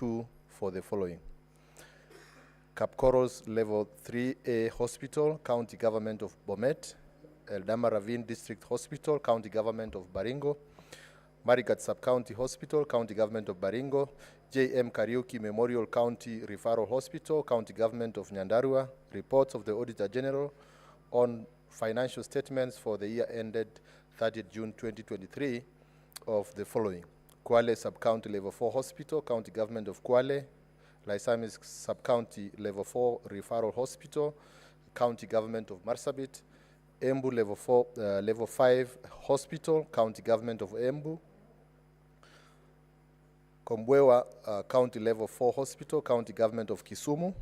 2 for the following: Kapkoros Level 3A Hospital, County Government of Bomet; Eldama Ravine District Hospital, County Government of Baringo; Marigat Sub-County Hospital, County Government of Baringo; J.M. Kariuki Memorial County Referral Hospital, County Government of Nyandarua. Reports of the Auditor General on financial statements for the year ended 30th June 2023 of the following: Kwale Sub-County Level 4 Hospital, County Government of Kwale; Laisamis Sub-County Level 4 Referral Hospital, County Government of Marsabit; Embu Level 5 Hospital, County Government of Embu; Kombwewa County Level 4 Hospital, County Government of Kisumu;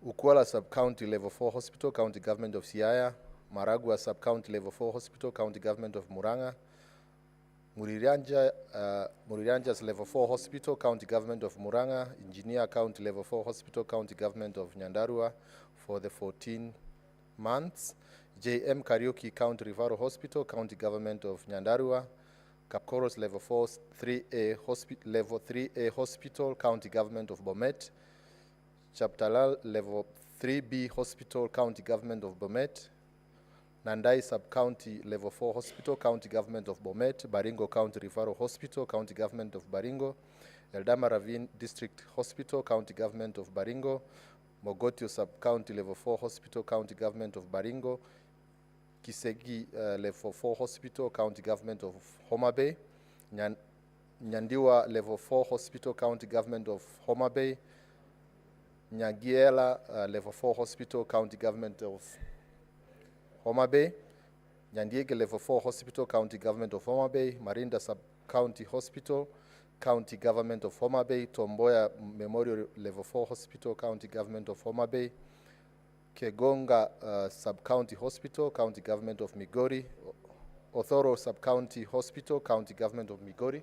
Ukwala Sub-County Level 4 Hospital, County Government of Siaya; Maragua Sub-County Level 4 Hospital, County Government of Muranga; Muriranja's Level 4 Hospital, County Government of Muranga; Engineer County Level 4 Hospital, County Government of Nyandarua for the 14 months; J.M. Kariuki County Referral Hospital, County Government of Nyandarua; Kapkoros Level 3A Hospital, County Government of Bomet; Chaptalal Level 3B Hospital, County Government of Bomet; Nandai Sub-County Level 4 Hospital, County Government of Bomet; Baringo County Referral Hospital, County Government of Baringo; Eldama Ravine District Hospital, County Government of Baringo; Mogotio Sub-County Level 4 Hospital, County Government of Baringo; Kisegi Level 4 Hospital, County Government of Homa Bay; Nyandiwa Level 4 Hospital, County Government of Homa Bay; Nyagiela Level 4 Hospital, County Government of Homa Bay; Nyandiege Level 4 Hospital, County Government of Homa Bay; Marinda Sub-County Hospital, County Government of Homa Bay; Tomboya Memorial Level 4 Hospital, County Government of Homa Bay; Kegonga Sub-County Hospital, County Government of Migori; Othoro Sub-County Hospital, County Government of Migori;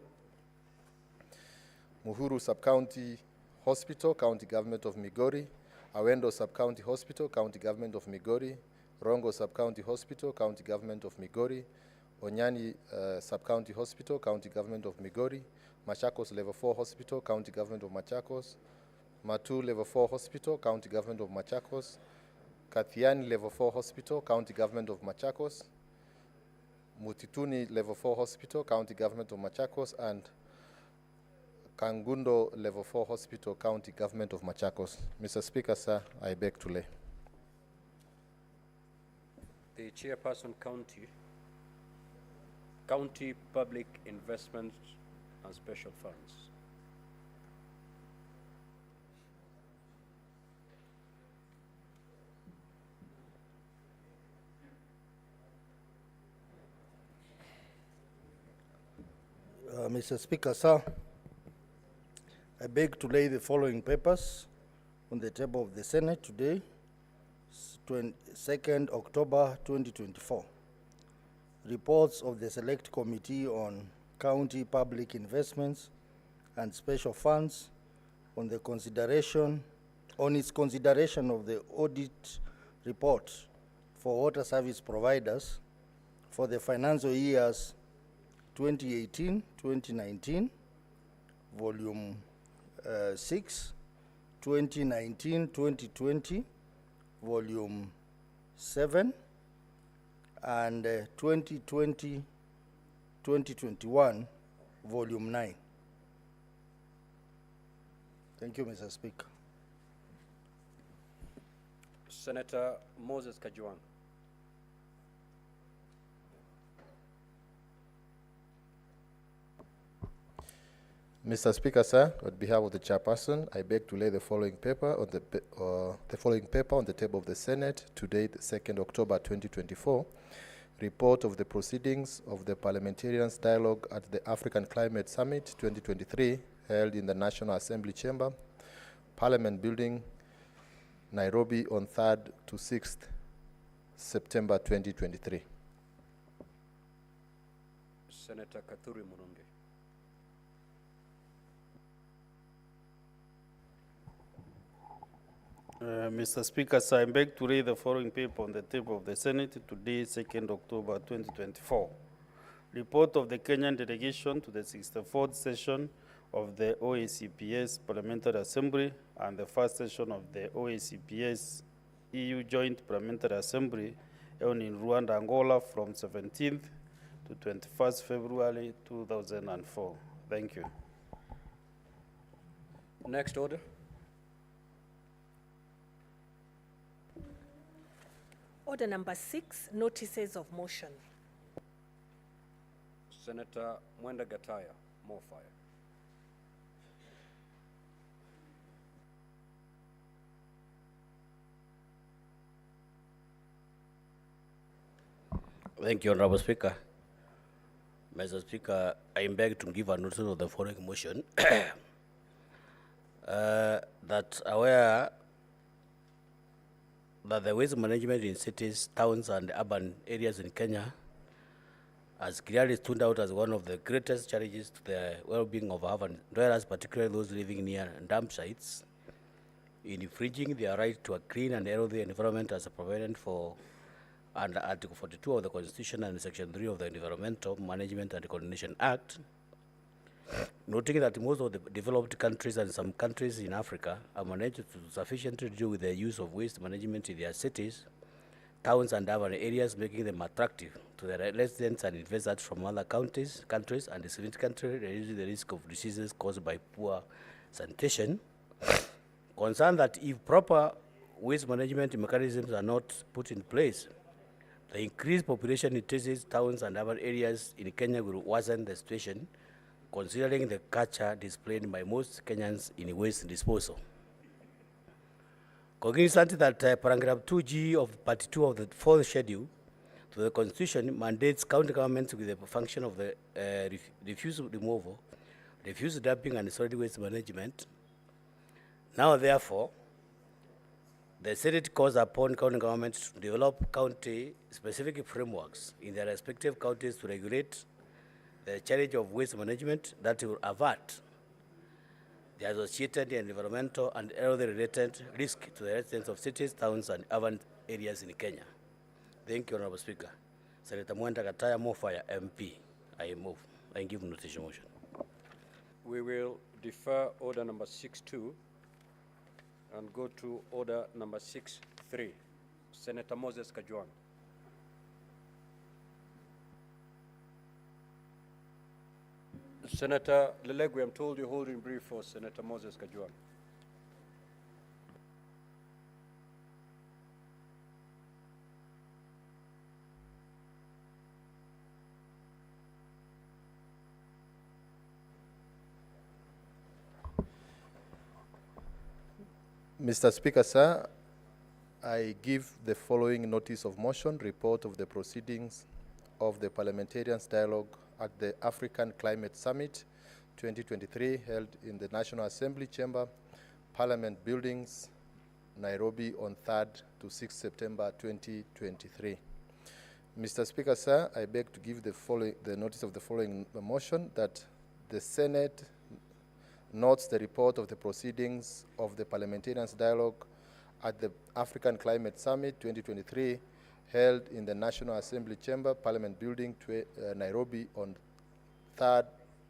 Muhuru Sub-County Hospital, County Government of Migori; Awendo Sub-County Hospital, County Government of Migori; Rongo Sub-County Hospital, County Government of Migori; Onyani Sub-County Hospital, County Government of Migori; Machakos Level 4 Hospital, County Government of Machakos; Matu Level 4 Hospital, County Government of Machakos; Kathiani Level 4 Hospital, County Government of Machakos; Mutituni Level 4 Hospital, County Government of Machakos; and Kangundo Level 4 Hospital, County Government of Machakos. Mr. Speaker, sir, I beg to lay. The Chairperson, County Public Investment and Special Funds. Mr. Speaker, sir, I beg to lay the following papers on the table of the Senate today, 2nd October 2024. Reports of the Select Committee on County Public Investments and Special Funds on its consideration of the audit report for water service providers for the financial years 2018-2019, Volume 6, 2019-2020, Volume 7, and 2020-2021, Volume 9. Thank you, Mr. Speaker. Senator Moses Kajwang. Mr. Speaker, sir, on behalf of the chairperson, I beg to lay the following paper on the table of the Senate today, the 2nd October 2024. Report of the proceedings of the Parliamentarians' Dialogue at the African Climate Summit 2023, held in the National Assembly Chamber, Parliament Building, Nairobi, on 3rd to 6th September 2023. Senator Kathuri Murungi. Mr. Speaker, sir, I beg to read the following paper on the table of the Senate today, 2nd October 2024. Report of the Kenyan delegation to the 64th session of the OACPS Parliamentary Assembly and the first session of the OACPS EU Joint Parliamentary Assembly held in Rwanda, Angola from 17th to 21st February 2004. Thank you. Next order. Order number 6, notices of motion. Senator Mwenda Gataya, more fire. Thank you, Honorable Speaker. Mr. Speaker, I beg to give a notice of the following motion that aware that the waste management in cities, towns, and urban areas in Kenya has clearly stood out as one of the greatest challenges to the well-being of urban dwellers, particularly those living near dump sites, in infringing their right to a clean and healthy environment as provided for under Article 42 of the Constitution and Section 3 of the Environmental Management and Coordination Act, noting that most of the developed countries and some countries in Africa are managed to sufficiently deal with the use of waste management in their cities, towns, and urban areas, making them attractive to the residents and investors from other countries, and significantly reducing the risk of diseases caused by poor sanitation. Concerned that if proper waste management mechanisms are not put in place, the increased population in cities, towns, and urban areas in Kenya will worsen the situation, considering the culture displayed by most Kenyans in waste disposal. Cognizant that paragraph 2G of part 2 of the 4th schedule to the Constitution mandates county governments with the function of the refuse removal, refuse dumping, and solid waste management. Now, therefore, the Senate calls upon county governments to develop county-specific frameworks in their respective counties to regulate the challenge of waste management that will avert the associated environmental and health-related risk to the residents of cities, towns, and urban areas in Kenya. Thank you, Honorable Speaker. Senator Mwenda Gataya, Mofire, MP. I move. I give notification motion. We will defer order number 6.2 and go to order number 6.3. Senator Moses Kajwang. Senator Lelegwe, I'm told you're holding brief for Senator Moses Kajwang. Mr. Speaker, sir, I give the following notice of motion, report of the proceedings of the Parliamentarians' Dialogue at the African Climate Summit 2023 held in the National Assembly Chamber, Parliament Buildings, Nairobi on 3rd to 6th September 2023. Mr. Speaker, sir, I beg to give the notice of the following motion that the Senate notes the report of the proceedings of the Parliamentarians' Dialogue at the African Climate Summit 2023 held in the National Assembly Chamber, Parliament Building, Nairobi on 3rd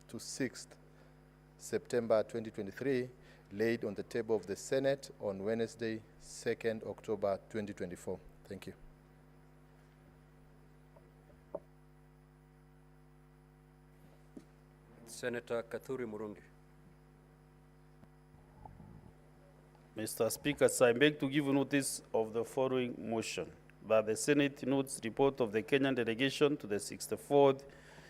to 6th September 2023, laid on the table of the Senate on Wednesday, 2nd October 2024. Thank you. Senator Kathuri Murungi. Mr. Speaker, I beg to give notice of the following motion, that the Senate notes report of the Kenyan delegation to the 64th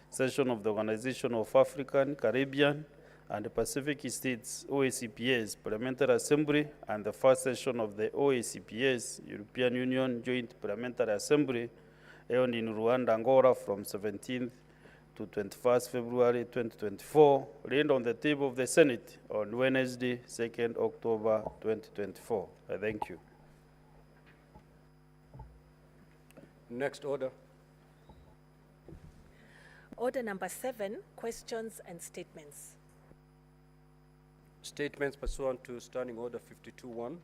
session of the Organization of African, Caribbean, and Pacific States, OACPS, Parliamentary Assembly, and the first session of the OACPS, European Union Joint Parliamentary Assembly, held in Rwanda, Angola from 17th to 21st February 2024, laid on the table of the Senate on Wednesday, 2nd October 2024. I thank you. Next order. Order number 7, questions and statements. Statements pursuant to Standing Order 52.1.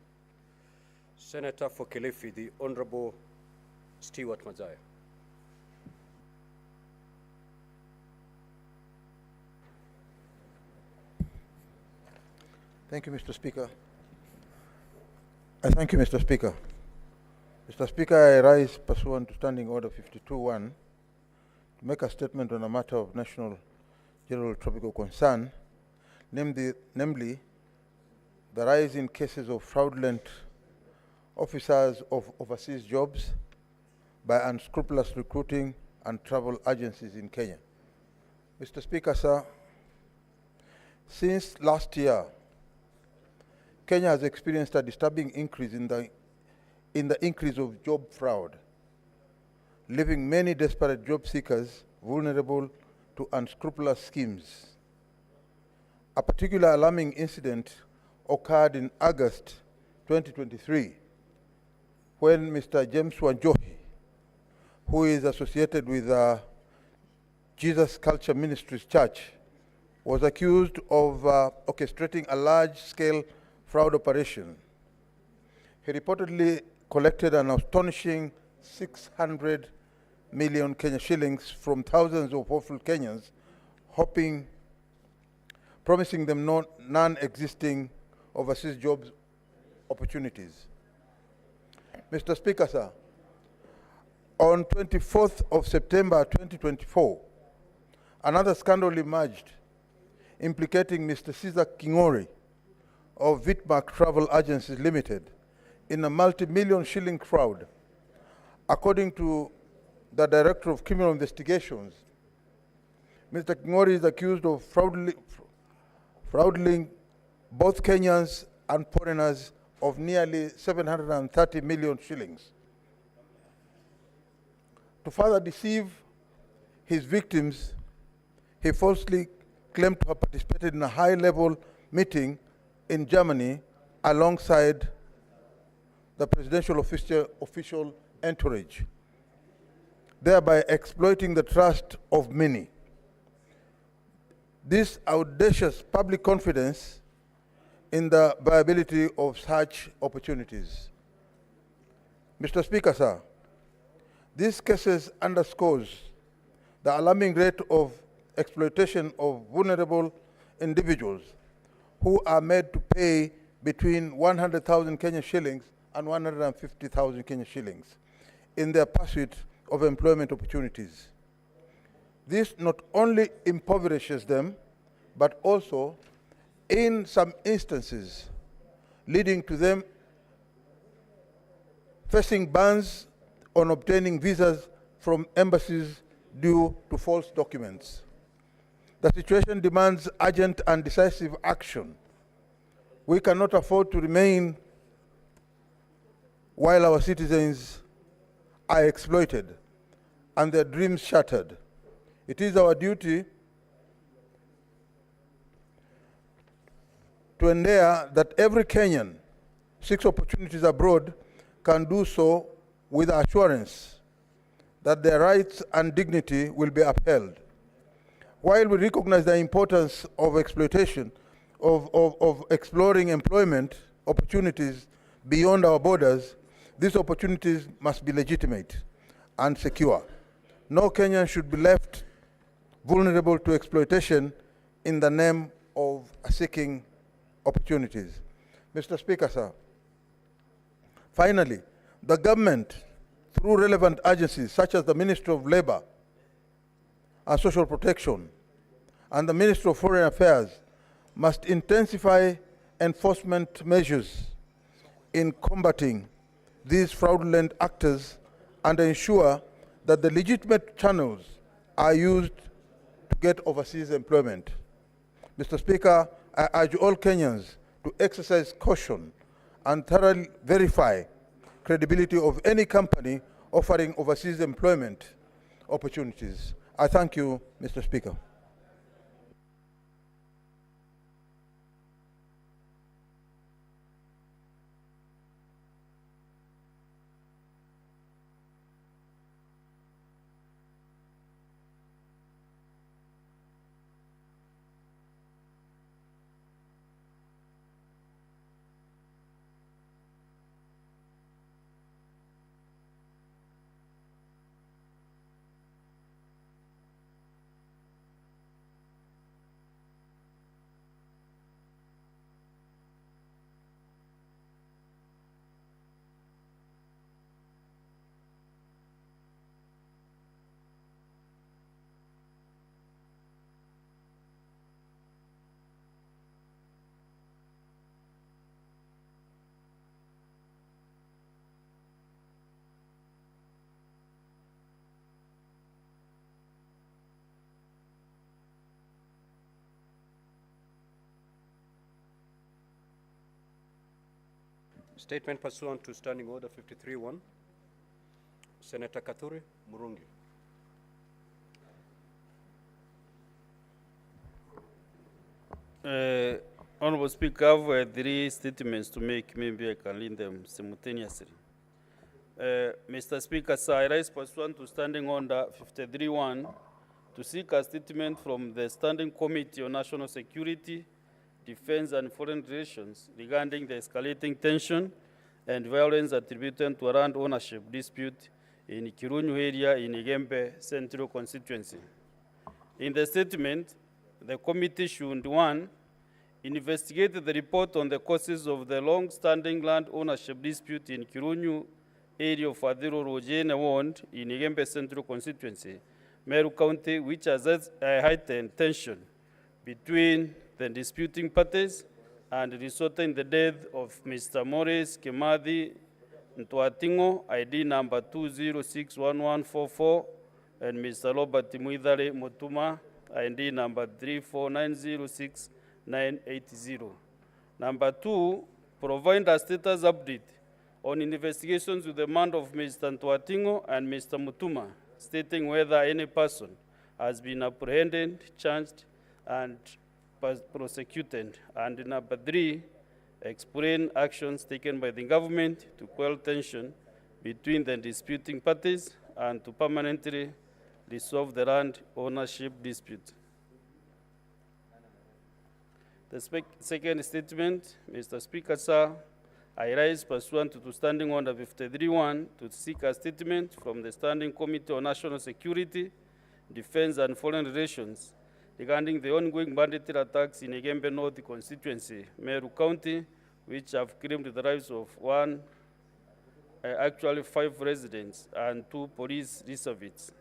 Senator for Kilifi, the Honorable Stewart Mazaya. Thank you, Mr. Speaker. I thank you, Mr. Speaker. Mr. Speaker, I rise pursuant to Standing Order 52-1 to make a statement on a matter of national general tropical concern, namely the rise in cases of fraudulent officers of overseas jobs by unscrupulous recruiting and travel agencies in Kenya. Mr. Speaker, sir, since last year, Kenya has experienced a disturbing increase in the increase of job fraud, leaving many desperate job seekers vulnerable to unscrupulous schemes. A particular alarming incident occurred in August 2023 when Mr. James Wanjohi, who is associated with Jesus Culture Ministries Church, was accused of orchestrating a large-scale fraud operation. He reportedly collected an astonishing 600 million Kenya shillings from thousands of hopeful Kenyans, promising them non-existing overseas jobs opportunities. Mr. Speaker, sir, on 24th of September 2024, another scandal emerged implicating Mr. Caesar Kingori of Vitmark Travel Agencies Limited in a multi-million shilling fraud. According to the Director of Criminal Investigations, Mr. Kingori is accused of frauduling both Kenyans and foreigners of nearly 730 million shillings. To further deceive his victims, he falsely claimed to have participated in a high-level meeting in Germany alongside the presidential official entourage, thereby exploiting the trust of many. This audacious public confidence in the viability of such opportunities. Mr. Speaker, sir, these cases underscores the alarming rate of exploitation of vulnerable individuals who are made to pay between 100,000 Kenyan shillings and 150,000 Kenyan shillings in their pursuit of employment opportunities. This not only impoverishes them, but also, in some instances, leading to them facing bans on obtaining visas from embassies due to false documents. The situation demands urgent and decisive action. We cannot afford to remain while our citizens are exploited and their dreams shattered. It is our duty to ensure that every Kenyan seeks opportunities abroad can do so with assurance that their rights and dignity will be upheld. While we recognize the importance of exploitation, of exploring employment opportunities beyond our borders, these opportunities must be legitimate and secure. No Kenyan should be left vulnerable to exploitation in the name of seeking opportunities. Mr. Speaker, sir, finally, the government, through relevant agencies such as the Ministry of Labor and Social Protection and the Ministry of Foreign Affairs, must intensify enforcement measures in combating these fraudulent actors and ensure that the legitimate channels are used to get overseas employment. Mr. Speaker, I urge all Kenyans to exercise caution and thoroughly verify credibility of any company offering overseas employment opportunities. I thank you, Mr. Speaker. Statement pursuant to Standing Order 53-1. Senator Kathuri Murungi. Honorable Speaker, I have three statements to make. Maybe I can read them simultaneously. Mr. Speaker, sir, I rise pursuant to Standing Order 53-1 to seek a statement from the Standing Committee on National Security, Defense and Foreign Relations regarding the escalating tension and violence attributed to a land ownership dispute in Kirunyu area in Igembe Central Constituency. In the statement, the committee should, 1, investigate the report on the causes of the long-standing land ownership dispute in Kirunyu area of Adiro Rojene Ward in Igembe Central Constituency, Meru County, which has a heightened tension between the disputing parties and resulted in the death of Mr. Morris Kimathi Ntwatingo, ID number 2061144, and Mr. Robert Muidhare Mutuma, ID number 34906-980. Number 2, provide a status update on investigations with the demand of Mr. Ntwatingo and Mr. Mutuma, stating whether any person has been apprehended, charged, and prosecuted. And number 3, explain actions taken by the government to quell tension between the disputing parties and to permanently resolve the land ownership dispute. The second statement, Mr. Speaker, sir, I rise pursuant to Standing Order 53-1 to seek a statement from the Standing Committee on National Security, Defense and Foreign Relations regarding the ongoing banditry attacks in Igembe North constituency, Meru County, which have claimed the lives of actually 5 residents and 2 police reservists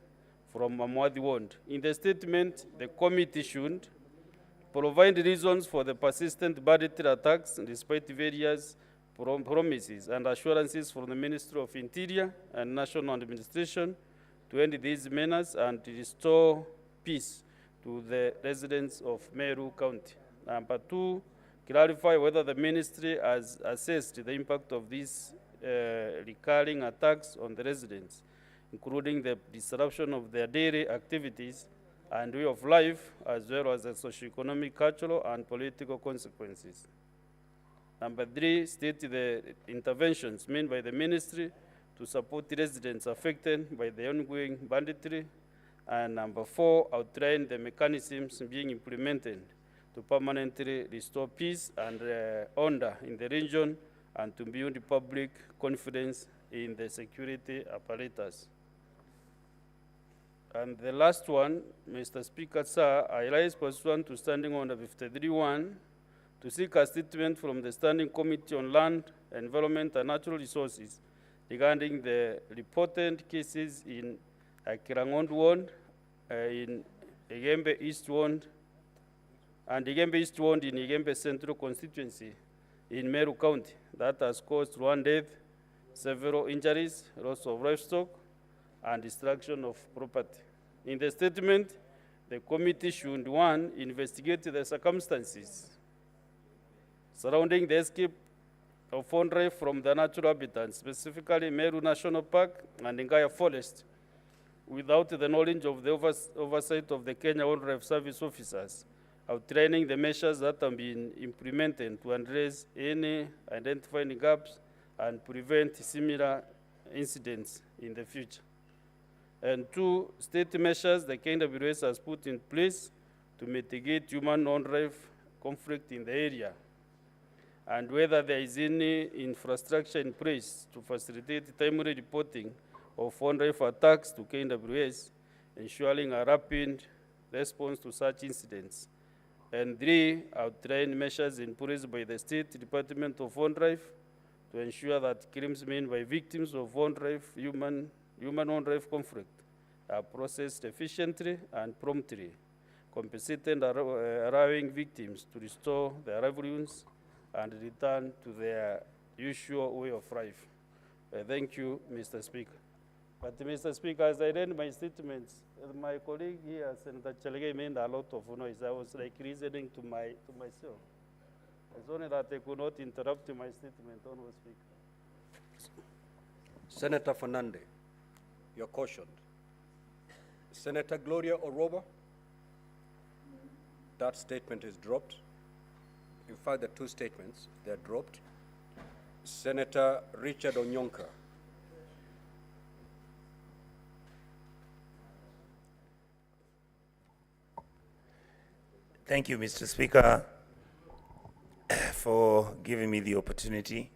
from Amwadi Ward. In the statement, the committee should provide reasons for the persistent banditry attacks despite various promises and assurances from the Ministry of Interior and National Administration to end these menaces and to restore peace to the residents of Meru County. Number 2, clarify whether the ministry has assessed the impact of these recurring attacks on the residents, including the disruption of their daily activities and way of life, as well as the socioeconomic, cultural, and political consequences. Number 3, state the interventions made by the ministry to support residents affected by the ongoing banditry. And number 4, outline the mechanisms being implemented to permanently restore peace and order in the region and to build public confidence in the security apparatus. And the last one, Mr. Speaker, sir, I rise pursuant to Standing Order 53-1 to seek a statement from the Standing Committee on Land, Environment and Natural Resources regarding the reported cases in Kirangond Ward, in Igembe East Ward, and Igembe East Ward in Igembe Central Constituency in Meru County that has caused 1 death, several injuries, loss of livestock, and destruction of property. In the statement, the committee should, 1, investigate the circumstances surrounding the escape of Fondre from the natural habitat, specifically Meru National Park and Ngaya Forest, without the knowledge of the oversight of the Kenya Wildlife Service officers, outlining the measures that have been implemented to address any identified gaps and prevent similar incidents in the future. And 2, state measures the KWS has put in place to mitigate human-wildlife conflict in the area, and whether there is any infrastructure in place to facilitate timely reporting of wildlife attacks to KWS, ensuring a rapid response to such incidents. And 3, outline measures in place by the State Department of Wildlife to ensure that crimes made by victims of wildlife, human-wildlife conflict are processed efficiently and promptly, compensating allowing victims to restore their livelihoods and return to their usual way of life. Thank you, Mr. Speaker. But Mr. Speaker, as I read my statements, my colleague here, Senator Chalege, made a lot of noise. I was like listening to myself. It's only that they could not interrupt my statement, Honorable Speaker. Senator Fernandez, you're cautioned. Senator Gloria Oroba, that statement is dropped. In fact, the two statements, they're dropped. Senator Richard Onyonka. Thank you, Mr. Speaker, for giving me the opportunity.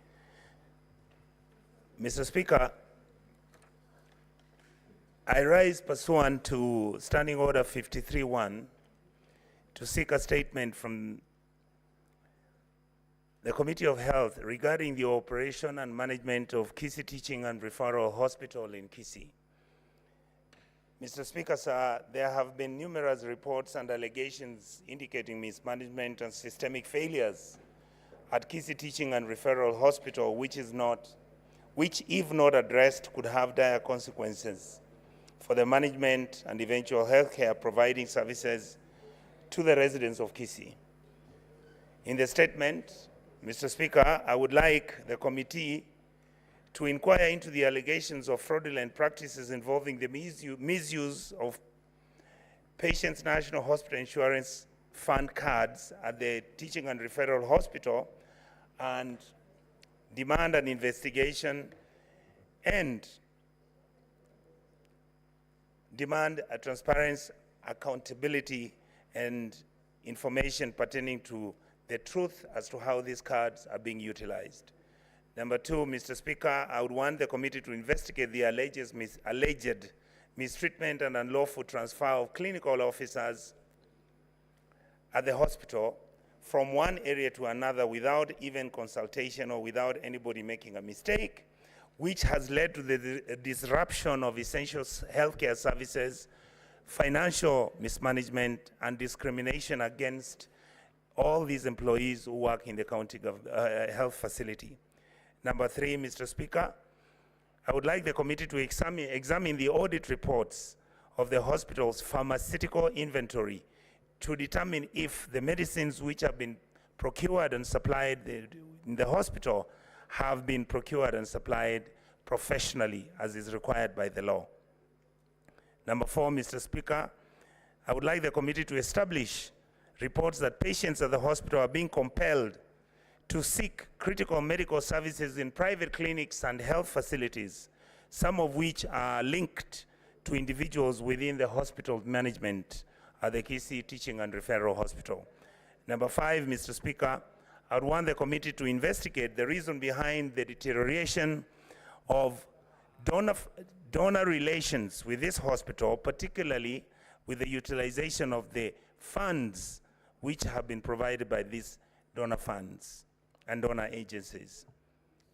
Mr. Speaker, I rise pursuant to Standing Order 53-1 to seek a statement from the Committee of Health regarding the operation and management of Kisii Teaching and Referral Hospital in Kisii. Mr. Speaker, sir, there have been numerous reports and allegations indicating mismanagement and systemic failures at Kisii Teaching and Referral Hospital, which, if not addressed, could have dire consequences for the management and eventual healthcare providing services to the residents of Kisii. In the statement, Mr. Speaker, I would like the committee to inquire into the allegations of fraudulent practices involving the misuse of Patients' National Hospital Insurance Fund cards at the Teaching and Referral Hospital and demand an investigation and demand a transparency, accountability, and information pertaining to the truth as to how these cards are being utilized. Number two, Mr. Speaker, I would want the committee to investigate the alleged mistreatment and unlawful transfer of clinical officers at the hospital from one area to another without even consultation or without anybody making a mistake, which has led to the disruption of essential healthcare services, financial mismanagement, and discrimination against all these employees who work in the county health facility. Number three, Mr. Speaker, I would like the committee to examine the audit reports of the hospital's pharmaceutical inventory to determine if the medicines which have been procured and supplied in the hospital have been procured and supplied professionally as is required by the law. Number four, Mr. Speaker, I would like the committee to establish reports that patients at the hospital are being compelled to seek critical medical services in private clinics and health facilities, some of which are linked to individuals within the hospital management at the Kisii Teaching and Referral Hospital. Number five, Mr. Speaker, I would want the committee to investigate the reason behind the deterioration of donor relations with this hospital, particularly with the utilization of the funds which have been provided by these donor funds and donor agencies.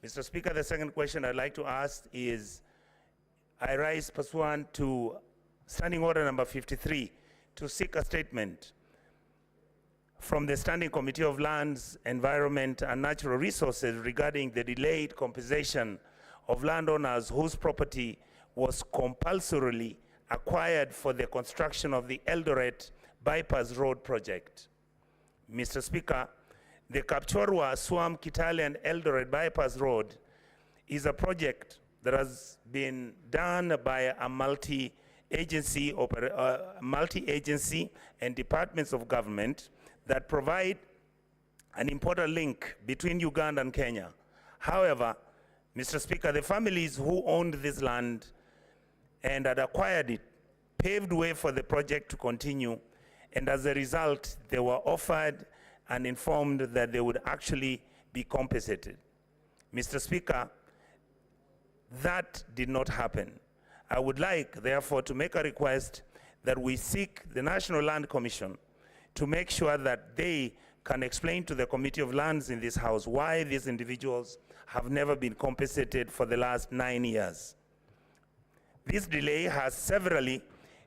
Mr. Speaker, the second question I'd like to ask is, I rise pursuant to Standing Order number 53 to seek a statement from the Standing Committee of Lands, Environment, and Natural Resources regarding the delayed compensation of landowners whose property was compulsorily acquired for the construction of the Eldoret Bypass Road project. Mr. Speaker, the Kapchorwa, Swam, Kitale, and Eldoret Bypass Road is a project that has been done by a multi-agency and departments of government that provide an important link between Uganda and Kenya. However, Mr. Speaker, the families who owned this land and had acquired it paved way for the project to continue, and as a result, they were offered and informed that they would actually be compensated. Mr. Speaker, that did not happen. I would like, therefore, to make a request that we seek the National Land Commission to make sure that they can explain to the Committee of Lands in this House why these individuals have never been compensated for the last 9 years. This delay has severely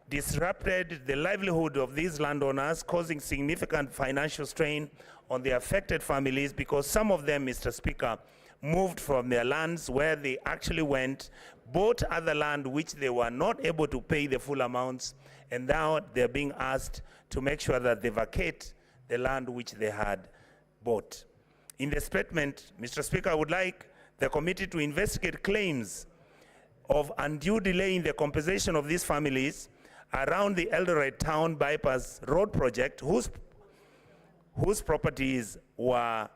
disrupted the livelihood of these landowners, causing significant financial strain on the affected families because some of them, Mr. Speaker, moved from their lands where they actually went, bought other land which they were not able to pay the full amounts, and now they're being asked to make sure that they vacate the land which they had bought. In the statement, Mr. Speaker, I would like the committee to investigate claims of undue delay in the compensation of these families around the Eldoret Town Bypass Road project, whose properties were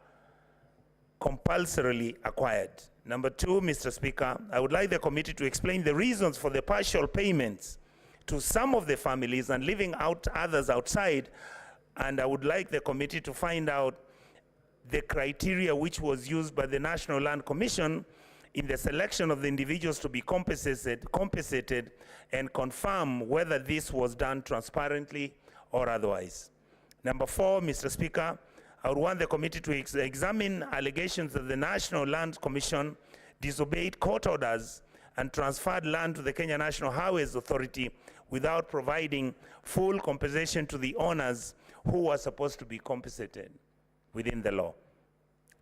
compulsorily acquired. Number two, Mr. Speaker, I would like the committee to explain the reasons for the partial payments to some of the families and leaving out others outside. And I would like the committee to find out the criteria which was used by the National Land Commission in the selection of the individuals to be compensated and confirm whether this was done transparently or otherwise. Number four, Mr. Speaker, I would want the committee to examine allegations that the National Land Commission disobeyed court orders and transferred land to the Kenya National Highways Authority without providing full compensation to the owners who were supposed to be compensated within the law.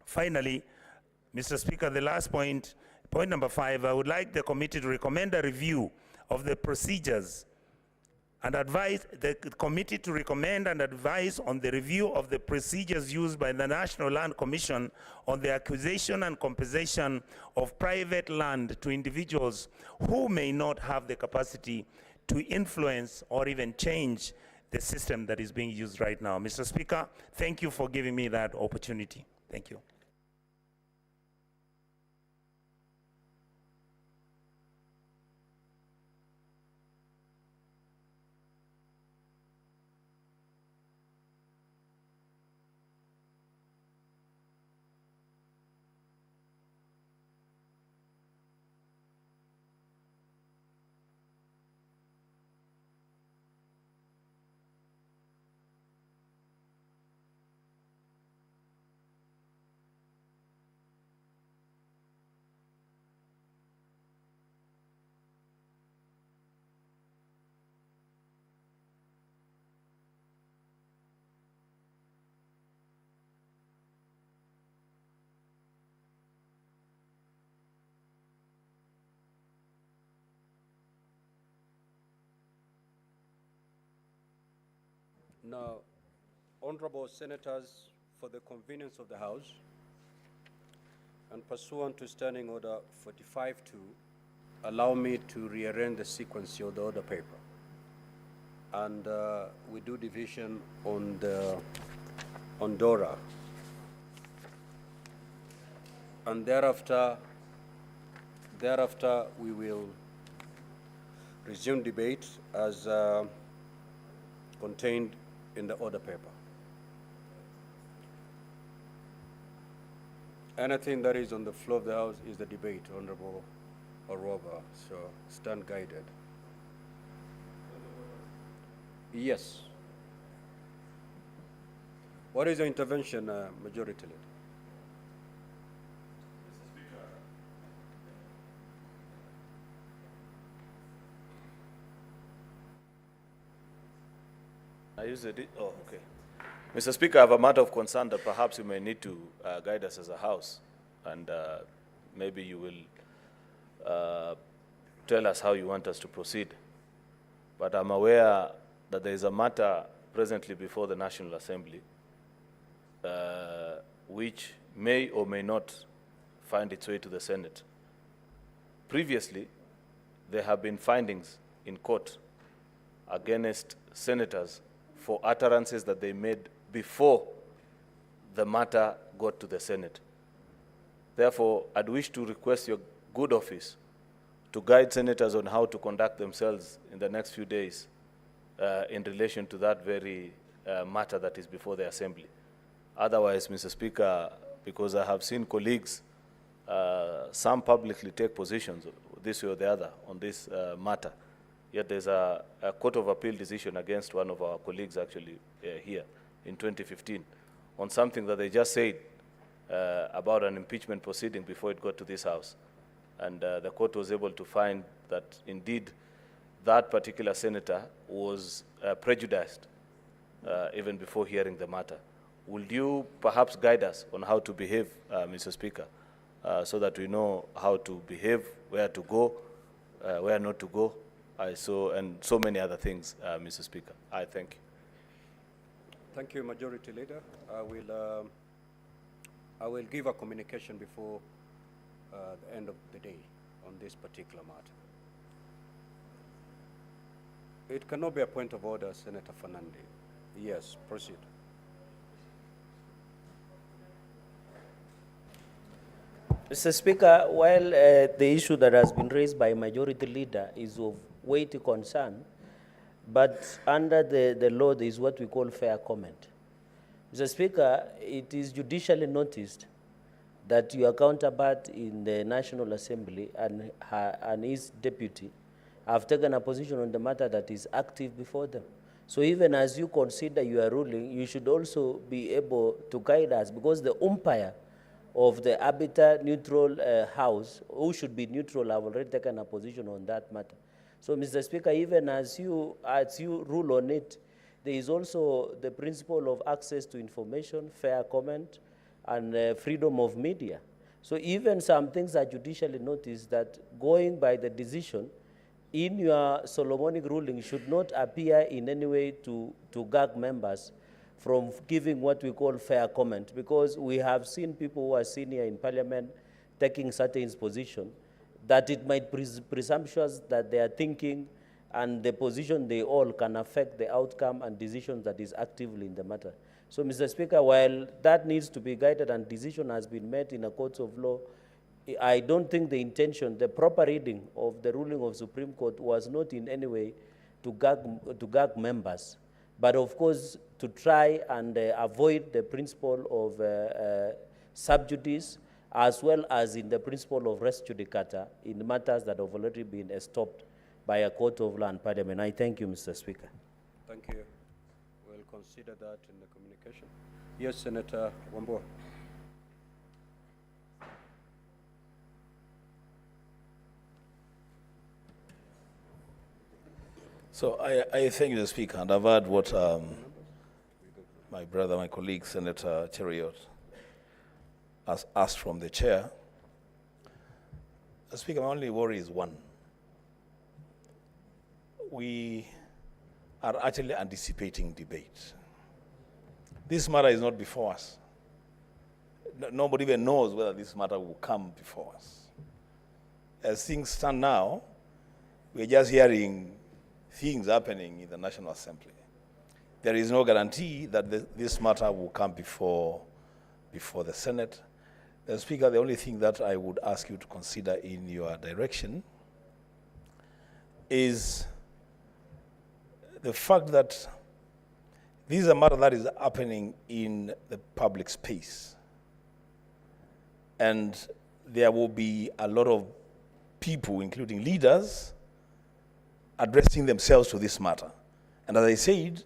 Finally, Mr. Speaker, the last point, point number 5, I would like the committee to recommend a review of the procedures and advise the committee to recommend and advise on the review of the procedures used by the National Land Commission on the acquisition and compensation of private land to individuals who may not have the capacity to influence or even change the system that is being used right now. Mr. Speaker, thank you for giving me that opportunity. Thank you. Now, honorable senators, for the convenience of the House, and pursuant to Standing Order 45-2, allow me to rearrange the sequence of the order paper. And we do division on DORA. And thereafter we will resume debate as contained in the order paper. Anything that is on the floor of the House is the debate, Honorable Oroba, so stand guided. Yes. What is your intervention, Majority Leader? I use it. Oh, okay. Mr. Speaker, I have a matter of concern that perhaps you may need to guide us as a House, and maybe you will tell us how you want us to proceed. But I'm aware that there is a matter presently before the National Assembly which may or may not find its way to the Senate. Previously, there have been findings in court against senators for utterances that they made before the matter got to the Senate. Therefore, I'd wish to request your good office to guide senators on how to conduct themselves in the next few days in relation to that very matter that is before the Assembly. Otherwise, Mr. Speaker, because I have seen colleagues, some publicly take positions this way or the other on this matter, yet there's a Court of Appeal decision against one of our colleagues actually here in 2015 on something that they just said about an impeachment proceeding before it got to this House. And the court was able to find that indeed that particular senator was prejudiced even before hearing the matter. Will you perhaps guide us on how to behave, Mr. Speaker, so that we know how to behave, where to go, where not to go, and so many other things, Mr. Speaker. I thank you. Thank you, Majority Leader. I will I will give a communication before the end of the day on this particular matter. It cannot be a point of order, Senator Fernandez. Yes, proceed. Mr. Speaker, while the issue that has been raised by Majority Leader is of weighty concern, but under the law there is what we call fair comment. Mr. Speaker, it is judicially noticed that your counterpart in the National Assembly and his deputy have taken a position on the matter that is active before them. So even as you consider your ruling, you should also be able to guide us, because the umpire of the arbiter neutral house, who should be neutral, have already taken a position on that matter. So, Mr. Speaker, even as you rule on it, there is also the principle of access to information, fair comment, and freedom of media. So even some things are judicially noticed that going by the decision in your Solomonic ruling should not appear in any way to gag members from giving what we call fair comment, because we have seen people who are senior in Parliament taking certain position that it might be presumptuous that they are thinking and the position they all can affect the outcome and decision that is actively in the matter. So, Mr. Speaker, while that needs to be guided and decision has been made in a court of law, I don't think the intention, the proper reading of the ruling of Supreme Court was not in any way to gag members, but of course to try and avoid the principle of sub judice, as well as in the principle of res judicata in matters that have already been stopped by a court of law and parliament. I thank you, Mr. Speaker. Thank you. We'll consider that in the communication. Yes, Senator Wambua. So I thank you, the Speaker, and I've heard what my brother, my colleague, Senator Cheriot, has asked from the chair. Speaker, my only worry is one. We are actually anticipating debate. This matter is not before us. Nobody even knows whether this matter will come before us. As things stand now, we're just hearing things happening in the National Assembly. There is no guarantee that this matter will come before the Senate. Speaker, the only thing that I would ask you to consider in your direction is the fact that this is a matter that is happening in the public space. And there will be a lot of people, including leaders, addressing themselves to this matter. And as I said,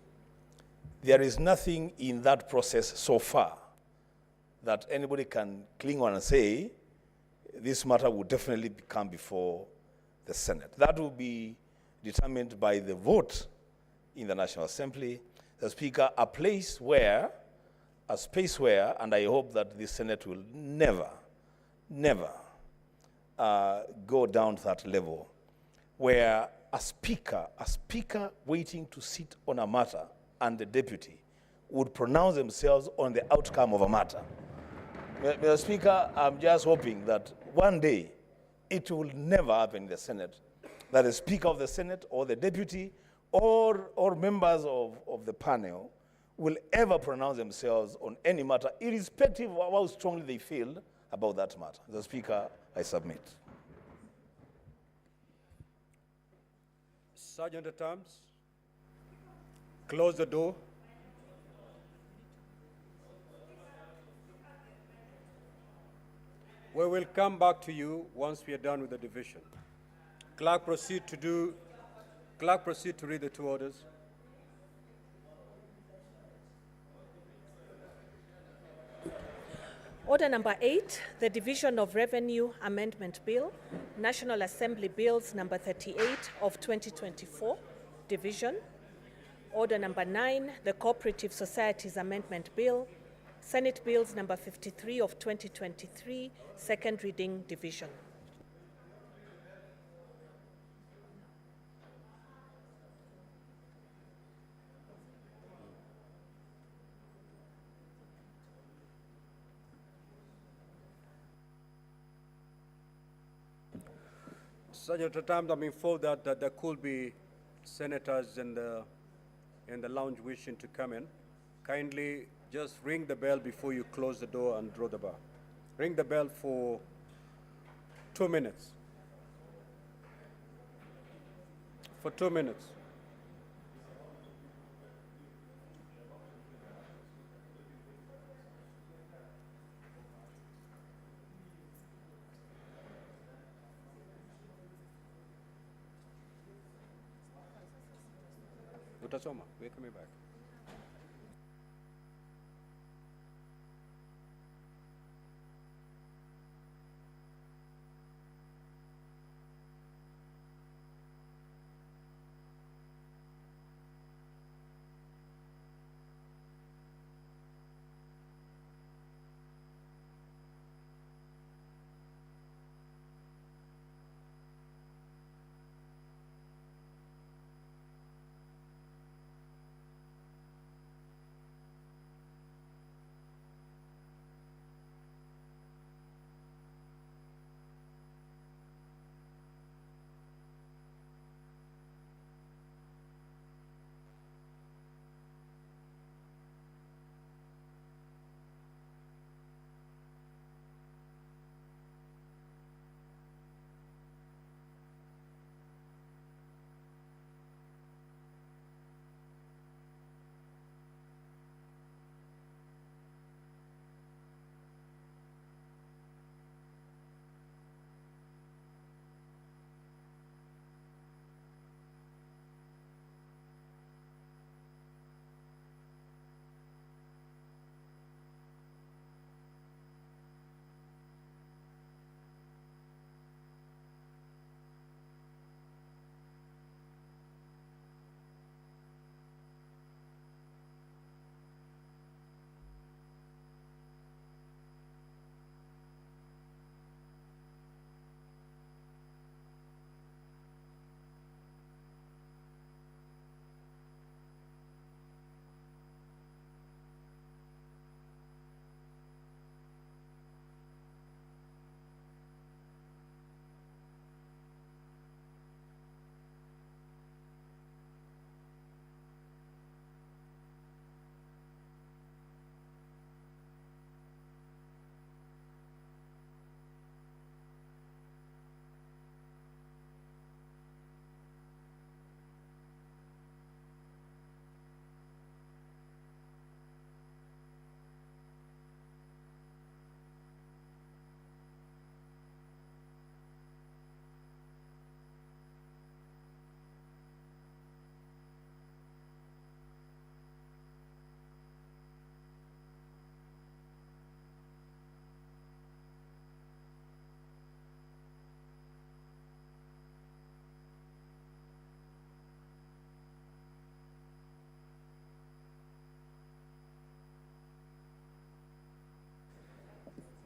there is nothing in that process so far that anybody can cling on and say, this matter will definitely come before the Senate. That will be determined by the vote in the National Assembly. The Speaker, a space where, and I hope that the Senate will never go down to that level, where a speaker waiting to sit on a matter and the deputy would pronounce themselves on the outcome of a matter. Mr. Speaker, I'm just hoping that one day it will never happen in the Senate that the Speaker of the Senate or the deputy or members of the panel will ever pronounce themselves on any matter, irrespective of how strongly they feel about that matter. Mr. Speaker, I submit. Sergeant at Arms, close the door. We will come back to you once we are done with the division. Clerk, proceed to read the two orders. Order number 8, the Division of Revenue Amendment Bill, National Assembly Bills number 38 of 2024, Division. Order number 9, the Cooperative Societies Amendment Bill, Senate Bills number 53 of 2023, second reading, Division. Sergeant, at times I'm informed that there could be senators in the lounge wishing to come in. Kindly just ring the bell before you close the door and draw the bar. Ring the bell for 2 minutes. For 2 minutes. Utasoma, we're coming back.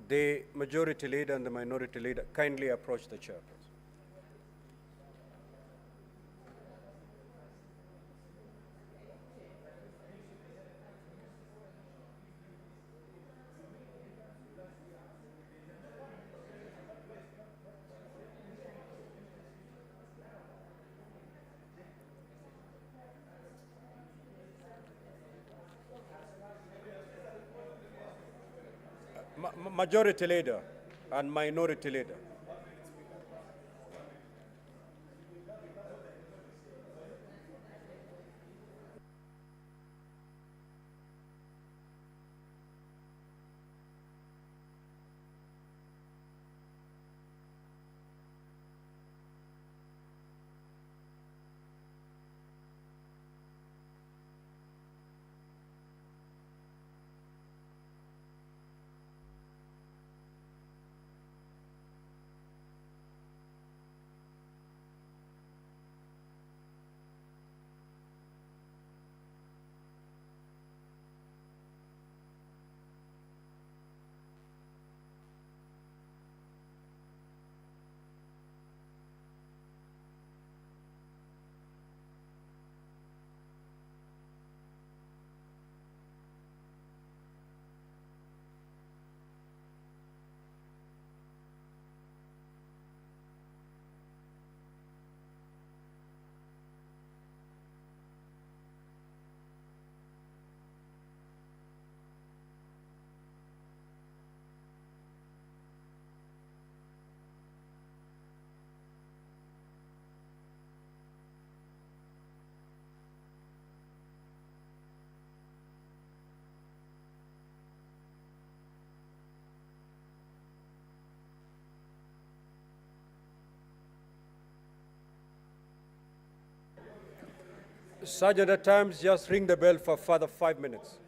The majority leader and the minority leader kindly approach the chair, please. Majority leader and minority leader. Sergeant at times, just ring the bell for further 5 minutes.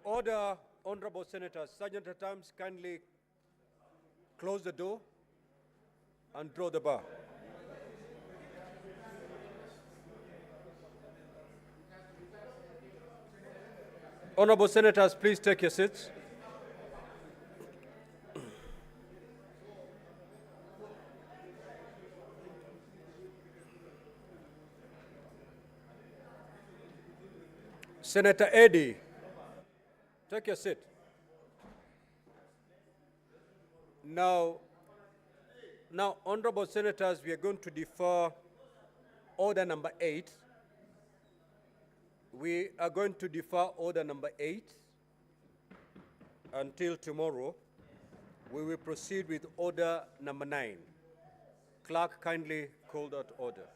Order, honorable senators. Sergeant at Arms, kindly close the door and draw the bar. Honorable senators, please take your seats. Senator Eddy, take your seat. Now, honorable senators, we are going to defer order number 8. We are going to defer order number 8 until tomorrow. We will proceed with order number 9. Clerk, kindly call that order.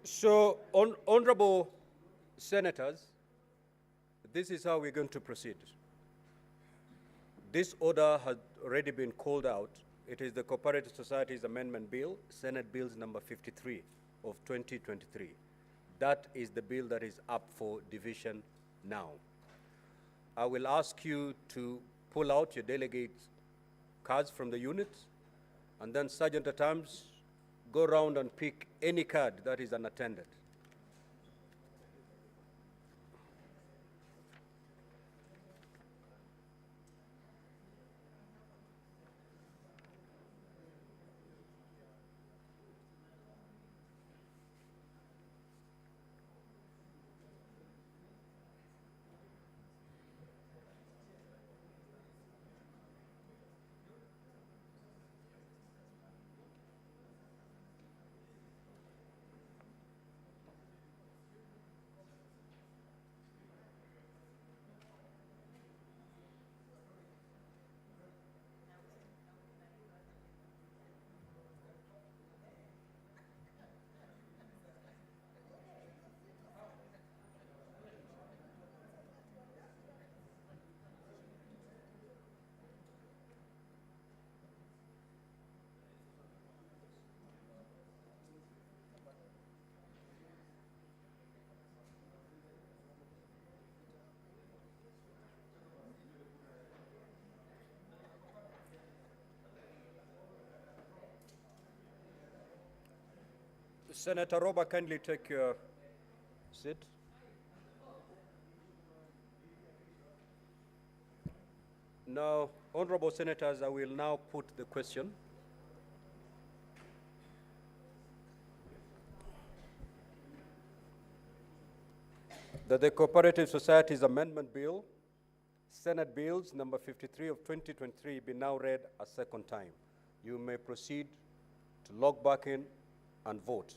So, honorable senators, this is how we're going to proceed. This order has already been called out. It is the Cooperative Societies Amendment Bill, Senate Bills number 53 of 2023. That is the bill that is up for division now. I will ask you to pull out your delegate cards from the units, and then Sergeant at Arms, go around and pick any card that is unattended. Senator Roba, kindly take your seat. Now, honorable senators, I will now put the question. That the Cooperative Societies Amendment Bill, Senate Bills number 53 of 2023 be now read a second time. You may proceed to log back in and vote.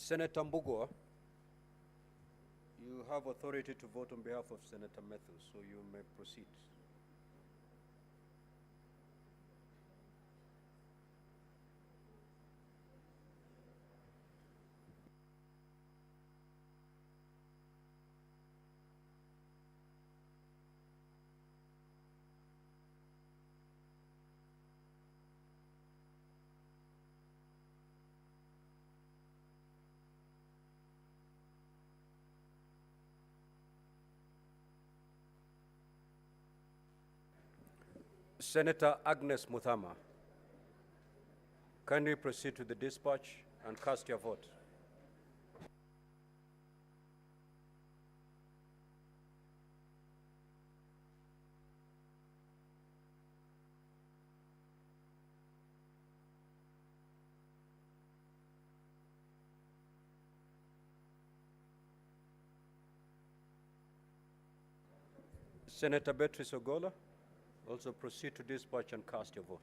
Senator Mbugua, you have authority to vote on behalf of Senator Matthews, so you may proceed. Senator Agnes Muthama, kindly proceed to the dispatch and cast your vote. Senator Beatrice Ogola, also proceed to dispatch and cast your vote.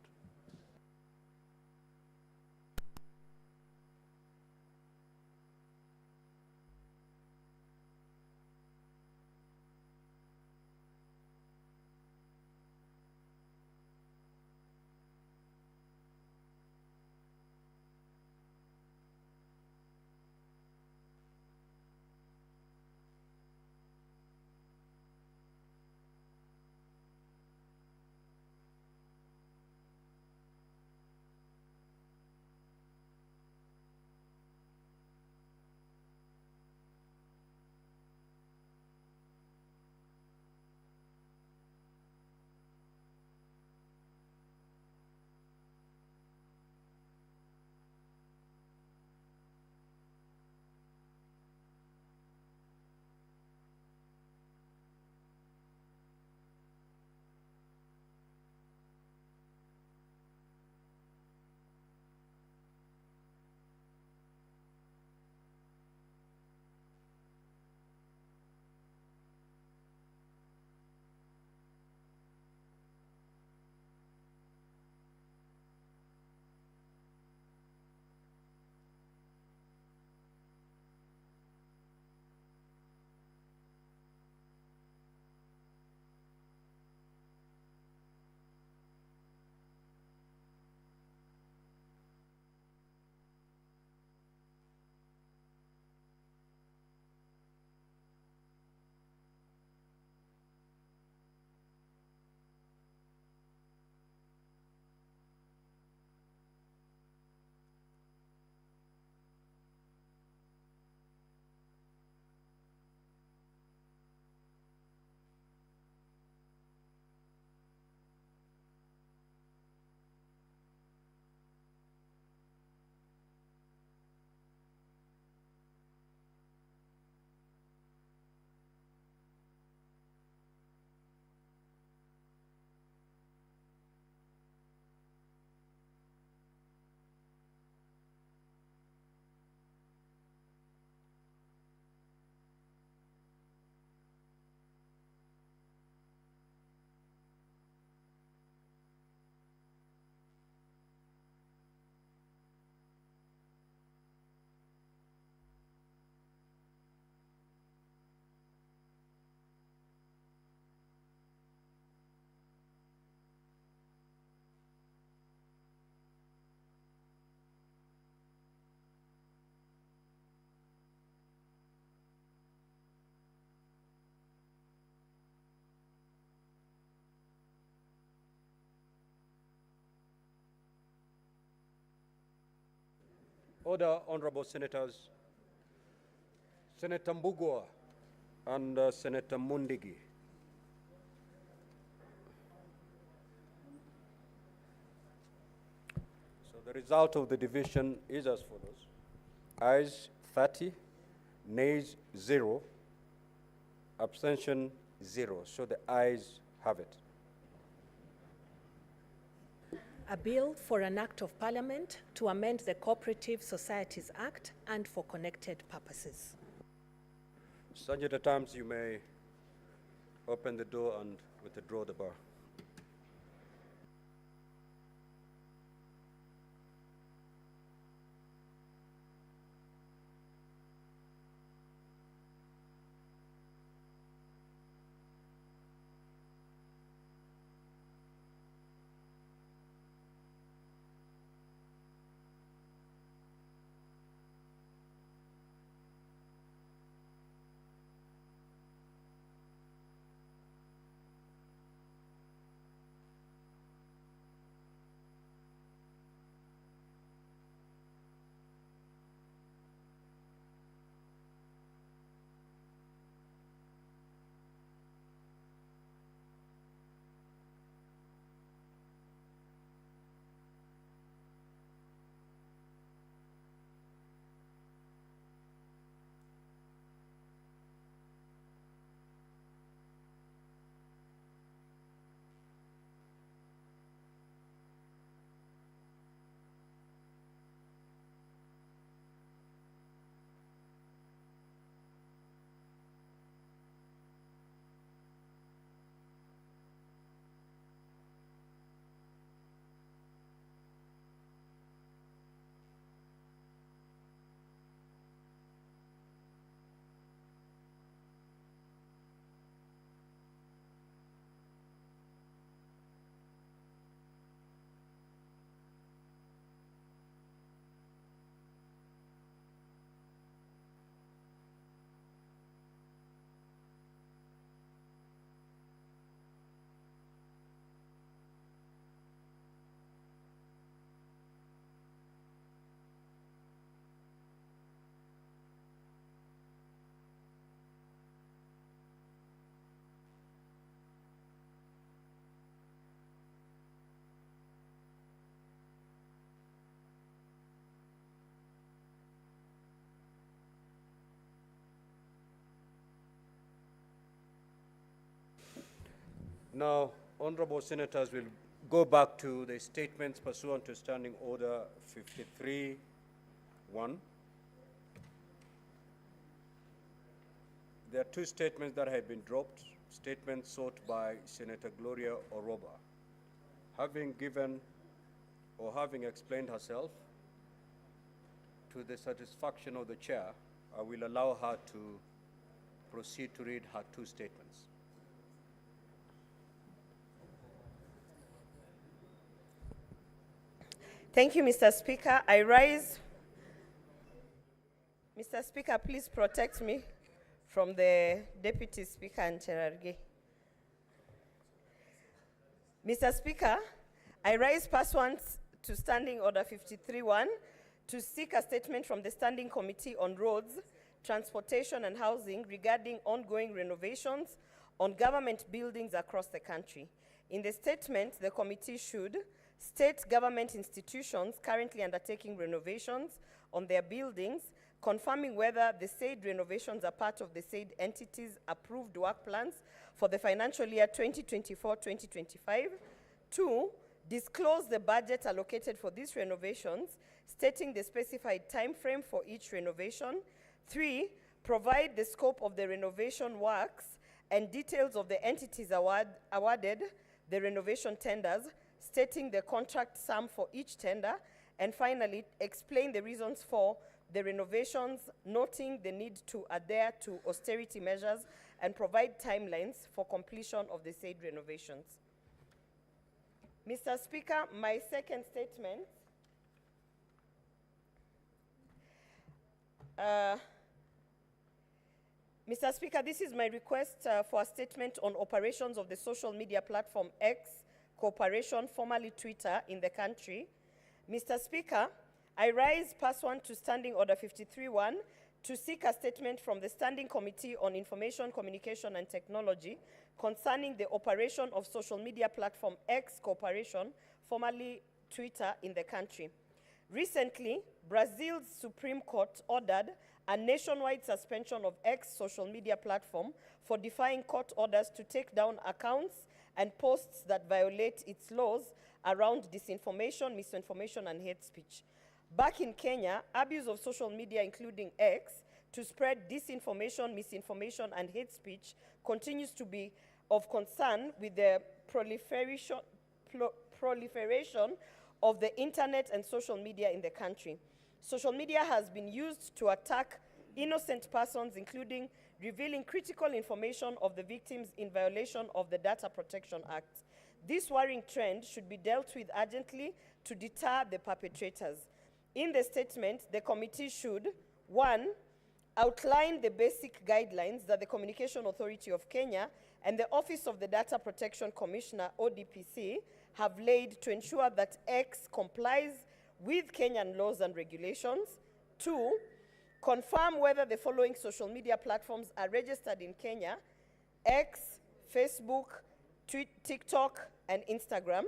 Order, honorable senators. Senator Mbugua and Senator Mundigi. So the result of the division is as follows. Ayes 30, nays 0, abstention 0. So the ayes have it. A bill for an act of parliament to amend the Cooperative Societies Act and for connected purposes. Sergeant at Arms, you may open the door and withdraw the bar. Now, honorable senators will go back to the statements pursuant to Standing Order 53-1. There are two statements that have been dropped, statements sought by Senator Gloria Oroba. Having given or having explained herself to the satisfaction of the chair, I will allow her to proceed to read her two statements. Thank you, Mr. Speaker. I rise. Mr. Speaker, please protect me from the Deputy Speaker and Cherargei. Mr. Speaker, I rise pursuant to Standing Order 53-1 to seek a statement from the Standing Committee on Roads, Transportation and Housing regarding ongoing renovations on government buildings across the country. In the statement, the committee should state government institutions currently undertaking renovations on their buildings, confirming whether the said renovations are part of the said entities' approved work plans for the financial year 2024-2025. 2, disclose the budget allocated for these renovations, stating the specified time frame for each renovation. 3, provide the scope of the renovation works and details of the entities awarded the renovation tenders, stating the contract sum for each tender. And finally, explain the reasons for the renovations, noting the need to adhere to austerity measures and provide timelines for completion of the said renovations. Mr. Speaker, my second statement Mr. Speaker, this is my request for a statement on operations of the social media platform X Corporation, formerly Twitter, in the country. Mr. Speaker, I rise pursuant to Standing Order 53-1 to seek a statement from the Standing Committee on Information, Communication and Technology concerning the operation of social media platform X Corporation, formerly Twitter, in the country. Recently, Brazil's Supreme Court ordered a nationwide suspension of X social media platform for defying court orders to take down accounts and posts that violate its laws around disinformation, misinformation, and hate speech. Back in Kenya, abuse of social media, including X, to spread disinformation, misinformation, and hate speech continues to be of concern with the proliferation of the internet and social media in the country. Social media has been used to attack innocent persons, including revealing critical information of the victims in violation of the Data Protection Act. This worrying trend should be dealt with urgently to deter the perpetrators. In the statement, the committee should, 1, outline the basic guidelines that the Communication Authority of Kenya and the Office of the Data Protection Commissioner, ODPC, have laid to ensure that X complies with Kenyan laws and regulations. 2, confirm whether the following social media platforms are registered in Kenya: X, Facebook, TikTok, and Instagram.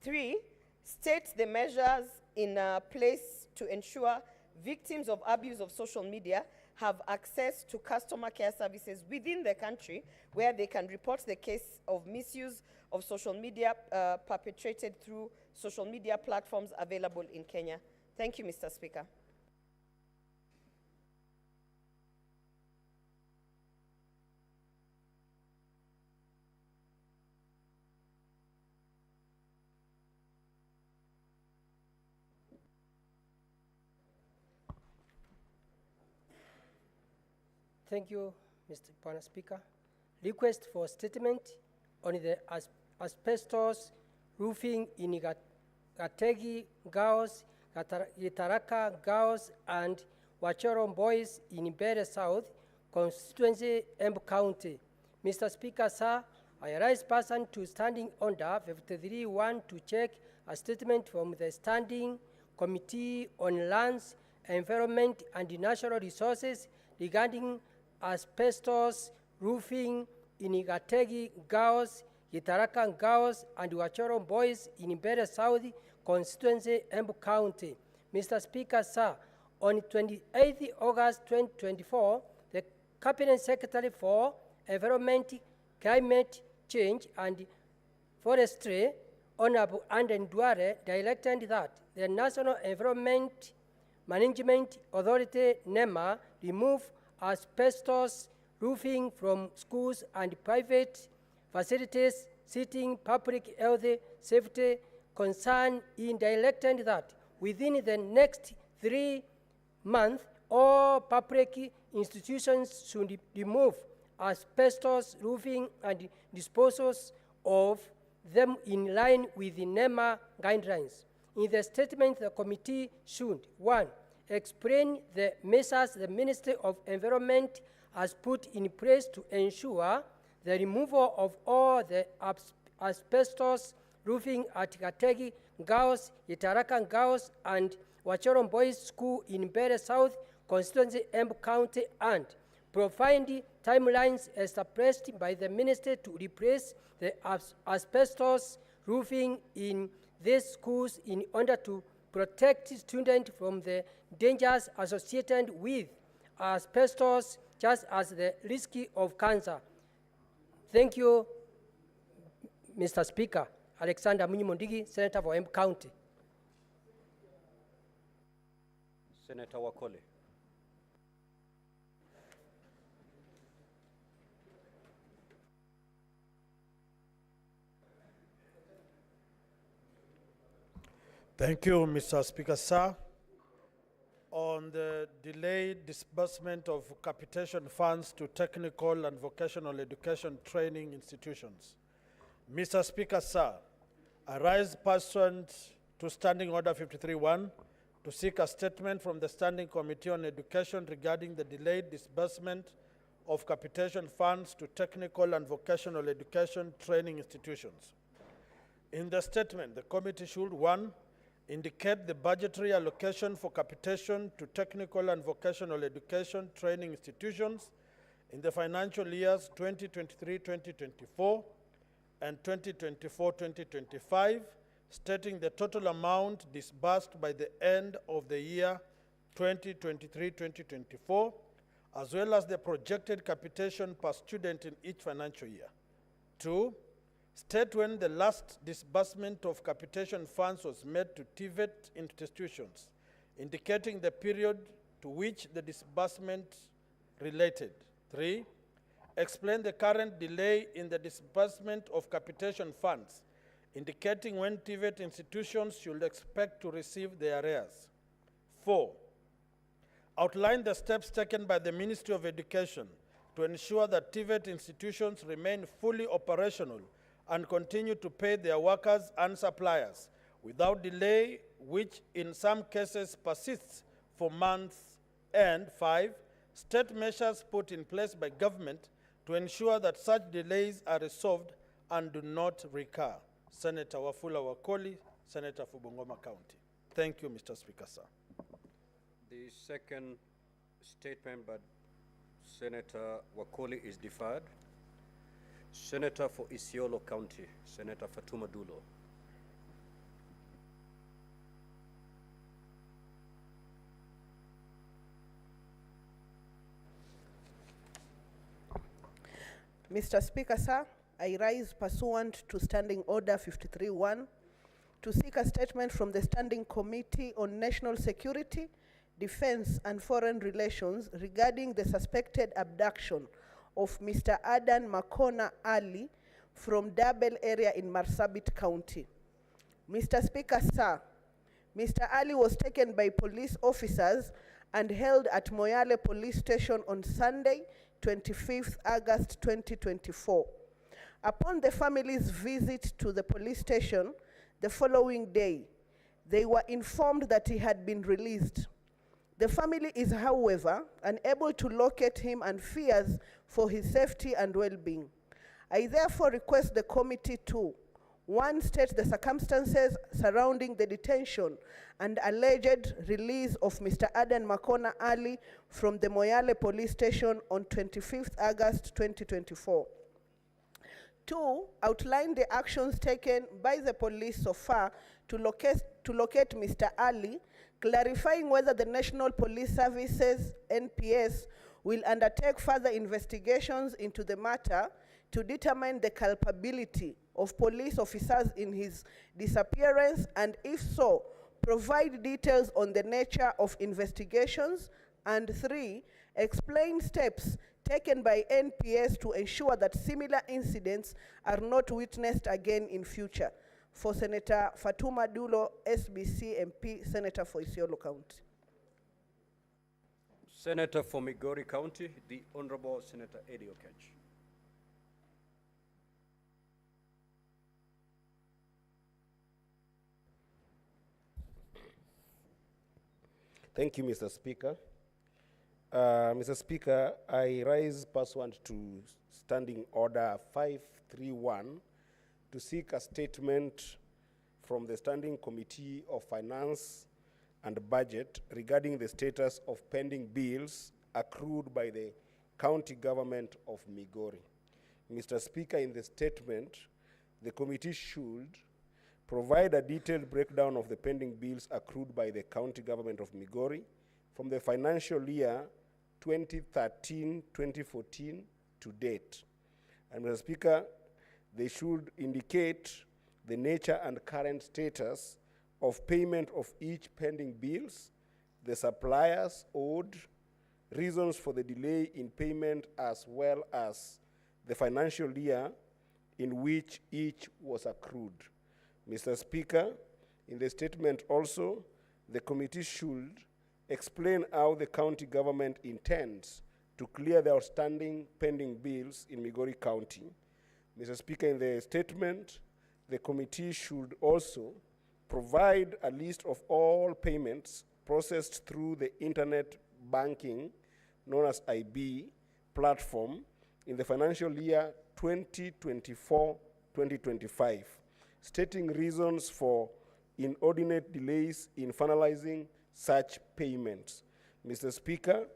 3, state the measures in place to ensure victims of abuse of social media have access to customer care services within the country, where they can report the case of misuse of social media perpetrated through social media platforms available in Kenya. Thank you, Mr. Speaker. Thank you, Mr. Speaker. Request for statement on the asbestos roofing in Gategi, Gaos, Gitaraka, Gaos, and Wachoron Boys in Mbeere South, constituency, Embu County. Mr. Speaker, sir, I rise person to Standing Order 53-1 to check a statement from the Standing Committee on Lands, Environment, and Natural Resources regarding asbestos roofing in Gategi, Gaos, Gitaraka, Gaos, and Wachoron Boys in Mbeere South, constituency, Embu County. Mr. Speaker, sir, on 28 August 2024, the Cabinet Secretary for Environment, Climate Change and Forestry, Honorable Anden Duare, directed that the National Environment Management Authority, NEMA, remove asbestos roofing from schools and private facilities, citing public health safety concern in directing that within the next 3 months, all public institutions should remove asbestos roofing and disposals of them in line with the NEMA guidelines. In the statement, the committee should, 1, explain the measures the Ministry of Environment has put in place to ensure the removal of all the asbestos roofing at Gategi Girls, Itaraka Girls, and Wachoron Boys School in Mbeere South Constituency, Embu County, and provide timelines established by the ministry to replace the asbestos roofing in these schools in order to protect students from the dangers associated with asbestos, just as the risk of cancer. Thank you, Mr. Speaker. Alexander Munyimondigi, Senator for Embu County. Senator Wakoli. Thank you, Mr. Speaker, sir. On the delayed disbursement of capitation funds to technical and vocational education training institutions. Mr. Speaker, sir, I rise pursuant to Standing Order 53-1 to seek a statement from the Standing Committee on Education regarding the delayed disbursement of capitation funds to technical and vocational education training institutions. In the statement, the committee should, 1, indicate the budgetary allocation for capitation to technical and vocational education training institutions in the financial years 2023-2024 and 2024-2025, stating the total amount disbursed by the end of the year 2023-2024, as well as the projected capitation per student in each financial year. 2, state when the last disbursement of capitation funds was made to TVET institutions, indicating the period to which the disbursement related. 3, explain the current delay in the disbursement of capitation funds, indicating when TVET institutions should expect to receive their arrears. 4, outline the steps taken by the Ministry of Education to ensure that TVET institutions remain fully operational and continue to pay their workers and suppliers without delay, which in some cases persists for months. And 5, state measures put in place by government to ensure that such delays are resolved and do not recur. Senator Wafula Wakoli, Senator for Bungoma County. Thank you, Mr. Speaker, sir. The second statement by Senator Wakoli is deferred. Senator for Isiolo County, Senator Fatuma Dulo. Mr. Speaker, sir, I rise pursuant to Standing Order 53-1 to seek a statement from the Standing Committee on National Security, Defense and Foreign Relations regarding the suspected abduction of Mr. Adan Makona Ali from Dabel area in Marsabit County. Mr. Speaker, sir, Mr. Ali was taken by police officers and held at Moyale Police Station on Sunday, 25th August 2024. Upon the family's visit to the police station the following day, they were informed that he had been released. The family is, however, unable to locate him and fears for his safety and well-being. I therefore request the committee to, 1, state the circumstances surrounding the detention and alleged release of Mr. Adan Makona Ali from the Moyale police station on 25th August 2024. 2, outline the actions taken by the police so far to locate Mr. Ali, clarifying whether the National Police Services, NPS, will undertake further investigations into the matter to determine the culpability of police officers in his disappearance, and if so, provide details on the nature of investigations, and 3, explain steps taken by NPS to ensure that similar incidents are not witnessed again in future. For Senator Fatuma Dulo, SBC MP, Senator for Isiolo County. Senator for Migori County, the Honorable Senator Eddie Okech. Thank you, Mr. Speaker. Mr. Speaker, I rise pursuant to Standing Order 531 to seek a statement from the Standing Committee of Finance and Budget regarding the status of pending bills accrued by the County Government of Migori. Mr. Speaker, in the statement, the committee should provide a detailed breakdown of the pending bills accrued by the County Government of Migori from the financial year 2013-2014 to date. And Mr. Speaker, they should indicate the nature and current status of payment of each pending bills, the suppliers owed, reasons for the delay in payment, as well as the financial year in which each was accrued. Mr. Speaker, in the statement also, the committee should explain how the county government intends to clear the outstanding pending bills in Migori County. Mr. Speaker, in the statement, the committee should also provide a list of all payments processed through the internet banking, known as IB, platform in the financial year 2024-2025, stating reasons for inordinate delays in finalizing such payments. Mr. Speaker,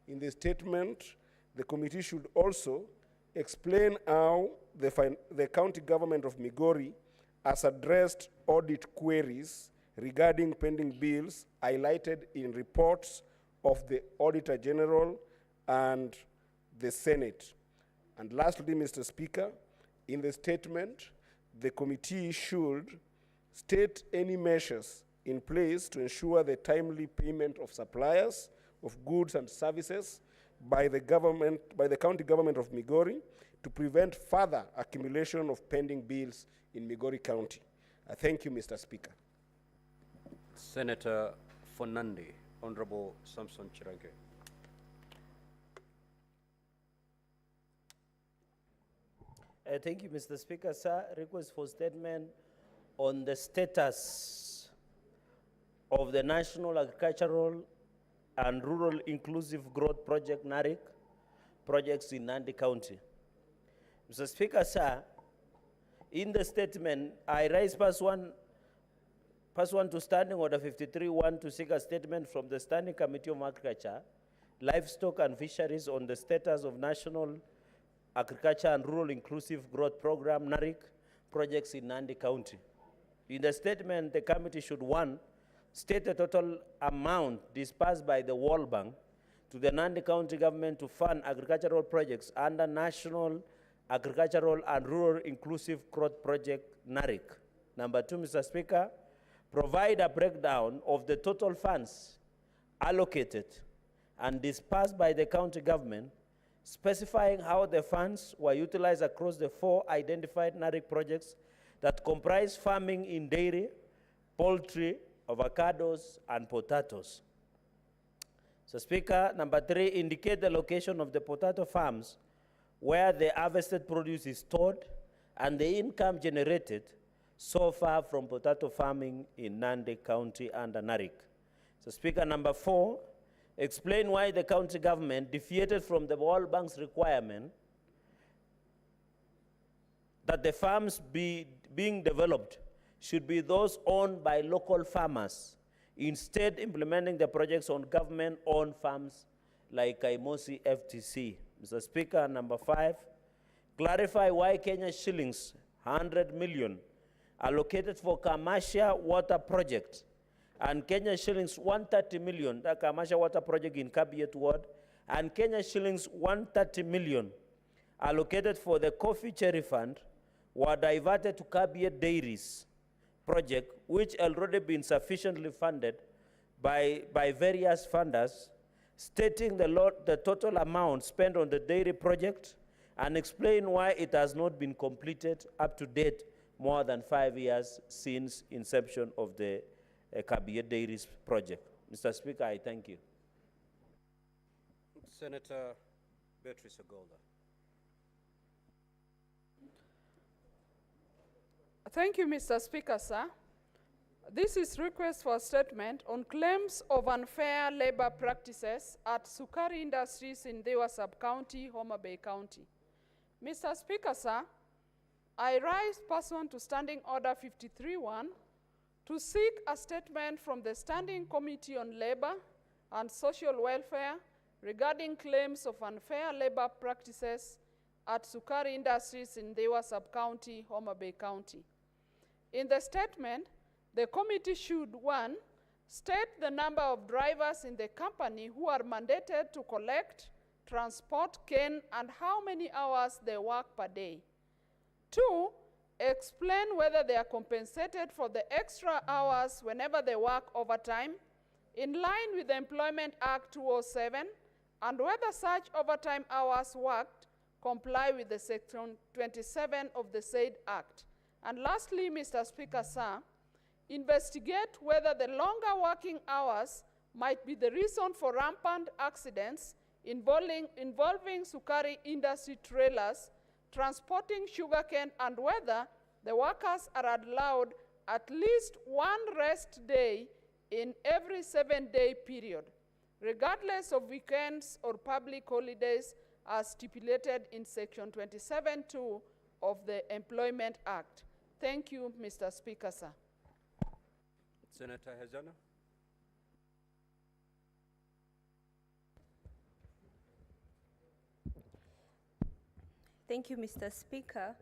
in the statement, the committee should also explain how the county government of Migori has addressed audit queries regarding pending bills highlighted in reports of the Auditor General and the Senate. And lastly, Mr. Speaker, in the statement, the committee should state any measures in place to ensure the timely payment of suppliers of goods and services by the county government of Migori to prevent further accumulation of pending bills in Migori County. Thank you, Mr. Speaker. Senator for Nandi, Honorable Samson Chirange. Thank you, Mr. Speaker. Sir, request for statement on the status of the National Agricultural and Rural Inclusive Growth Project, NARIC, projects in Nandi County. Mr. Speaker, sir, in the statement, I raise pursuant to Standing Order 53-1 to seek a statement from the Standing Committee of Agriculture, Livestock and Fisheries on the status of National Agriculture and Rural Inclusive Growth Program, NARIC, projects in Nandi County. In the statement, the committee should, 1, state the total amount disbursed by the World Bank to the Nandi County government to fund agricultural projects under National Agricultural and Rural Inclusive Growth Project, NARIC. Number 2, Mr. Speaker, provide a breakdown of the total funds allocated and disbursed by the county government, specifying how the funds were utilized across the 4 identified NARIC projects that comprise farming in dairy, poultry, avocados, and potatoes. So, Speaker, number 3, indicate the location of the potato farms where the harvested produce is stored and the income generated so far from potato farming in Nandi County under NARIC. So, Speaker, number 4, explain why the county government deviated from the World Bank's requirement that the farms being developed should be those owned by local farmers, instead implementing the projects on government-owned farms like Kaimosi FTC. Mr. Speaker, number 5, clarify why Kenya shillings 100 million allocated for commercial water project and Kenya shillings 130 million, the commercial water project in Kabiet Ward, and Kenya shillings 130 million allocated for the Coffee Cherry Fund were diverted to Kabiet Dairies project, which already been sufficiently funded by various funders, stating the total amount spent on the dairy project and explain why it has not been completed up to date more than 5 years since inception of the Kabiet Dairies project. Mr. Speaker, I thank you. Senator Beatrice Ogolda. Thank you, Mr. Speaker, sir. This is request for a statement on claims of unfair labor practices at Sukari Industries in Dewa Sub-County, Homa Bay County. Mr. Speaker, sir, I rise pursuant to Standing Order 53-1 to seek a statement from the Standing Committee on Labor and Social Welfare regarding claims of unfair labor practices at Sukari Industries in Dewa Sub-County, Homa Bay County. In the statement, the committee should, 1, state the number of drivers in the company who are mandated to collect, transport, cane, and how many hours they work per day. 2, explain whether they are compensated for the extra hours whenever they work overtime, in line with the Employment Act 2007, and whether such overtime hours worked comply with the Section 27 of the said Act. And lastly, Mr. Speaker, sir, investigate whether the longer working hours might be the reason for rampant accidents involving Sukari industry trailers transporting sugarcane, and whether the workers are allowed at least one rest day in every 7-day period, regardless of weekends or public holidays as stipulated in Section 27(2) of the Employment Act. Thank you, Mr. Speaker, sir. Senator Hezana. Thank you, Mr. Speaker.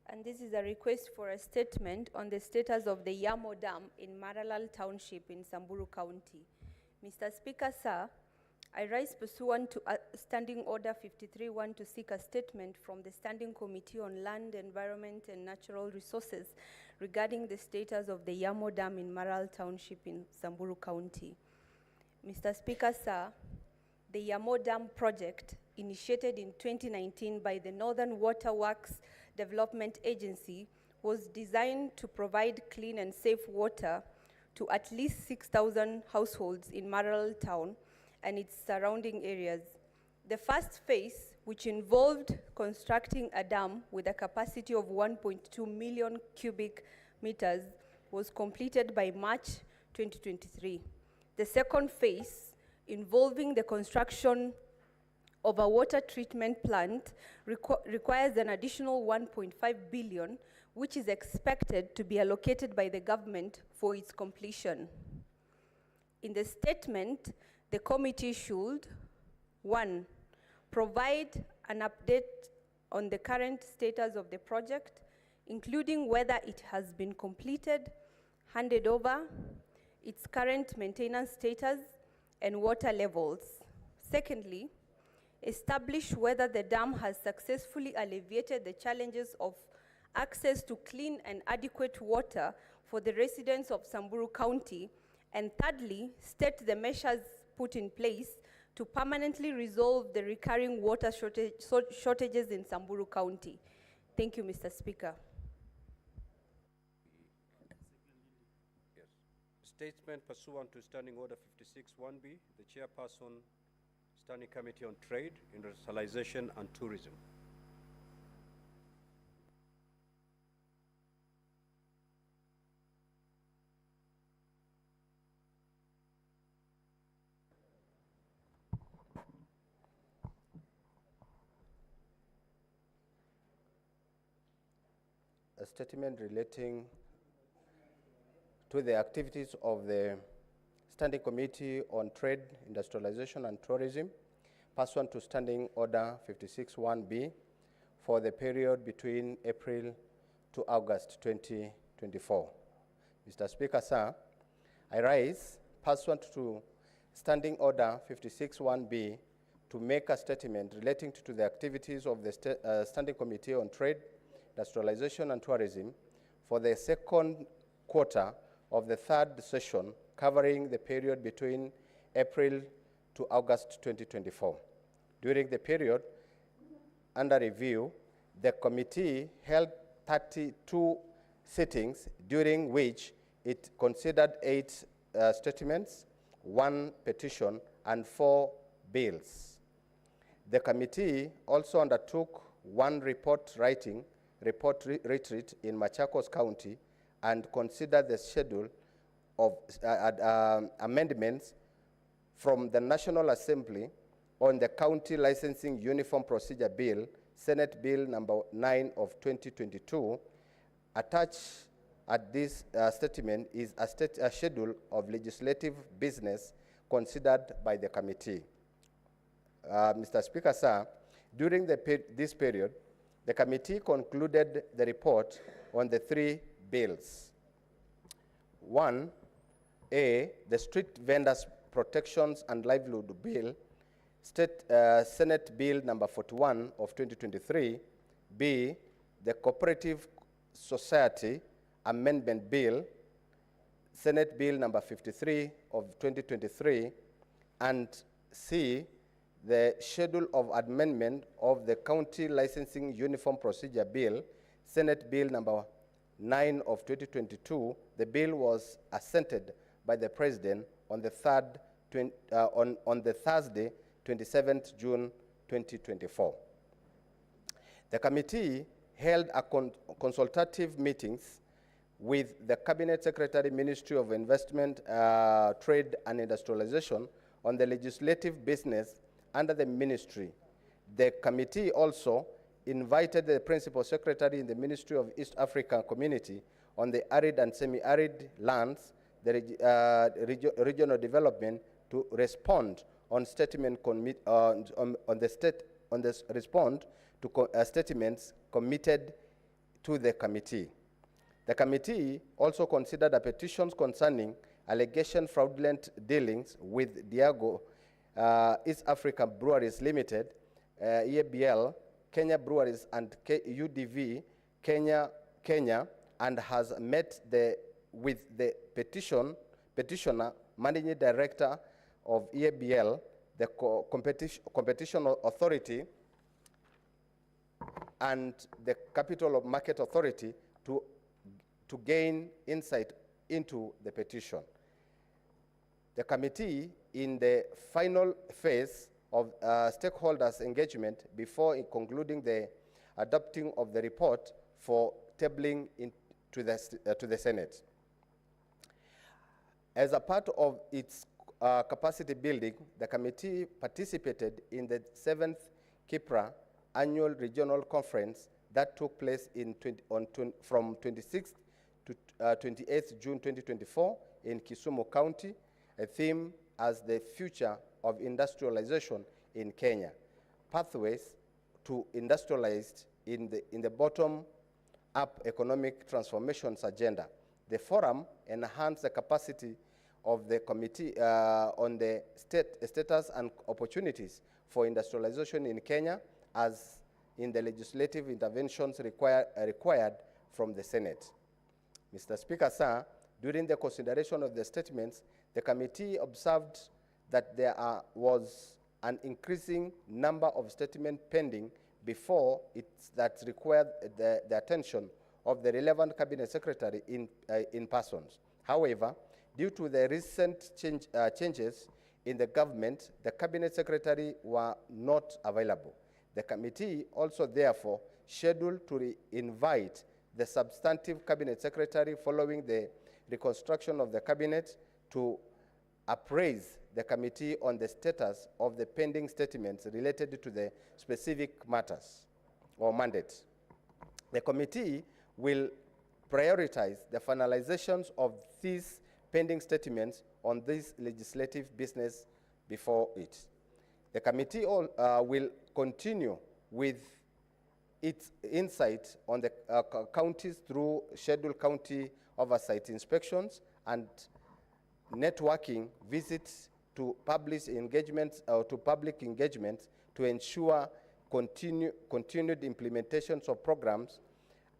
And this is a request for a statement on the status of the Yamo Dam in Maralal Township in Samburu County. Mr. Speaker, sir, I rise pursuant to Standing Order 53-1 to seek a statement from the Standing Committee on Land, Environment and Natural Resources regarding the status of the Yamo Dam in Maralal Township in Samburu County. Mr. Speaker, sir, the Yamo Dam project, initiated in 2019 by the Northern Water Works Development Agency, was designed to provide clean and safe water to at least 6,000 households in Maralal town and its surrounding areas. The first phase, which involved constructing a dam with a capacity of 1.2 million cubic meters, was completed by March 2023. The second phase, involving the construction of a water treatment plant, requires an additional 1.5 billion, which is expected to be allocated by the government for its completion. In the statement, the committee should, 1, provide an update on the current status of the project, including whether it has been completed, handed over, its current maintenance status, and water levels. Secondly, establish whether the dam has successfully alleviated the challenges of access to clean and adequate water for the residents of Samburu County. And thirdly, state the measures put in place to permanently resolve the recurring water shortages in Samburu County. Thank you, Mr. Speaker. Yes. Statement pursuant to Standing Order 56-1B, the Chairperson, Standing Committee on Trade, Industrialization and Tourism. A statement relating to the activities of the Standing Committee on Trade, Industrialization and Tourism, pursuant to Standing Order 56-1B for the period between April to August 2024. Mr. Speaker, sir, I rise pursuant to Standing Order 56-1B to make a statement relating to the activities of the Standing Committee on Trade, Industrialization and Tourism for the second quarter of the third session, covering the period between April to August 2024. During the period under review, the committee held 32 sittings, during which it considered 8 statements, 1 petition, and 4 bills. The committee also undertook 1 report retreat in Machakos County and considered the schedule of amendments from the National Assembly on the County Licensing Uniform Procedure Bill, Senate Bill number 9 of 2022. Attached at this statement is a schedule of legislative business considered by the committee. Mr. Speaker, sir, during this period, the committee concluded the report on the 3 bills. 1A, the Street Vendors Protections and Livelihood Bill, Senate Bill number 41 of 2023. B, the Cooperative Society Amendment Bill, Senate Bill number 53 of 2023. And C, the Schedule of Amendment of the County Licensing Uniform Procedure Bill, Senate Bill number 9 of 2022. The bill was assented by the President on the Thursday, 27th June 2024. The committee held a consultative meetings with the Cabinet Secretary, Ministry of Investment, Trade and Industrialization on the legislative business under the ministry. The committee also invited the Principal Secretary in the Ministry of East African Community on the arid and semi-arid lands, the regional development, to respond on statements committed to the committee. The committee also considered a petitions concerning allegation fraudulent dealings with Diageo East African Breweries Limited, EABL, Kenya Breweries and UDV, Kenya, and has met with the petitioner, Managing Director of EABL, the Competition Authority, and the Capital Market Authority to gain insight into the petition. The committee, in the final phase of stakeholders' engagement before concluding the adopting of the report for tabling to the Senate. As a part of its capacity building, the committee participated in the 7th KIPRA Annual Regional Conference that took place from 26th to 28th June 2024 in Kisumu County, a theme as the future of industrialization in Kenya, pathways to industrialized in the bottom-up economic transformations agenda. The forum enhanced the capacity of the committee on the status and opportunities for industrialization in Kenya, as in the legislative interventions required from the Senate. Mr. Speaker, sir, during the consideration of the statements, the committee observed that there was an increasing number of statements pending before that required the attention of the relevant cabinet secretary in persons. However, due to the recent changes in the government, the cabinet secretary were not available. The committee also therefore scheduled to invite the substantive cabinet secretary following the reconstruction of the cabinet to appraise the committee on the status of the pending statements related to the specific matters or mandates. The committee will prioritize the finalizations of these pending statements on this legislative business before it. The committee will continue with its insight on the counties through scheduled county oversight inspections and networking visits to publish engagements or to public engagements to ensure continued implementations of programs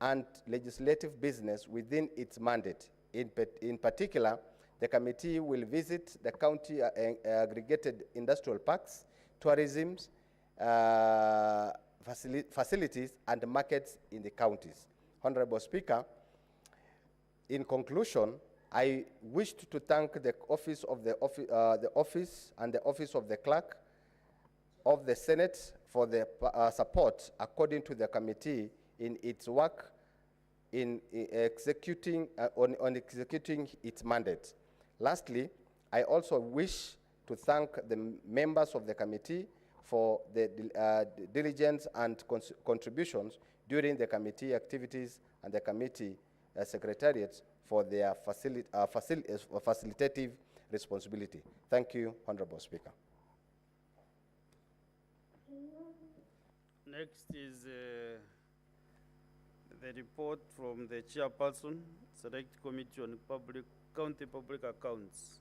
and legislative business within its mandate. In particular, the committee will visit the county aggregated industrial parks, tourism, facilities and markets in the counties. Honorable Speaker, in conclusion, I wished to thank the office of the office and the office of the clerk of the Senate for the support according to the committee in its work in executing on executing its mandate. Lastly, I also wish to thank the members of the committee for the diligence and contributions during the committee activities and the committee secretariats for their facilitative responsibility. Thank you, Honorable Speaker. Next is the report from the chairperson, Select Committee on County Public Accounts.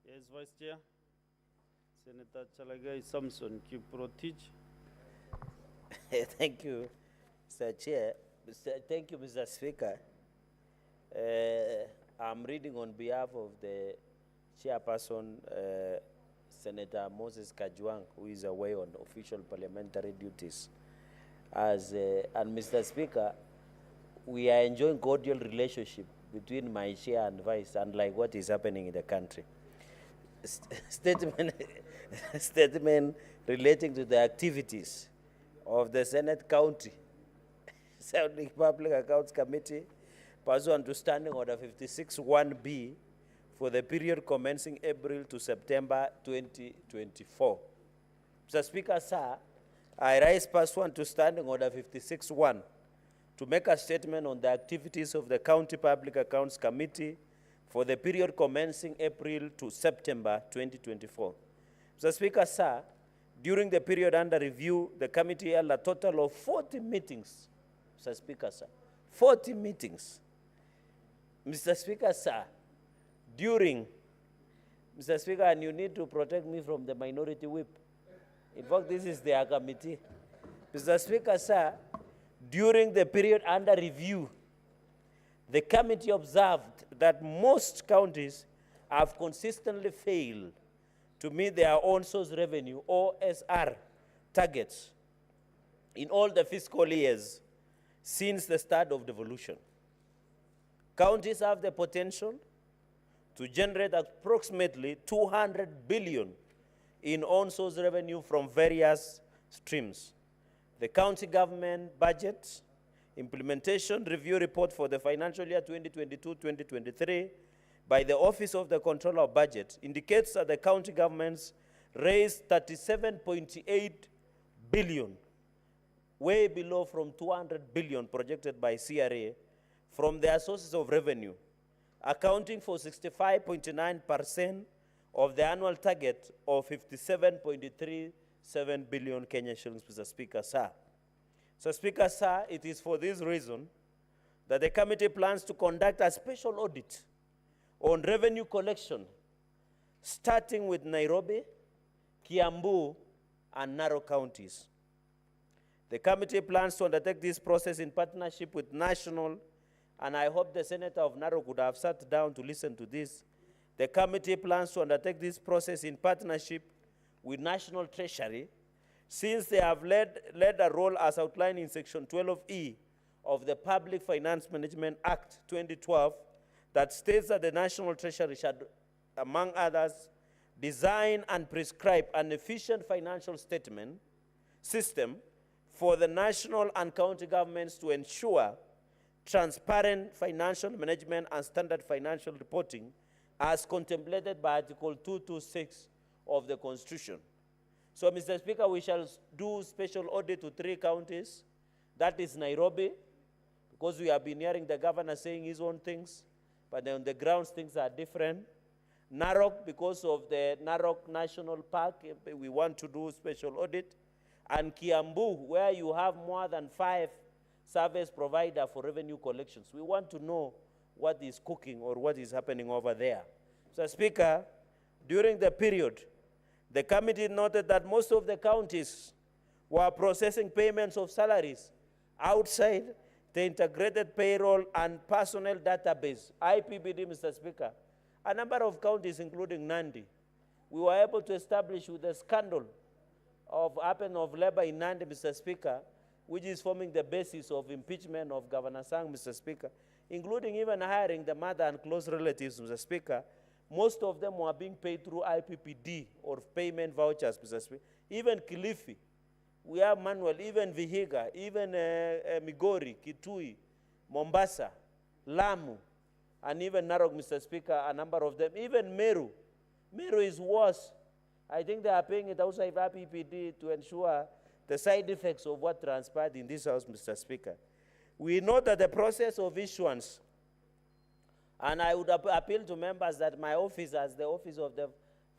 Yes, Vice Chair. Senator Chalagai Samson Kiprotich. Thank you, Mr. Chair. Thank you, Mr. Speaker. I'm reading on behalf of the chairperson, Senator Moses Kajwang, who is away on official parliamentary duties. And Mr. Speaker, we are enjoying cordial relationship between my chair and vice, unlike what is happening in the country. Statement relating to the activities of the Senate County Sounding Public Accounts Committee pursuant to Standing Order 56-1B for the period commencing April to September 2024. Mr. Speaker, sir, I rise pursuant to Standing Order 56-1 to make a statement on the activities of the County Public Accounts Committee for the period commencing April to September 2024. Mr. Speaker, sir, during the period under review, the committee held a total of 40 meetings. Mr. Speaker, sir, 40 meetings. Mr. Speaker, sir, Mr. Speaker, and you need to protect me from the minority whip. In fact, this is their committee. Mr. Speaker, sir, during the period under review, the committee observed that most counties have consistently failed to meet their own source revenue, OSR, targets in all the fiscal years since the start of devolution. Counties have the potential to generate approximately 200 billion in own source revenue from various streams. The county government budget implementation review report for the financial year 2022-2023 by the Office of the Controller of Budget indicates that the county governments raised 37.8 billion, way below from 200 billion projected by CRA from their sources of revenue, accounting for 65.9% of the annual target of 57.37 billion Kenyan shillings, Mr. Speaker, sir. So, Speaker, sir, it is for this reason that the committee plans to conduct a special audit on revenue collection, starting with Nairobi, Kiambu, and Narok counties. The committee plans to undertake this process in partnership with national, and I hope the Senator of Narok would have sat down to listen to this. The committee plans to undertake this process in partnership with National Treasury, since they have led a role as outlined in Section 12E of the Public Finance Management Act 2012 that states that the National Treasury should, among others, design and prescribe an efficient financial statement system for the national and county governments to ensure transparent financial management and standard financial reporting as contemplated by Article 226 of the Constitution. So, Mr. Speaker, we shall do special audit to 3 counties. That is Nairobi, because we have been hearing the governor saying his own things, but on the grounds things are different. Narok, because of the Narok National Park, we want to do special audit. And Kiambu, where you have more than 5 service providers for revenue collections. We want to know what is cooking or what is happening over there. Mr. Speaker, during the period, the committee noted that most of the counties were processing payments of salaries outside the integrated payroll and personnel database, IPBD, Mr. Speaker. A number of counties, including Nandi, we were able to establish with the scandal of labor in Nandi, Mr. Speaker, which is forming the basis of impeachment of Governor Sang, Mr. Speaker, including even hiring the mother and close relatives, Mr. Speaker. Most of them were being paid through IPPD or payment vouchers, Mr. Speaker. Even Kilifi, we have Manuel, even Vihiga, even Migori, Kitui, Mombasa, Lamu, and even Narok, Mr. Speaker, a number of them. Even Meru. Meru is worse. I think they are paying it outside IPPD to ensure the side effects of what transpired in this house, Mr. Speaker. We know that the process of issuance, and I would appeal to members that my office, as the office of the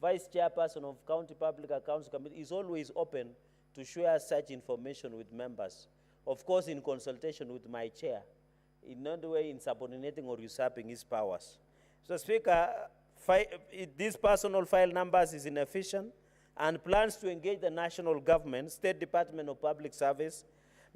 Vice Chairperson of County Public Accounts Committee, is always open to share such information with members. Of course, in consultation with my chair, in no way insubordinating or usurping his powers. So, Speaker, this personal file numbers is inefficient and plans to engage the national government, State Department of Public Service,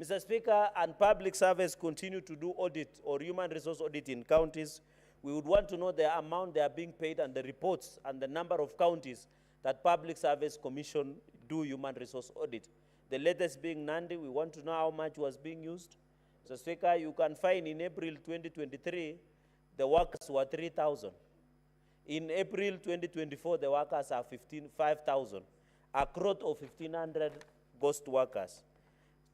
Mr. Speaker, and public service continue to do audit or human resource audit in counties. We would want to know the amount they are being paid and the reports and the number of counties that Public Service Commission do human resource audit. The latest being Nandi, we want to know how much was being used. Mr. Speaker, you can find in April 2023, the workers were 3,000. In April 2024, the workers are 5,000, a growth of 1,500 ghost workers.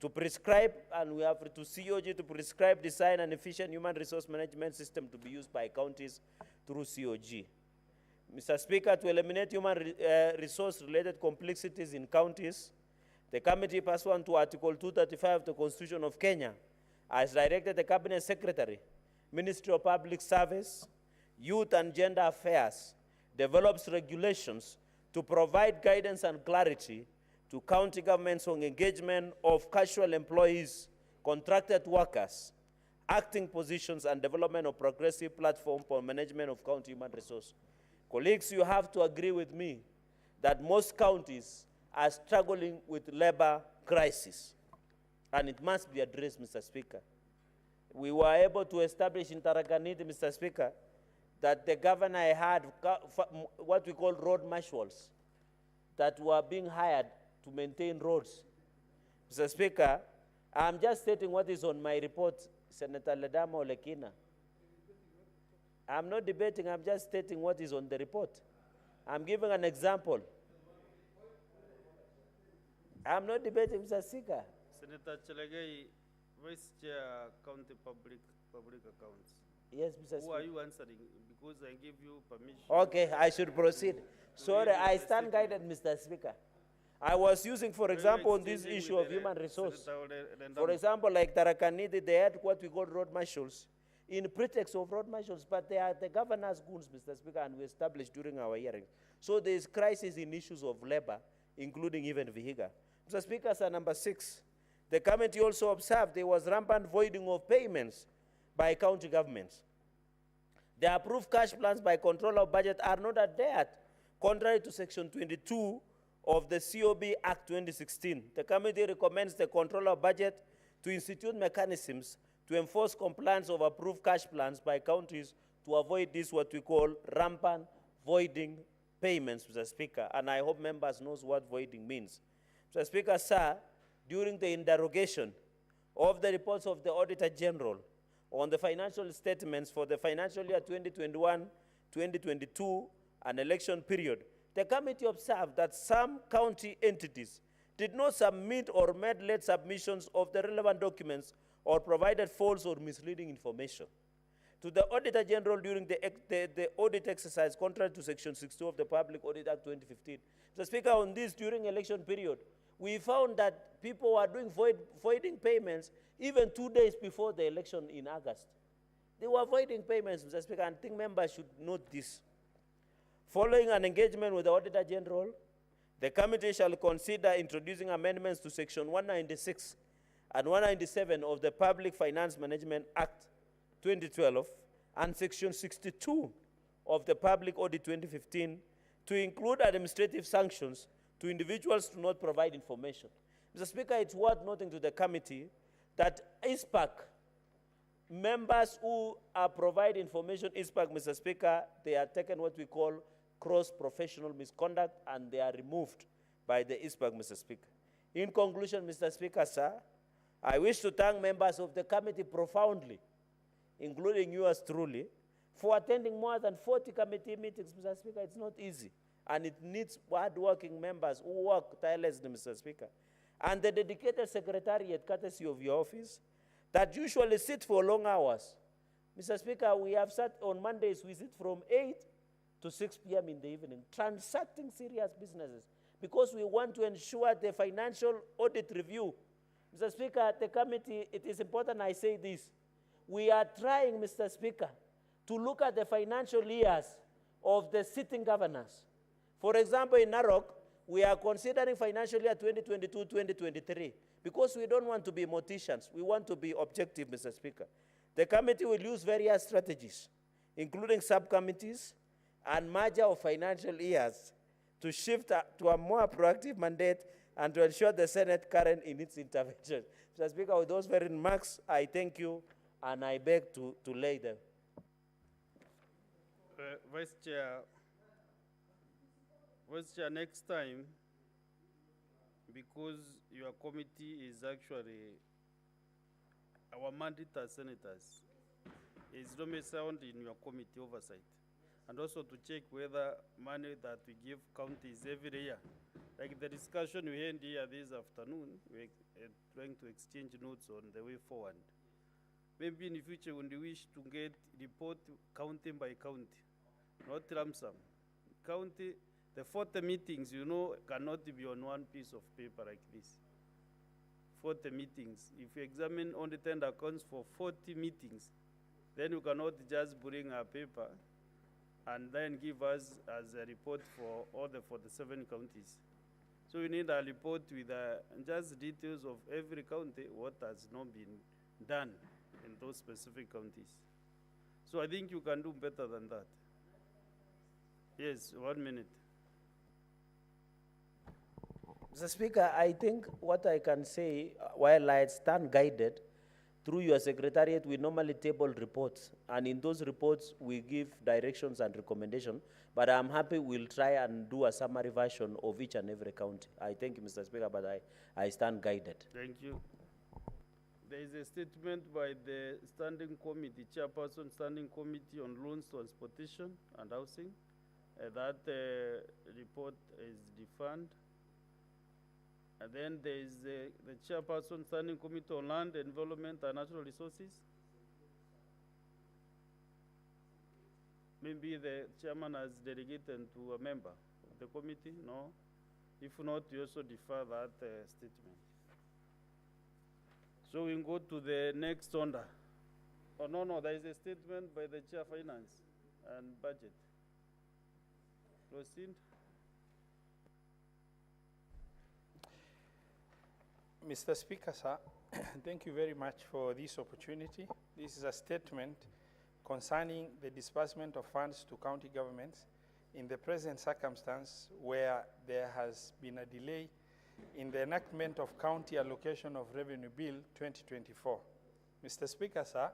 To prescribe, and we have to COG to prescribe, design an efficient human resource management system to be used by counties through COG. Mr. Speaker, to eliminate human resource-related complexities in counties, the committee pursuant to Article 235 of the Constitution of Kenya has directed the Cabinet Secretary, Ministry of Public Service, Youth and Gender Affairs, develops regulations to provide guidance and clarity to county governments on engagement of casual employees, contracted workers, acting positions, and development of progressive platform for management of county human resource. Colleagues, you have to agree with me that most counties are struggling with labor crisis, and it must be addressed, Mr. Speaker. We were able to establish in Tarakaniti, Mr. Speaker, that the governor had what we call road marshals that were being hired to maintain roads. Mr. Speaker, I'm just stating what is on my report, Senator Ledama Olekina. I'm not debating, I'm just stating what is on the report. I'm giving an example. I'm not debating, Mr. Speaker. Senator Chelagai, Vice Chair, County Public Accounts. Yes, Mr. Speaker. Who are you answering? Because I give you permission. Okay, I should proceed. Sorry, I stand guided, Mr. Speaker. I was using, for example, on this issue of human resource. For example, like Tarakaniti, they had what we call road marshals in pretext of road marshals, but they are the governor's goons, Mr. Speaker, and we established during our hearing. So there is crisis in issues of labor, including even Vihiga. Mr. Speaker, sir, number 6, the committee also observed there was rampant voiding of payments by county governments. The approved cash plans by control of budget are not adhered, contrary to Section 22 of the COB Act 2016. The committee recommends the control of budget to institute mechanisms to enforce compliance of approved cash plans by counties to avoid this what we call rampant voiding payments, Mr. Speaker, and I hope members knows what voiding means. Mr. Speaker, sir, during the interrogation of the reports of the Auditor General on the financial statements for the financial year 2021-2022 and election period, the committee observed that some county entities did not submit or made late submissions of the relevant documents or provided false or misleading information to the Auditor General during the audit exercise, contrary to Section 62 of the Public Audit Act 2015. Mr. Speaker, on this, during election period, we found that people were doing voiding payments even 2 days before the election in August. They were voiding payments, Mr. Speaker, and I think members should note this. Following an engagement with the Auditor General, the committee shall consider introducing amendments to Section 196 and 197 of the Public Finance Management Act 2012 and Section 62 of the Public Audit 2015 to include administrative sanctions to individuals to not provide information. Mr. Speaker, it's worth noting to the committee that ISPAC members who provide information, ISPAC, Mr. Speaker, they are taken what we call cross-professional misconduct, and they are removed by the ISPAC, Mr. Speaker. In conclusion, Mr. Speaker, sir, I wish to thank members of the committee profoundly, including yours truly, for attending more than 40 committee meetings, Mr. Speaker. It's not easy, and it needs hard-working members who work tirelessly, Mr. Speaker. And the dedicated secretariat, courtesy of your office, that usually sit for long hours. Mr. Speaker, we have sat on Mondays, we sit from 8 to 6 p.m. in the evening, transacting serious businesses, because we want to ensure the financial audit review. Mr. Speaker, the committee, it is important I say this. We are trying, Mr. Speaker, to look at the financial years of the sitting governors. For example, in Narok, we are considering financial year 2022-2023 because we don't want to be morticians. We want to be objective, Mr. Speaker. The committee will use various strategies, including subcommittees and merger of financial years, to shift to a more proactive mandate and to ensure the Senate current in its intervention. Mr. Speaker, with those very remarks, I thank you and I beg to lay them. Vice Chair, next time, because your committee is actually our mandate as senators, is domiciled in your committee oversight, and also to check whether money that we give counties every year, like the discussion we had here this afternoon, we're trying to exchange notes on the way forward. Maybe in the future when we wish to get report county by county, not lump sum. County, the 40 meetings, you know, cannot be on one piece of paper like this. 40 meetings. If you examine only 10 accounts for 40 meetings, then you cannot just bring a paper and then give us as a report for all the 47 counties. So we need a report with just details of every county, what has not been done in those specific counties. So I think you can do better than that. Yes, 1 minute. Mr. Speaker, I think what I can say, while I stand guided, through your secretariat, we normally table reports, and in those reports, we give directions and recommendations, but I'm happy we'll try and do a summary version of each and every county. I thank you, Mr. Speaker, but I stand guided. Thank you. There is a statement by the Standing Committee, Chairperson Standing Committee on Loans, Transportation and Housing. That report is defunct. And then there is the Chairperson Standing Committee on Land, Environment and Natural Resources. Maybe the chairman has delegated to a member of the committee, no? If not, you also defer that statement. So we go to the next order. Oh, no, there is a statement by the Chair of Finance and Budget. Proceed. Mr. Speaker, sir, thank you very much for this opportunity. This is a statement concerning the disbursement of funds to county governments in the present circumstance where there has been a delay in the enactment of County Allocation of Revenue Bill 2024. Mr. Speaker, sir,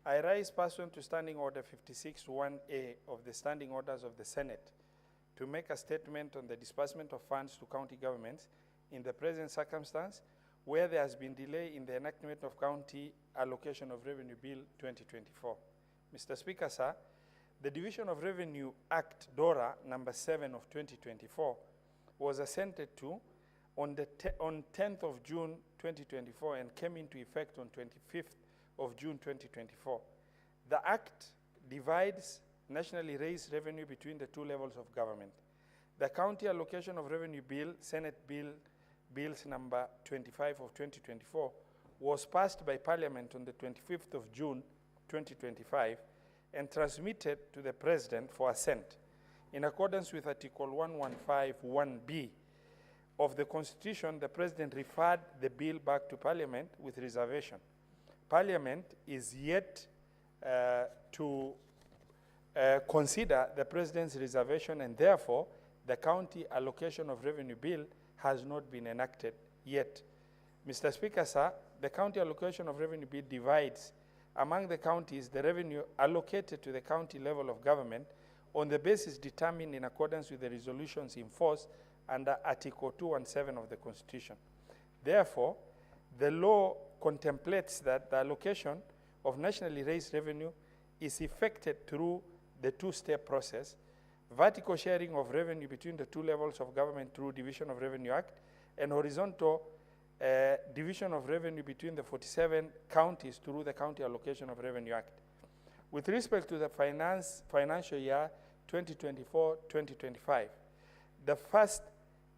I rise pursuant to Standing Order 56-1A of the Standing Orders of the Senate to make a statement on the disbursement of funds to county governments in the present circumstance where there has been delay in the enactment of County Allocation of Revenue Bill 2024. Mr. Speaker, sir, the Division of Revenue Act, DORA, number 7 of 2024, was assented to on 10th of June 2024 and came into effect on 25th of June 2024. The Act divides nationally raised revenue between the two levels of government. The County Allocation of Revenue Bill, Senate Bills number 25 of 2024, was passed by Parliament on the 25th of June 2025 and transmitted to the President for assent. In accordance with Article 115(1)(b) of the Constitution, the President referred the bill back to Parliament with reservation. Parliament is yet to consider the President's reservation, and therefore the county allocation of revenue bill has not been enacted yet. Mr. Speaker, sir, the county allocation of revenue bill divides among the counties the revenue allocated to the county level of government on the basis determined in accordance with the resolutions in force under Article 217 of the Constitution. Therefore, the law contemplates that the allocation of nationally raised revenue is effected through the two-step process: vertical sharing of revenue between the two levels of government through Division of Revenue Act, and horizontal division of revenue between the 47 counties through the County Allocation of Revenue Act. With respect to the financial year 2024-2025, the first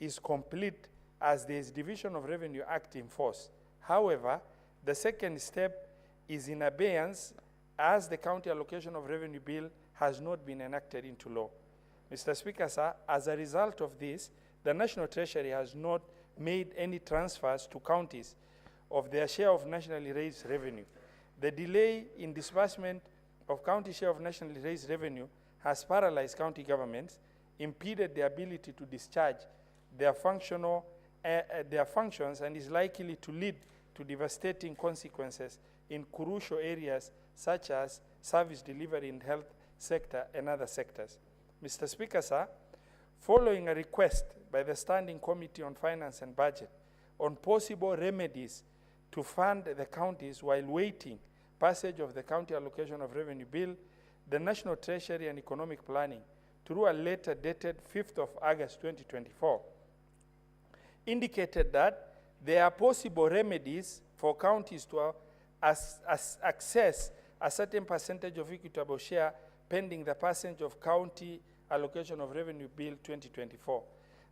is complete as there is Division of Revenue Act in force. However, the second step is in abeyance as the County Allocation of Revenue Bill has not been enacted into law. Mr. Speaker, sir, as a result of this, the National Treasury has not made any transfers to counties of their share of nationally raised revenue. The delay in disbursement of county share of nationally raised revenue has paralyzed county governments, impeded their ability to discharge their functions, and is likely to lead to devastating consequences in crucial areas such as service delivery in health sector and other sectors. Mr. Speaker, sir, following a request by the Standing Committee on Finance and Budget on possible remedies to fund the counties while waiting passage of the County Allocation of Revenue Bill, the National Treasury and Economic Planning, through a letter dated 5th of August 2024, indicated that there are possible remedies for counties to access a certain percentage of equitable share pending the passage of County Allocation of Revenue Bill 2024.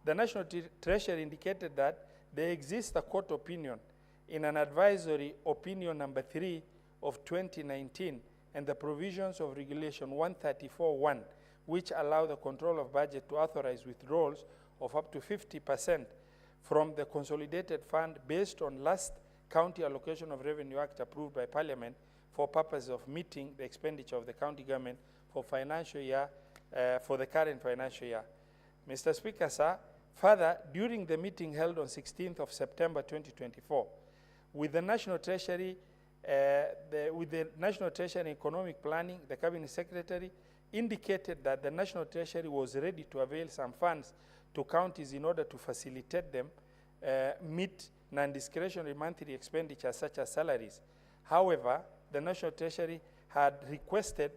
The National Treasury indicated that there exists a court opinion in an advisory opinion number 3 of 2019 and the provisions of Regulation 134.1, which allow the control of budget to authorize withdrawals of up to 50% from the consolidated fund based on last County Allocation of Revenue Act approved by Parliament for purpose of meeting the expenditure of the county government for financial year, for the current financial year. Mr. Speaker, sir, further, during the meeting held on 16th of September 2024, with the National Treasury, Economic Planning, the Cabinet Secretary indicated that the National Treasury was ready to avail some funds to counties in order to facilitate them meet non-discretionary monthly expenditures such as salaries. However, the National Treasury had requested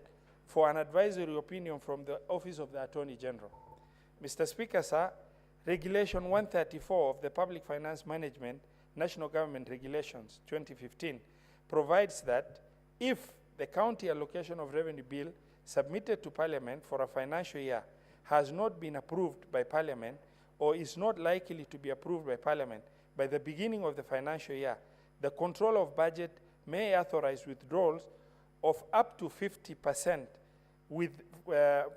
for an advisory opinion from the Office of the Attorney General. Mr. Speaker, sir, Regulation 134 of the Public Finance Management National Government Regulations 2015 provides that if the County Allocation of Revenue Bill submitted to Parliament for a financial year has not been approved by Parliament or is not likely to be approved by Parliament by the beginning of the financial year, the control of budget may authorize withdrawals of up to 50%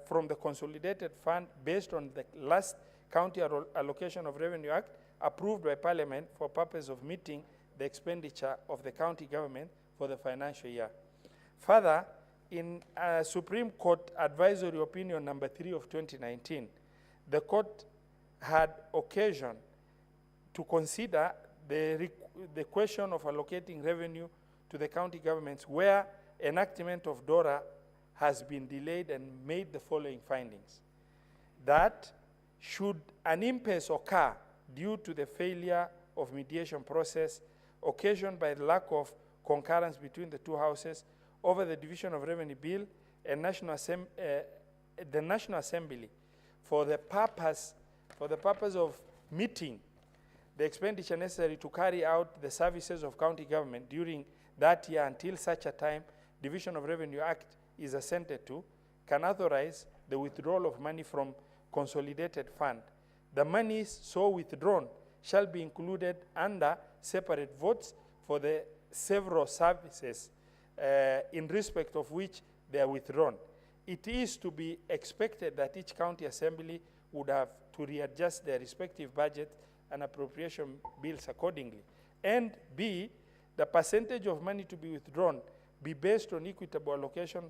from the consolidated fund based on the last County Allocation of Revenue Act approved by Parliament for purpose of meeting the expenditure of the county government for the financial year. Further, in Supreme Court Advisory Opinion number 3 of 2019, the court had occasion to consider the question of allocating revenue to the county governments where enactment of DORA has been delayed and made the following findings. That should an impasse occur due to the failure of mediation process occasioned by the lack of concurrence between the two houses over the Division of Revenue Bill and the National Assembly for the purpose of meeting the expenditure necessary to carry out the services of county government during that year until such a time Division of Revenue Act is assented to, can authorize the withdrawal of money from consolidated fund. The monies so withdrawn shall be included under separate votes for the several services in respect of which they are withdrawn. It is to be expected that each county assembly would have to readjust their respective budget and appropriation bills accordingly. And B, the percentage of money to be withdrawn be based on equitable allocation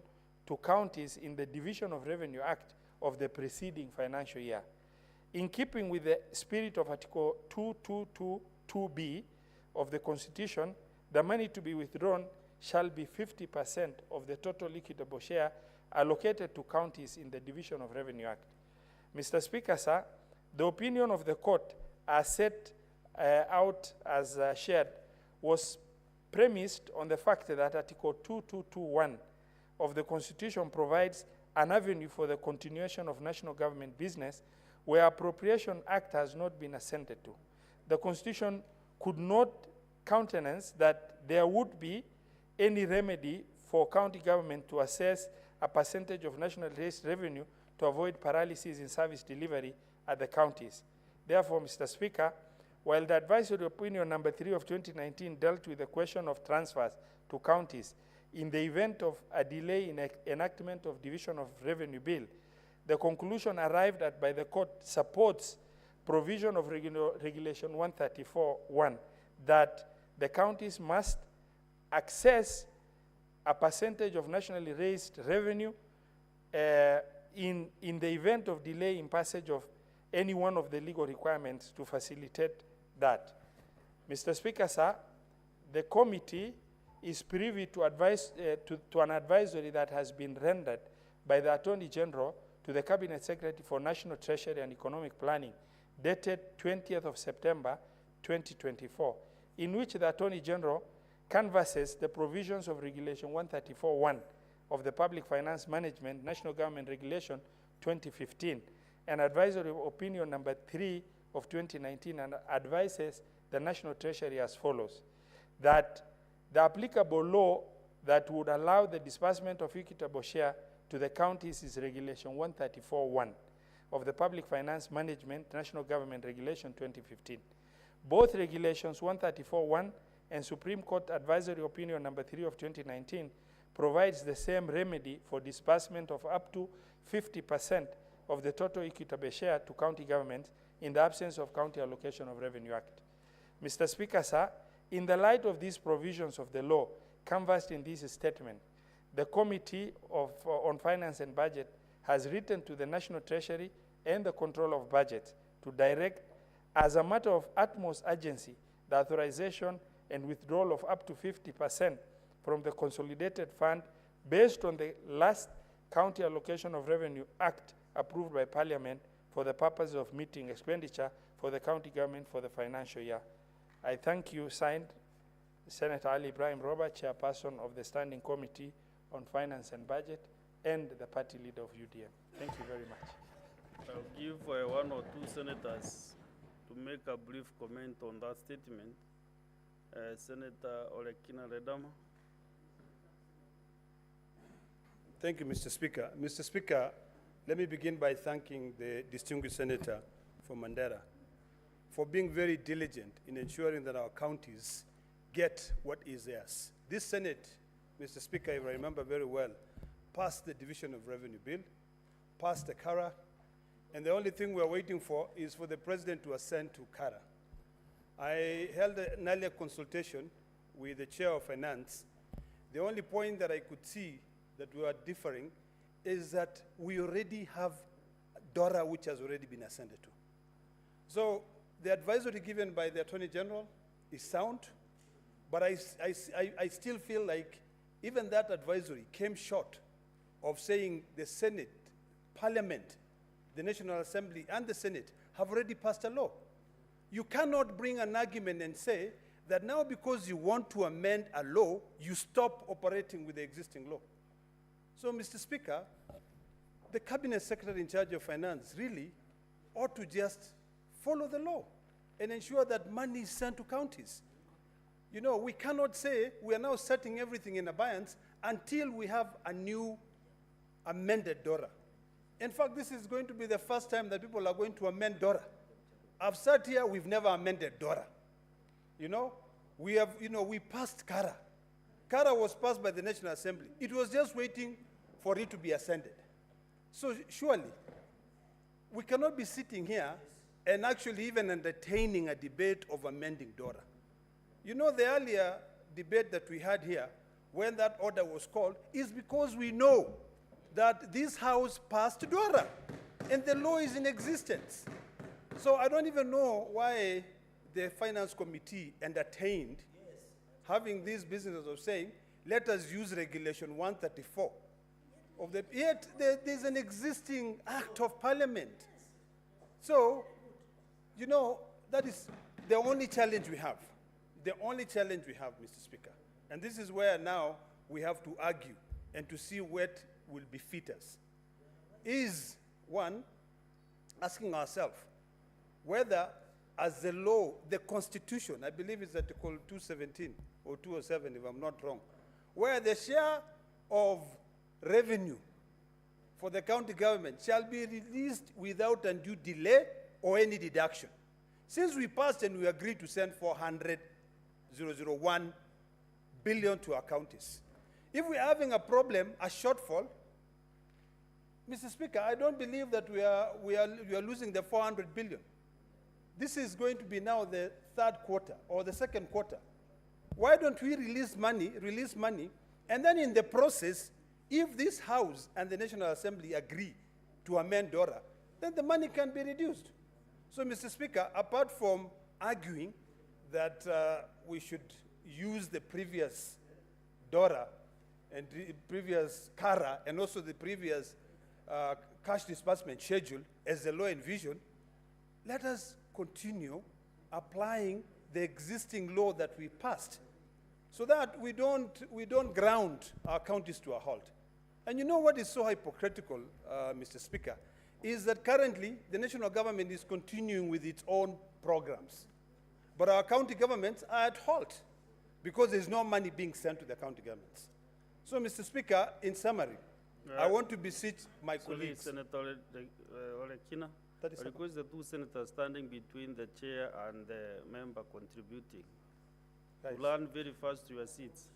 to counties in the Division of Revenue Act of the preceding financial year. In keeping with the spirit of Article 2222B of the Constitution, the money to be withdrawn shall be 50% of the total equitable share allocated to counties in the Division of Revenue Act. Mr. Speaker, sir, the opinion of the court as set out as shared was premised on the fact that Article 2221 of the Constitution provides an avenue for the continuation of national government business where Appropriation Act has not been assented to. The Constitution could not countenance that there would be any remedy for county government to assess a percentage of national raised revenue to avoid paralysis in service delivery at the counties. Therefore, Mr. Speaker, while the advisory opinion number 3 of 2019 dealt with the question of transfers to counties in the event of a delay in enactment of Division of Revenue Bill, the conclusion arrived at by the court supports provision of Regulation 134.1 that the counties must access a percentage of nationally raised revenue in the event of delay in passage of any one of the legal requirements to facilitate that. Mr. Speaker, sir, the committee is privy to advise to an advisory that has been rendered by the Attorney General to the Cabinet Secretary for National Treasury and Economic Planning, dated 20th of September 2024, in which the Attorney General canvasses the provisions of Regulation 134.1 of the Public Finance Management National Government Regulation 2015 and advisory opinion number 3 of 2019, and advises the National Treasury as follows: that the applicable law that would allow the disbursement of equitable share to the counties is Regulation 134.1 of the Public Finance Management National Government Regulation 2015. Both Regulations 134.1 and Supreme Court Advisory Opinion number 3 of 2019 provides the same remedy for disbursement of up to 50% of the total equitable share to county governments in the absence of County Allocation of Revenue Act. Mr. Speaker, sir, in the light of these provisions of the law canvassed in this statement, the Committee on Finance and Budget has written to the National Treasury and the Control of Budget to direct, as a matter of utmost urgency, the authorization and withdrawal of up to 50% from the Consolidated Fund based on the last County Allocation of Revenue Act approved by Parliament for the purpose of meeting expenditure for the county government for the financial year. I thank you. Signed, Senator Ali Ibrahim Robert, Chairperson of the Standing Committee on Finance and Budget, and the party leader of UDM. Thank you very much. I'll give one or two senators to make a brief comment on that statement. Senator Olekina Redama. Thank you, Mr. Speaker. Mr. Speaker, let me begin by thanking the distinguished senator from Mandera for being very diligent in ensuring that our counties get what is theirs. This Senate, Mr. Speaker, if I remember very well, passed the Division of Revenue Bill, passed the CARA, and the only thing we're waiting for is for the President to assent to CARA. I held an earlier consultation with the Chair of Finance. The only point that I could see that we are differing is that we already have DORA, which has already been assented to. So the advisory given by the Attorney General is sound, but I still feel like even that advisory came short of saying the Senate, Parliament, the National Assembly, and the Senate have already passed a law. You cannot bring an argument and say that now because you want to amend a law, you stop operating with the existing law. So, Mr. Speaker, the Cabinet Secretary in charge of Finance really ought to just follow the law and ensure that money is sent to counties. You know, we cannot say we are now setting everything in abeyance until we have a new amended DORA. In fact, this is going to be the first time that people are going to amend DORA. I've sat here, we've never amended DORA. You know, we passed CARA. CARA was passed by the National Assembly. It was just waiting for it to be ascended. So surely, we cannot be sitting here and actually even entertaining a debate of amending DORA. You know, the earlier debate that we had here when that order was called is because we know that this House passed DORA and the law is in existence. So I don't even know why the Finance Committee entertained having these businesses of saying, let us use Regulation 134. Yet there's an existing Act of Parliament. So, you know, that is the only challenge we have. The only challenge we have, Mr. Speaker. And this is where now we have to argue and to see what will befit us. Is, one, asking ourselves whether, as the law, the Constitution, I believe it's Article 217 or 207, if I'm not wrong, where the share of revenue for the county government shall be released without undue delay or any deduction. Since we passed and we agreed to send 400,001 billion to our counties, if we're having a problem, a shortfall, Mr. Speaker, I don't believe that we are losing the 400 billion. This is going to be now the third quarter or the second quarter. Why don't we release money, and then in the process, if this House and the National Assembly agree to amend DORA, then the money can be reduced. So, Mr. Speaker, apart from arguing that we should use the previous DORA and the previous CARA and also the previous cash disbursement schedule as the law envisioned, let us continue applying the existing law that we passed so that we don't ground our counties to a halt. And you know what is so hypocritical, Mr. Speaker, is that currently the national government is continuing with its own programs. But our county governments are at halt because there's no money being sent to the county governments. So, Mr. Speaker, in summary, I want to beseech my colleagues. Senator Olekina, I request the two senators standing between the chair and the member contributing to learn very fast to your seats.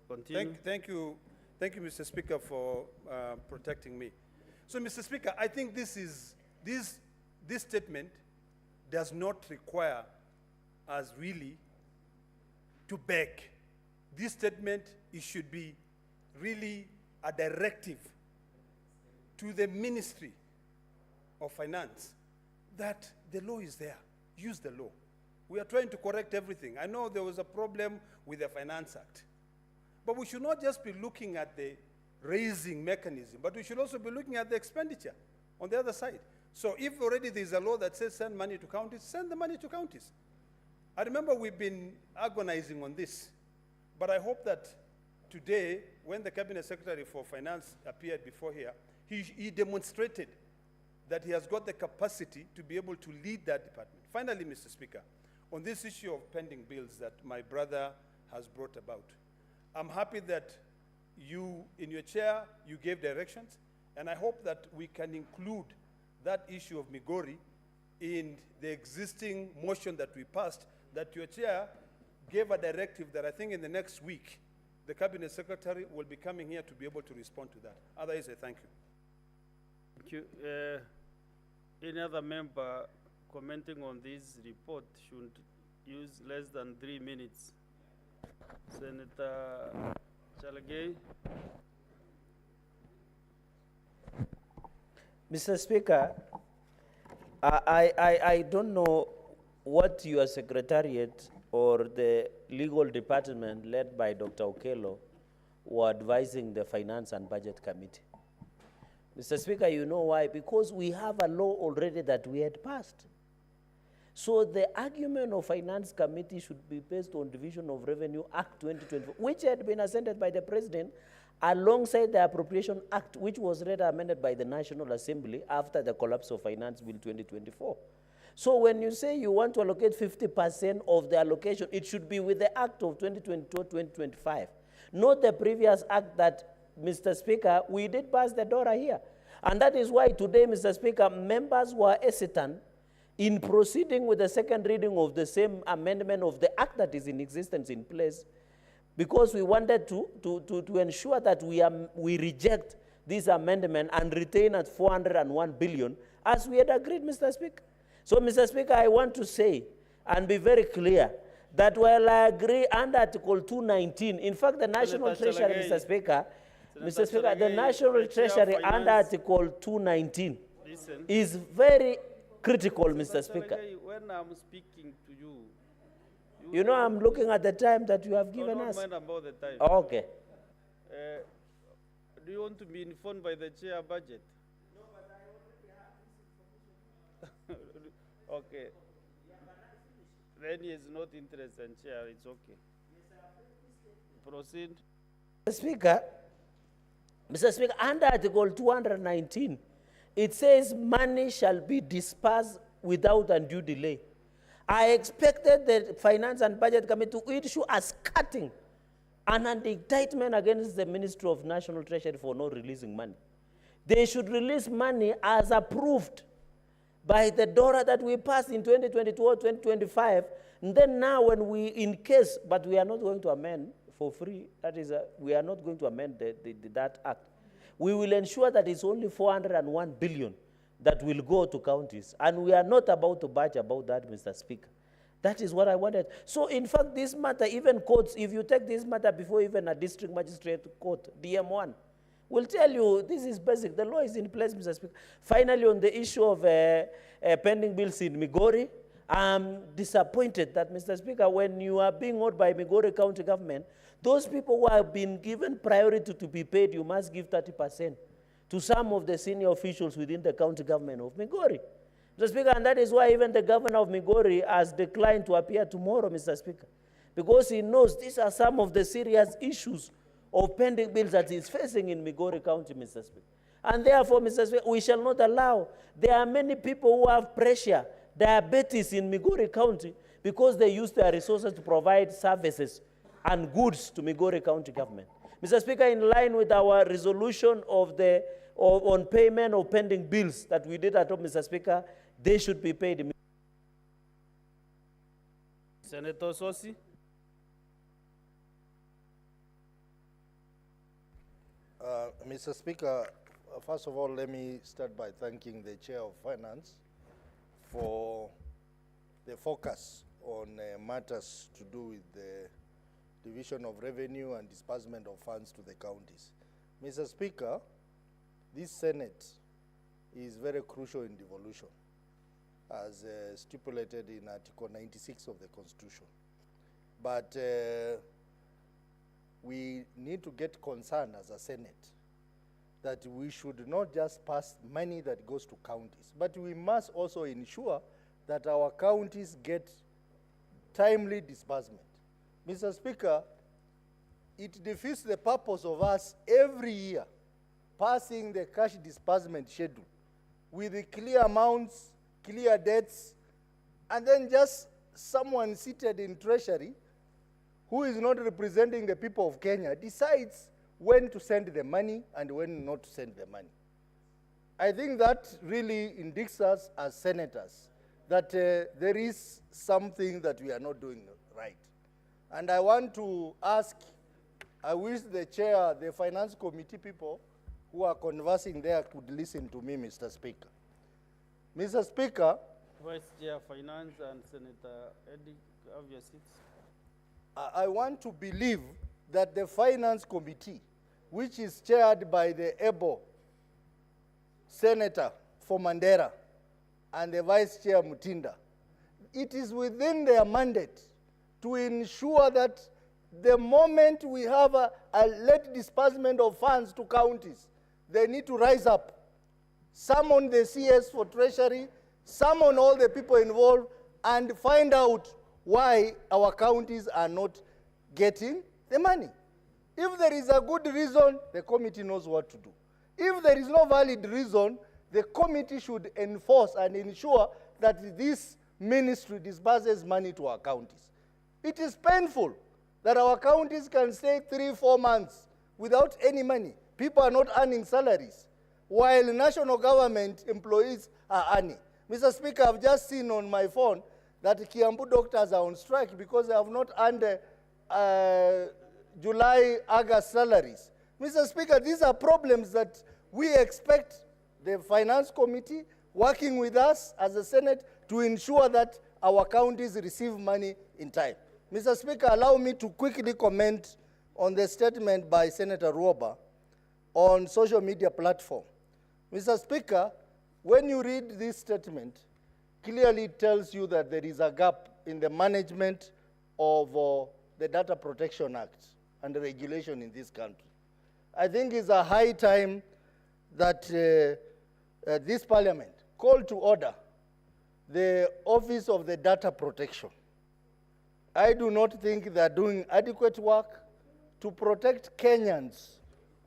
Continue. Thank you, Mr. Speaker, for protecting me. So, Mr. Speaker, I think this statement does not require us really to beg. This statement, it should be really a directive to the Ministry of Finance that the law is there. Use the law. We are trying to correct everything. I know there was a problem with the Finance Act. But we should not just be looking at the raising mechanism, but we should also be looking at the expenditure on the other side. So if already there's a law that says send money to counties, send the money to counties. I remember we've been agonizing on this, but I hope that today, when the Cabinet Secretary for Finance appeared before here, he demonstrated that he has got the capacity to be able to lead that department. Finally, Mr. Speaker, on this issue of pending bills that my brother has brought about, I'm happy that you, in your chair, you gave directions, and I hope that we can include that issue of Migori in the existing motion that we passed, that your chair gave a directive that I think in the next week, the Cabinet Secretary will be coming here to be able to respond to that. Otherwise, I thank you. Thank you. Any other member commenting on this report should use less than 3 minutes. Senator Chalagay. Mr. Speaker, I don't know what your secretariat or the legal department led by Dr. Okello were advising the Finance and Budget Committee. Mr. Speaker, you know why? Because we have a law already that we had passed. So the argument of Finance Committee should be based on Division of Revenue Act 2024, which had been assented by the President alongside the Appropriation Act, which was later amended by the National Assembly after the collapse of Finance Bill 2024. So when you say you want to allocate 50% of the allocation, it should be with the Act of 2022-2025, not the previous Act that, Mr. Speaker, we did pass the DORA here. And that is why today, Mr. Speaker, members were hesitant in proceeding with the second reading of the same amendment of the Act that is in existence in place, because we wanted to ensure that we reject this amendment and retain at 401 billion, as we had agreed, Mr. Speaker. So, Mr. Speaker, I want to say and be very clear that while I agree under Article 219, in fact, the National Senator Treasury, Chelagay. Mr. Speaker, Senator Mr. Speaker, the Chelagay, National the Chair of Treasury under Finance- Article 219 Listen. is very critical, Mr. Senator Speaker. Chelagay, when I'm speaking to you, You know, I'm looking at the time that you have I given don't us. mind about the time. Okay. Do you want to be informed by the chair budget? No, but I already have this information. Okay. Then he is not interested in chair, it's okay. Proceed. Mr. Speaker, under Article 219, it says money shall be dispersed without undue delay. I expected the Finance and Budget Committee to issue a cutting and an indictment against the Ministry of National Treasury for not releasing money. They should release money as approved by the DORA that we passed in 2022 or 2025. And then now when we, in case, but we are not going to amend for free, that is, we are not going to amend that act. We will ensure that it's only 401 billion that will go to counties. And we are not about to budge about that, Mr. Speaker. That is what I wanted. So in fact, this matter, even courts, if you take this matter before even a district magistrate court, DM1, will tell you this is basic. The law is in place, Mr. Speaker. Finally, on the issue of pending bills in Migori, I'm disappointed that, Mr. Speaker, when you are being owed by Migori County government, those people who have been given priority to be paid, you must give 30% to some of the senior officials within the county government of Migori. Mr. Speaker, and that is why even the governor of Migori has declined to appear tomorrow, Mr. Speaker, because he knows these are some of the serious issues of pending bills that he's facing in Migori County, Mr. Speaker. And therefore, Mr. Speaker, we shall not allow. There are many people who have pressure, diabetes in Migori County, because they use their resources to provide services and goods to Migori County government. Mr. Speaker, in line with our resolution of on payment of pending bills that we did at home, Mr. Speaker, they should be paid immediately. Senator Sosi. Mr. Speaker, first of all, let me start by thanking the Chair of Finance for the focus on matters to do with the division of revenue and disbursement of funds to the counties. Mr. Speaker, this Senate is very crucial in devolution, as stipulated in Article 96 of the Constitution. But we need to get concerned as a Senate that we should not just pass money that goes to counties, but we must also ensure that our counties get timely disbursement. Mr. Speaker, it defeats the purpose of us every year passing the cash disbursement schedule with the clear amounts, clear dates, and then just someone seated in Treasury who is not representing the people of Kenya decides when to send the money and when not to send the money. I think that really indicates us as senators that there is something that we are not doing right. And I want to ask, I wish the chair, the finance committee people who are conversing there could listen to me, Mr. Speaker. Mr. Speaker, Vice Chair Finance and Senator Eddie, have your seats. I want to believe that the finance committee, which is chaired by the able Senator for Mandera and the Vice Chair Mutinda, it is within their mandate to ensure that the moment we have a late disbursement of funds to counties, they need to rise up. Summon the CS for Treasury, summon all the people involved, and find out why our counties are not getting the money. If there is a good reason, the committee knows what to do. If there is no valid reason, the committee should enforce and ensure that this ministry disburses money to our counties. It is painful that our counties can stay 3-4 months without any money. People are not earning salaries, while national government employees are earning. Mr. Speaker, I've just seen on my phone that Kiambu doctors are on strike because they have not earned July, August salaries. Mr. Speaker, these are problems that we expect the Finance Committee working with us as a Senate to ensure that our counties receive money in time. Mr. Speaker, allow me to quickly comment on the statement by Senator Ruoba on social media platform. Mr. Speaker, when you read this statement, clearly it tells you that there is a gap in the management of the Data Protection Act and the regulation in this country. I think it's a high time that this parliament call to order the Office of the Data Protection. I do not think they're doing adequate work to protect Kenyans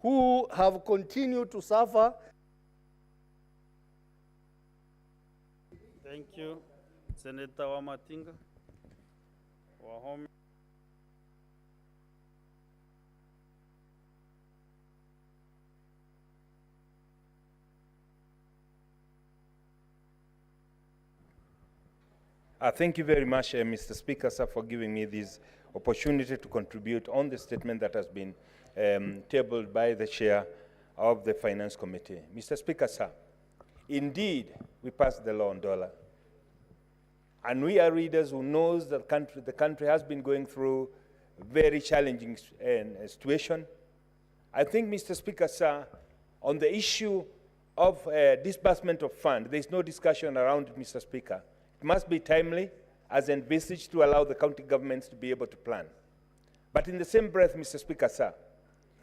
who have continued to suffer. Thank you. Senator Wamatinga. Wahome. Thank you very much, Mr. Speaker, sir, for giving me this opportunity to contribute on the statement that has been tabled by the chair of the Finance Committee. Mr. Speaker, sir, indeed, we passed the law on dollar. And we are readers who knows that the country has been going through a very challenging situation. I think, Mr. Speaker, sir, on the issue of disbursement of funds, there's no discussion around it, Mr. Speaker. It must be timely, as envisaged, to allow the county governments to be able to plan. But in the same breath, Mr. Speaker, sir,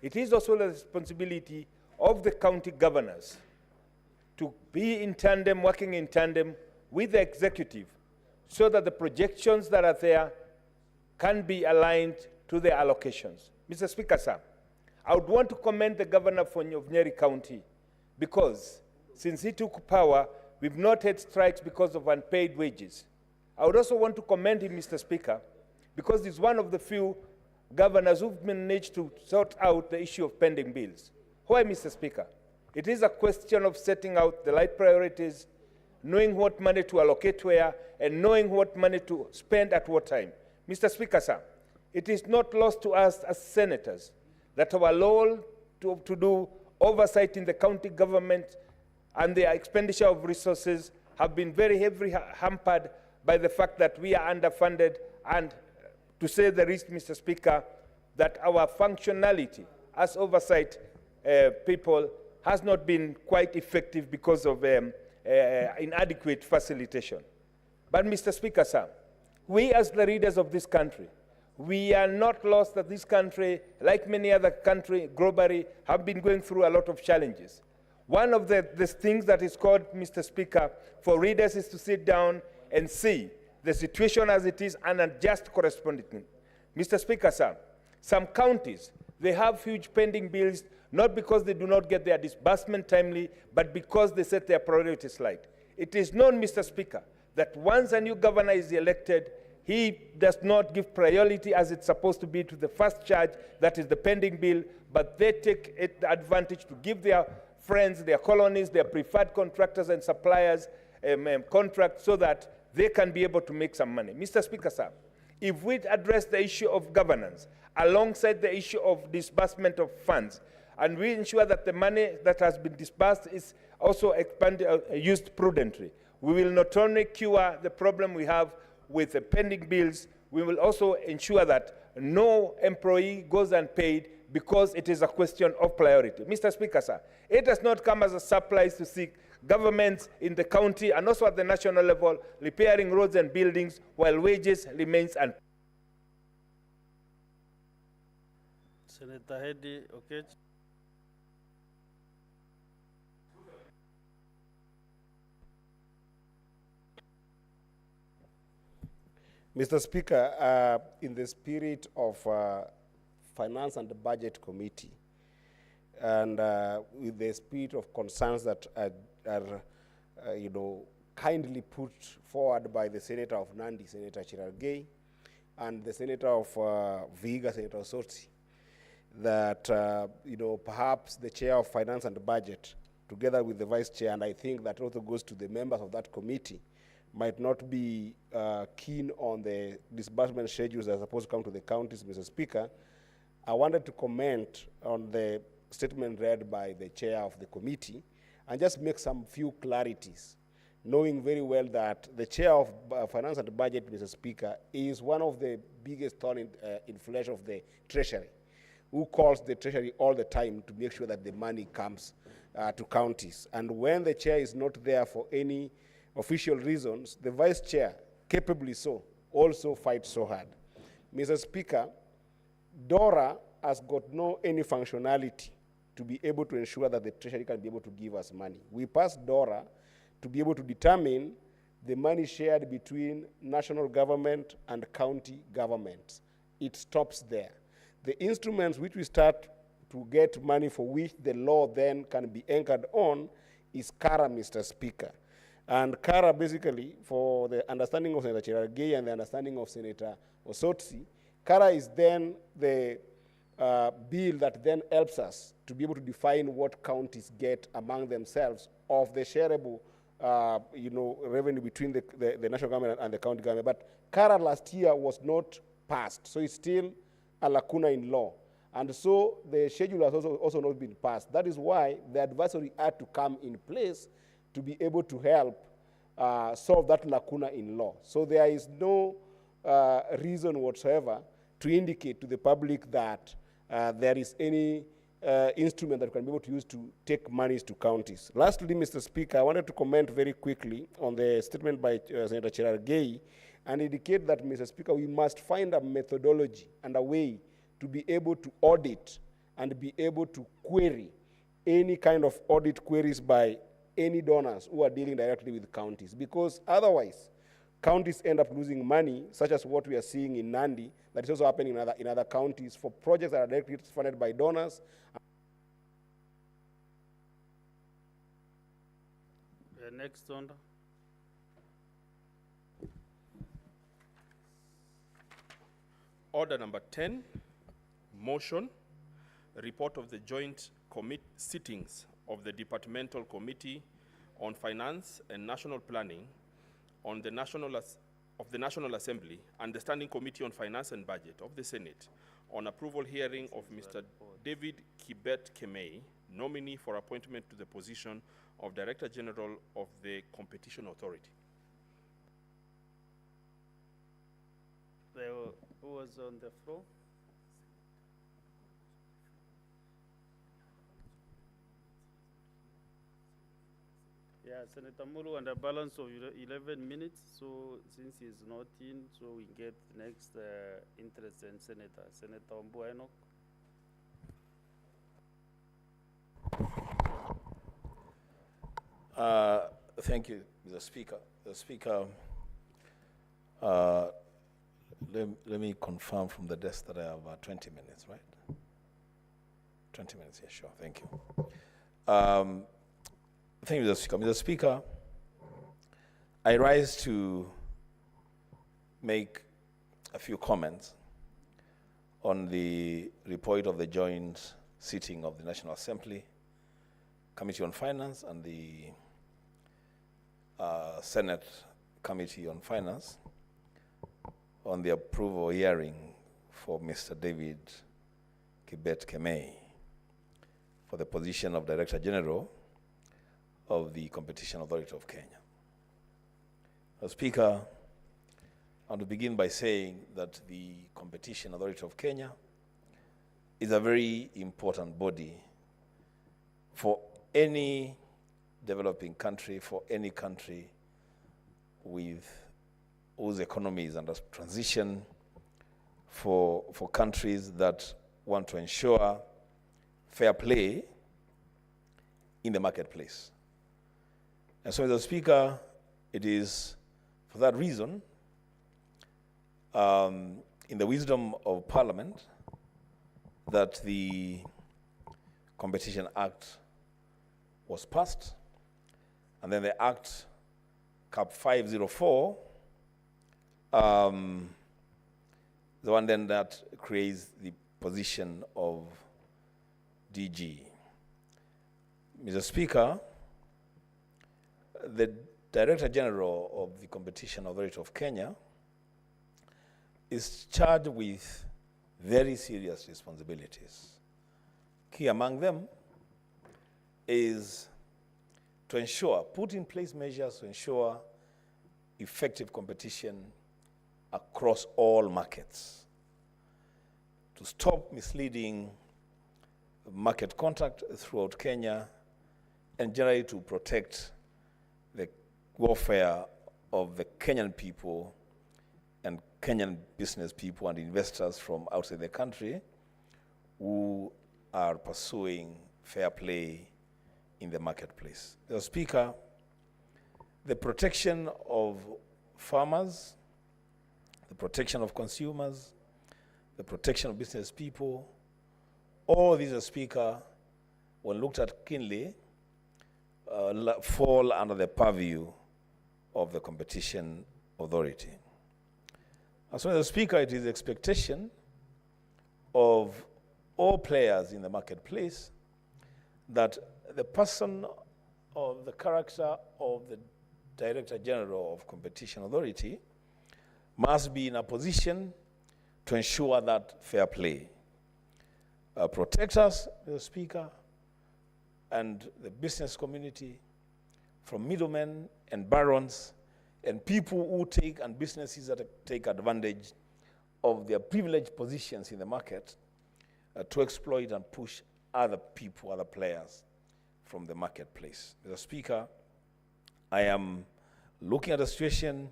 it is also the responsibility of the county governors to be in tandem, working in tandem with the executive, so that the projections that are there can be aligned to the allocations. Mr. Speaker, sir, I would want to commend the governor of Nyeri County because since he took power, we've not had strikes because of unpaid wages. I would also want to commend him, Mr. Speaker, because he's one of the few governors who've managed to sort out the issue of pending bills. Why, Mr. Speaker? It is a question of setting out the right priorities, knowing what money to allocate where, and knowing what money to spend at what time. Mr. Speaker, sir, it is not lost to us as senators that our role to do oversight in the county government and the expenditure of resources have been very heavily hampered by the fact that we are underfunded and, to say the least, Mr. Speaker, that our functionality as oversight people has not been quite effective because of inadequate facilitation. But, Mr. Speaker, sir, we as the leaders of this country, we are not lost that this country, like many other countries globally, have been going through a lot of challenges. One of the things that is called, Mr. Speaker, for readers is to sit down and see the situation as it is and adjust correspondingly. Mr. Speaker, sir, some counties, they have huge pending bills, not because they do not get their disbursement timely, but because they set their priorities right. It is known, Mr. Speaker, that once a new governor is elected, he does not give priority as it's supposed to be to the first charge, that is the pending bill, but they take advantage to give their friends, their colonies, their preferred contractors and suppliers contracts so that they can be able to make some money. Mr. Speaker, sir, if we address the issue of governance alongside the issue of disbursement of funds, and we ensure that the money that has been disbursed is also used prudently, we will not only cure the problem we have with the pending bills, we will also ensure that no employee goes unpaid because it is a question of priority. Mr. Speaker, sir, it does not come as a surprise to see governments in the county and also at the national level repairing roads and buildings while wages remains unpaid. Senator Hedy, okay. Mr. Speaker, in the spirit of Finance and Budget Committee, and with the spirit of concerns that are kindly put forward by the Senator of Nandi, Senator Chirargei, and the Senator of Vihiga, Senator Sotsi, that perhaps the Chair of Finance and Budget, together with the Vice Chair, and I think that also goes to the members of that committee, might not be keen on the disbursement schedules that are supposed to come to the counties, Mr. Speaker. I wanted to comment on the statement read by the chair of the committee and just make some few clarities. knowing very well that the chair of Finance and Budget, Mr. Speaker, is one of the biggest thorn in flesh of the Treasury, who calls the Treasury all the time to make sure that the money comes to counties. And when the chair is not there for any official reasons, the vice chair, capably so, also fights so hard. Mr. Speaker, DORA has got any functionality to be able to ensure that the Treasury can be able to give us money. We passed DORA to be able to determine the money shared between national government and county governments. It stops there. The instruments which we start to get money for which the law then can be anchored on is CARA, Mr. Speaker. And CARA basically, for the understanding of Senator Cherargei and the understanding of Senator Osotsi, CARA is then the bill that then helps us to be able to define what counties get among themselves of the shareable revenue between the national government and the county government. But CARA last year was not passed, so it's still a lacuna in law. And so the schedule has also not been passed. That is why the advisory had to come in place to be able to help solve that lacuna in law. So there is no reason whatsoever to indicate to the public that there is any instrument that we can be able to use to take monies to counties. Lastly, Mr. Speaker, I wanted to comment very quickly on the statement by Senator Cherargei and indicate that, Mr. Speaker, we must find a methodology and a way to be able to audit and be able to query any kind of audit queries by any donors who are dealing directly with counties, because otherwise counties end up losing money, such as what we are seeing in Nandi, that is also happening in other counties for projects that are directly funded by donors. Next on. Order number 10, motion, report of the joint sittings of the Departmental Committee on Finance and National Planning on the National Assembly and the Standing Committee on Finance and Budget of the Senate on approval hearing of Mr. David Kibet Kemei, nominee for appointment to the position of Director General of the Competition Authority. Who was on the floor? Yeah, Senator Mulu, and a balance of 11 minutes. So since he's not in, so we get the next interested senator, Senator Ombueno. Thank you, Mr. Speaker. The Speaker, let me confirm from the desk that I have 20 minutes, right? 20 minutes, yeah, sure, thank you. Thank you, Mr. Speaker. Mr. Speaker, I rise to make a few comments on the report of the joint sitting of the National Assembly, Committee on Finance, and the Senate Committee on Finance on the approval hearing for Mr. David Kibet Kemei for the position of Director General of the Competition Authority of Kenya. Mr. Speaker, I want to begin by saying that the Competition Authority of Kenya is a very important body for any developing country, for any country whose economy is under transition, for countries that want to ensure fair play in the marketplace. And so, Mr. Speaker, it is for that reason, in the wisdom of Parliament, that the Competition Act was passed, and then the Act Cap 504, the one then that creates the position of DG. Mr. Speaker, the Director General of the Competition Authority of Kenya is charged with very serious responsibilities. Key among them is to ensure, put in place measures to ensure effective competition across all markets, to stop misleading market conduct throughout Kenya, and generally to protect the welfare of the Kenyan people and Kenyan business people and investors from outside the country who are pursuing fair play in the marketplace. Mr. Speaker, the protection of farmers, the protection of consumers, the protection of business people, all these, Mr. Speaker, when looked at keenly, fall under the purview of the Competition Authority. As well as the Speaker, it is the expectation of all players in the marketplace that the person of the character of the Director General of Competition Authority must be in a position to ensure that fair play. Protect us, Mr. Speaker, and the business community from middlemen and barons and people who take, and businesses that take advantage of their privileged positions in the market to exploit and push other people, other players from the marketplace. Mr. Speaker, I am looking at a situation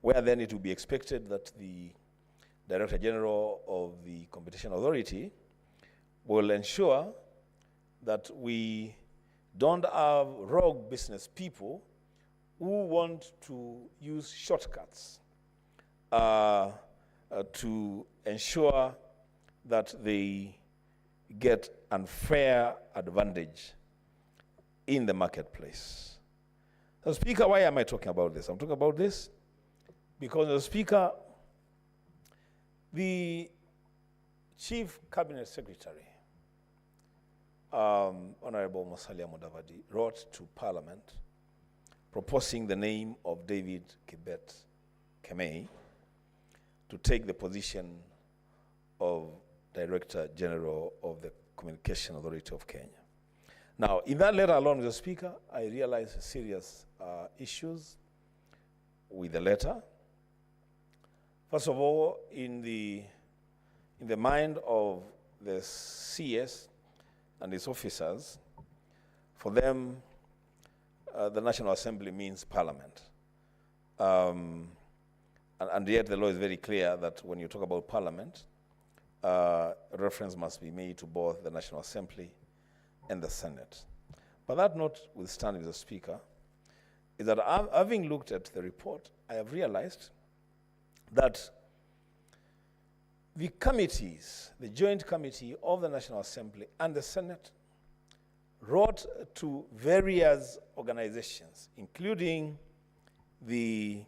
where then it will be expected that the Director General of the Competition Authority will ensure that we don't have rogue business people who want to use shortcuts to ensure that they get unfair advantage in the marketplace. So, Speaker, why am I talking about this? I'm talking about this because, the Speaker, the Chief Cabinet Secretary, Honorable Musalia Mudavadi, wrote to Parliament proposing the name of David Kibet Kemei to take the position of Director General of the Communication Authority of Kenya. Now, in that letter alone, Mr. Speaker, I realized serious issues with the letter. First of all, in the mind of the CS and its officers, for them, the National Assembly means Parliament. And yet the law is very clear that when you talk about Parliament, reference must be made to both the National Assembly and the Senate. But that notwithstanding, Mr. Speaker, is that having looked at the report, I have realized that the committees, the joint committee of the National Assembly and the Senate, wrote to various organizations, including the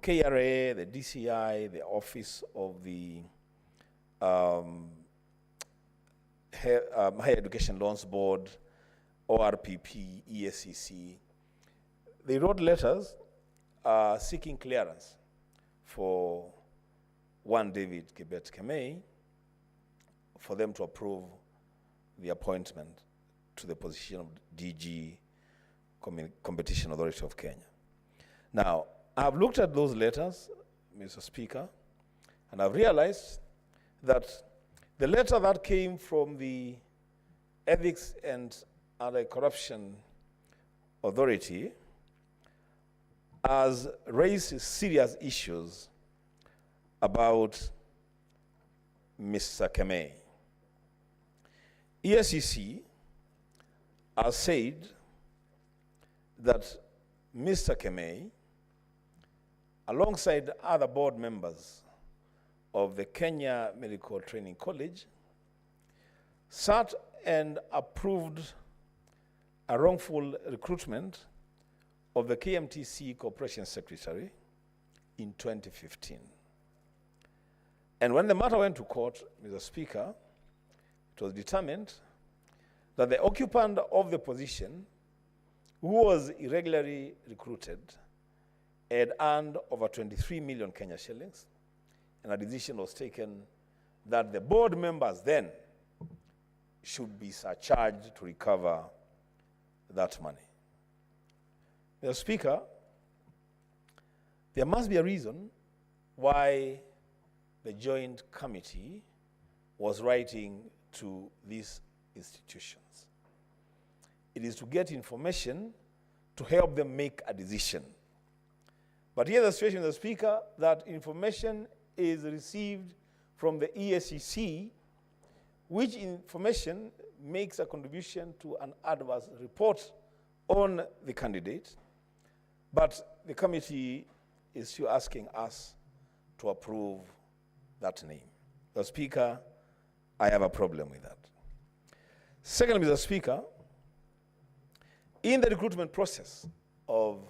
KRA, the DCI, the Office of the Higher Education Loans Board, ORPP, ESCC. They wrote letters seeking clearance for one David Kibet Kemei for them to approve the appointment to the position of DG Competition Authority of Kenya. Now, I've looked at those letters, Mr. Speaker, and I've realized that the letter that came from the Ethics and Anti-Corruption Authority has raised serious issues about Mr. Kemei. ESCC has said that Mr. Kemei, alongside other board members of the Kenya Medical Training College, sat and approved a wrongful recruitment of the KMTC Corporation Secretary in 2015. And when the matter went to court, Mr. Speaker, it was determined that the occupant of the position, who was irregularly recruited, had earned over 23 million Kenya shillings, and a decision was taken that the board members then should be surcharged to recover that money. Mr. Speaker, there must be a reason why the Joint Committee was writing to these institutions. It is to get information to help them make a decision. But here the situation, Mr. Speaker, that information is received from the EACC, which information makes a contribution to an adverse report on the candidate, but the committee is still asking us to approve that name. Mr. Speaker, I have a problem with that. Secondly, Mr. Speaker, in the recruitment process of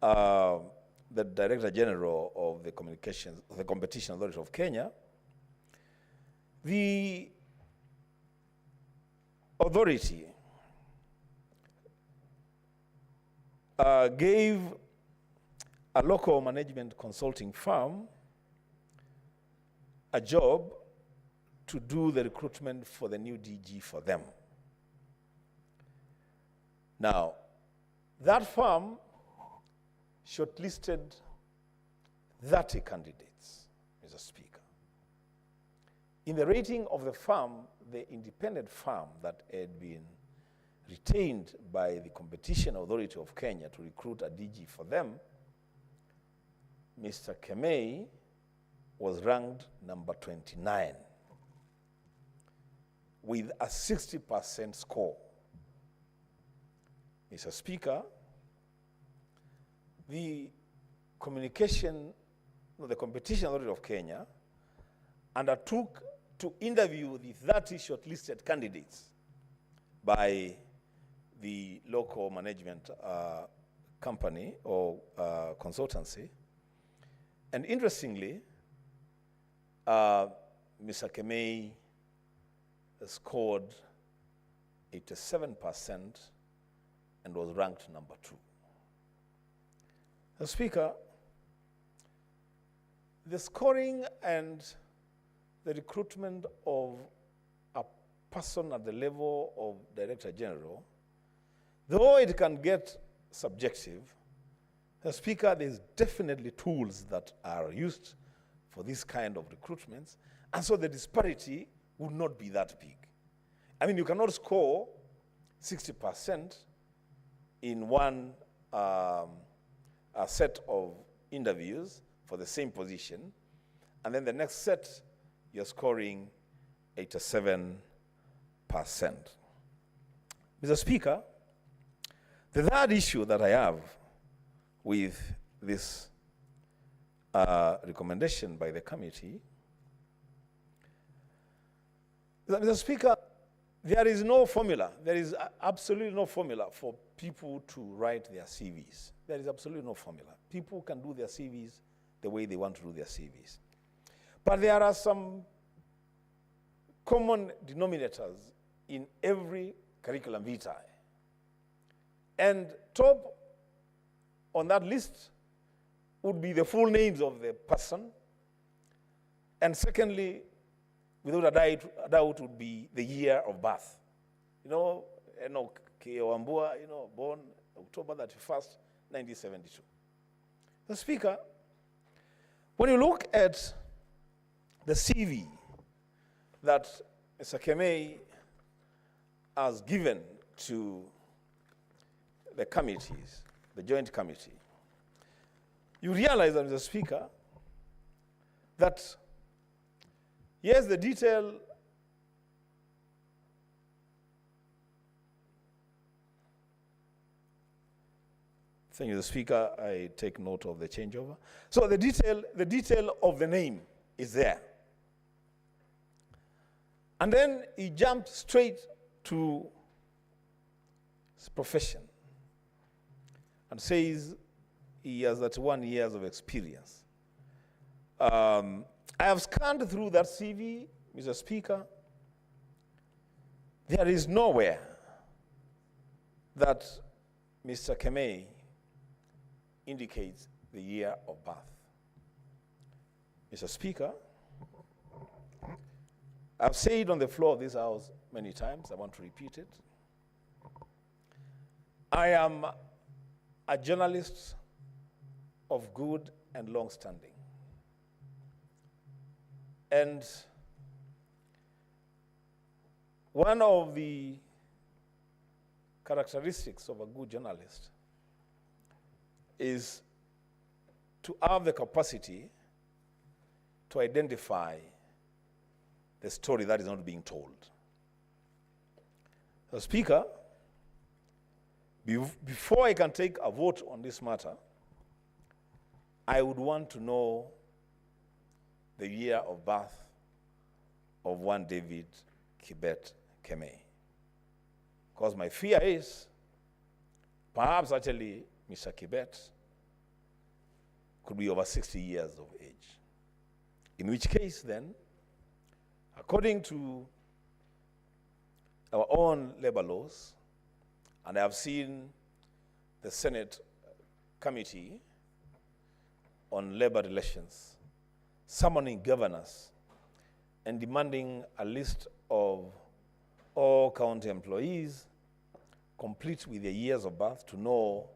the Director General of the Competition Authority of Kenya, the authority gave a local management consulting firm a job to do the recruitment for the new DG for them. Now, that firm shortlisted 30 candidates, Mr. Speaker. In the rating of the firm, the independent firm that had been retained by the Competition Authority of Kenya to recruit a DG for them, Mr. Kemei was ranked number 29 with a 60% score. Mr. Speaker, the Competition Authority of Kenya undertook to interview the 30 shortlisted candidates by the local management company or consultancy. And interestingly, Mr. Kemei scored 87% and was ranked number 2. Mr. Speaker, the scoring and the recruitment of a person at the level of Director General, though it can get subjective, Mr. Speaker, there's definitely tools that are used for this kind of recruitments, and so the disparity would not be that big. I mean, you cannot score 60% in one a set of interviews for the same position, and then the next set you're scoring 87%. Mr. Speaker, the third issue that I have with this recommendation by the committee, Mr. Speaker, there is no formula. There is absolutely no formula for people to write their CVs. There is absolutely no formula. People can do their CVs the way they want to do their CVs. But there are some common denominators in every curriculum vitae. And top on that list would be the full names of the person. And secondly, without a doubt, would be the year of birth. Enoch K. Wambua, born October 31st, 1972. The Speaker, when you look at the CV that Mr. Kemei has given to the committees, the Joint Committee, you realize, Mr. Speaker, that yes, the detail Thank you, Mr. Speaker. I take note of the changeover. So the detail of the name is there. And then he jumped straight to his profession and says he has 31 years of experience. I have scanned through that CV, Mr. Speaker. There is nowhere that Mr. Kemei indicates the year of birth. Mr. Speaker, I've said on the floor of this House many times, I want to repeat it. I am a journalist of good and long standing. And one of the characteristics of a good journalist is to have the capacity to identify the story that is not being told. The Speaker, before I can take a vote on this matter, I would want to know the year of birth of one David Kibet Kemei. Because my fear is, perhaps actually Mr. Kibet could be over 60 years of age. In which case then, according to our own labor laws, and I have seen the Senate Committee on Labor Relations summoning governors and demanding a list of all county employees complete with their years of birth to know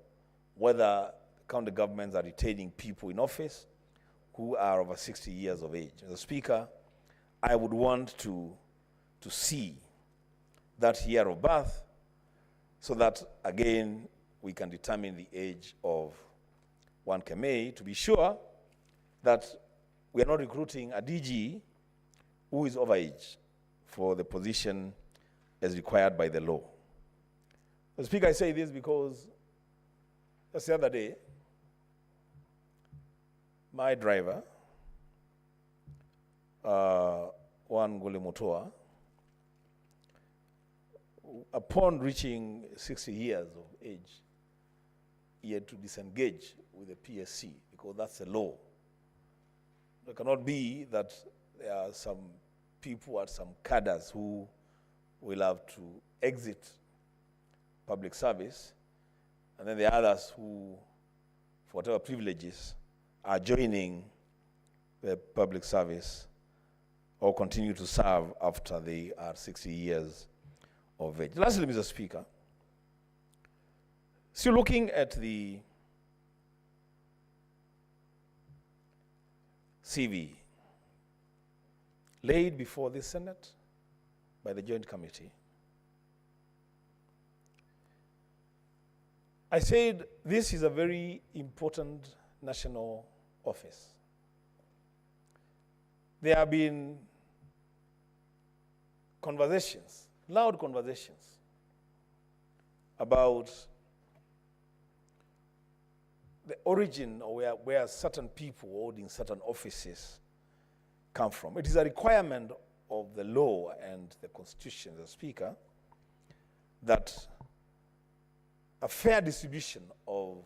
whether county governments are retaining people in office who are over 60 years of age. As a Speaker, I would want to see that year of birth so that, again, we can determine the age of one Kemei to be sure that we are not recruiting a DG who is overage for the position as required by the law. Mr. Speaker, I say this because just the other day, my driver, Juan Gulemotoa, upon reaching 60 years of age, he had to disengage with the PSC because that's the law. It cannot be that there are some people at some cadres who will have to exit public service, and then the others who, for whatever privileges, are joining the public service or continue to serve after they are 60 years of age. Lastly, Mr. Speaker, still looking at the CV laid before the Senate by the Joint Committee, I said this is a very important national office. There have been conversations, loud conversations, about the origin or where certain people holding certain offices come from. It is a requirement of the law and the Constitution, the Speaker, that a fair distribution of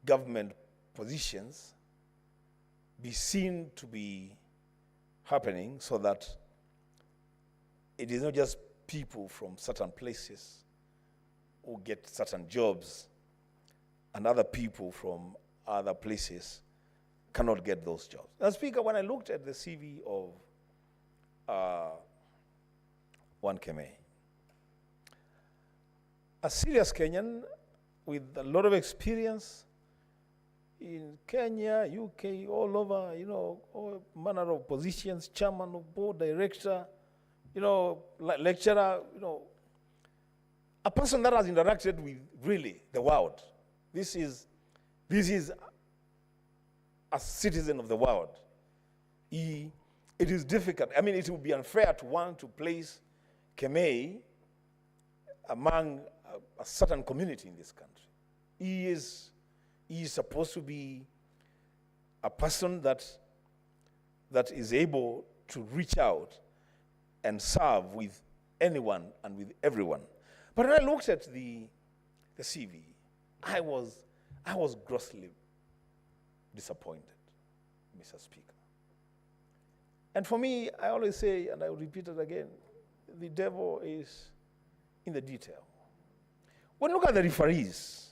government positions be seen to be happening so that it is not just people from certain places who get certain jobs and other people from other places cannot get those jobs. Now, Speaker, when I looked at the CV of Juan Kemei, a serious Kenyan with a lot of experience in Kenya, UK, all over, all manner of positions, chairman of board, director, lecturer, a person that has interacted with really the world. This is a citizen of the world. It is difficult. I mean, it would be unfair to want to place Kemei among a certain community in this country. He is supposed to be a person that is able to reach out and serve with anyone and with everyone. But when I looked at the CV, I was grossly disappointed, Mr. Speaker. And for me, I always say, and I will repeat it again, the devil is in the detail. When you look at the referees,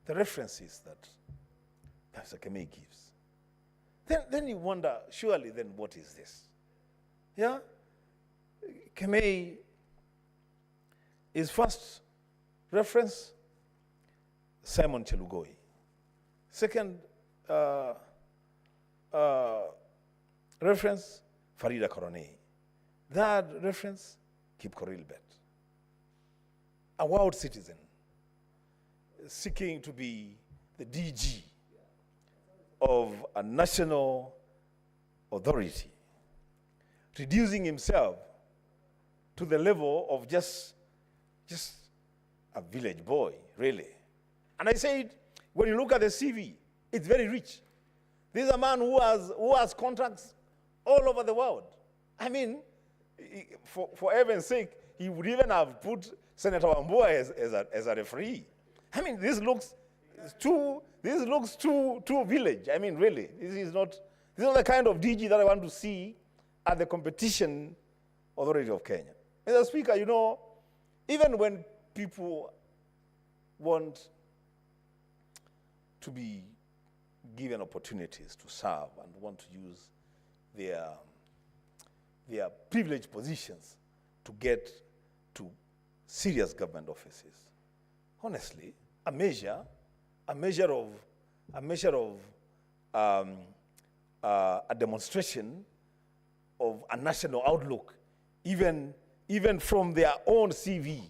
the references that Mr. Kemei gives, then you wonder, surely then what is this? Yeah? Kemei, his first reference Simon Chelugoi. Second reference, Farida Koronei. Third reference, Kip Korilbet. A world citizen seeking to be the DG of a national authority, reducing himself to the level of just a village boy, really. And I said, when you look at the CV, it's very rich. This is a man who has contacts all over the world. I mean, for heaven's sake, he would even have put Senator Wambua as a referee. I mean, this looks too village. I mean, really, this is not the kind of DG that I want to see at the Competition Authority of Kenya. Mr. Speaker, you know, even when people want to be given opportunities to serve and want to use their privileged positions to get to serious government offices, honestly, a measure of a demonstration of a national outlook, even from their own CV,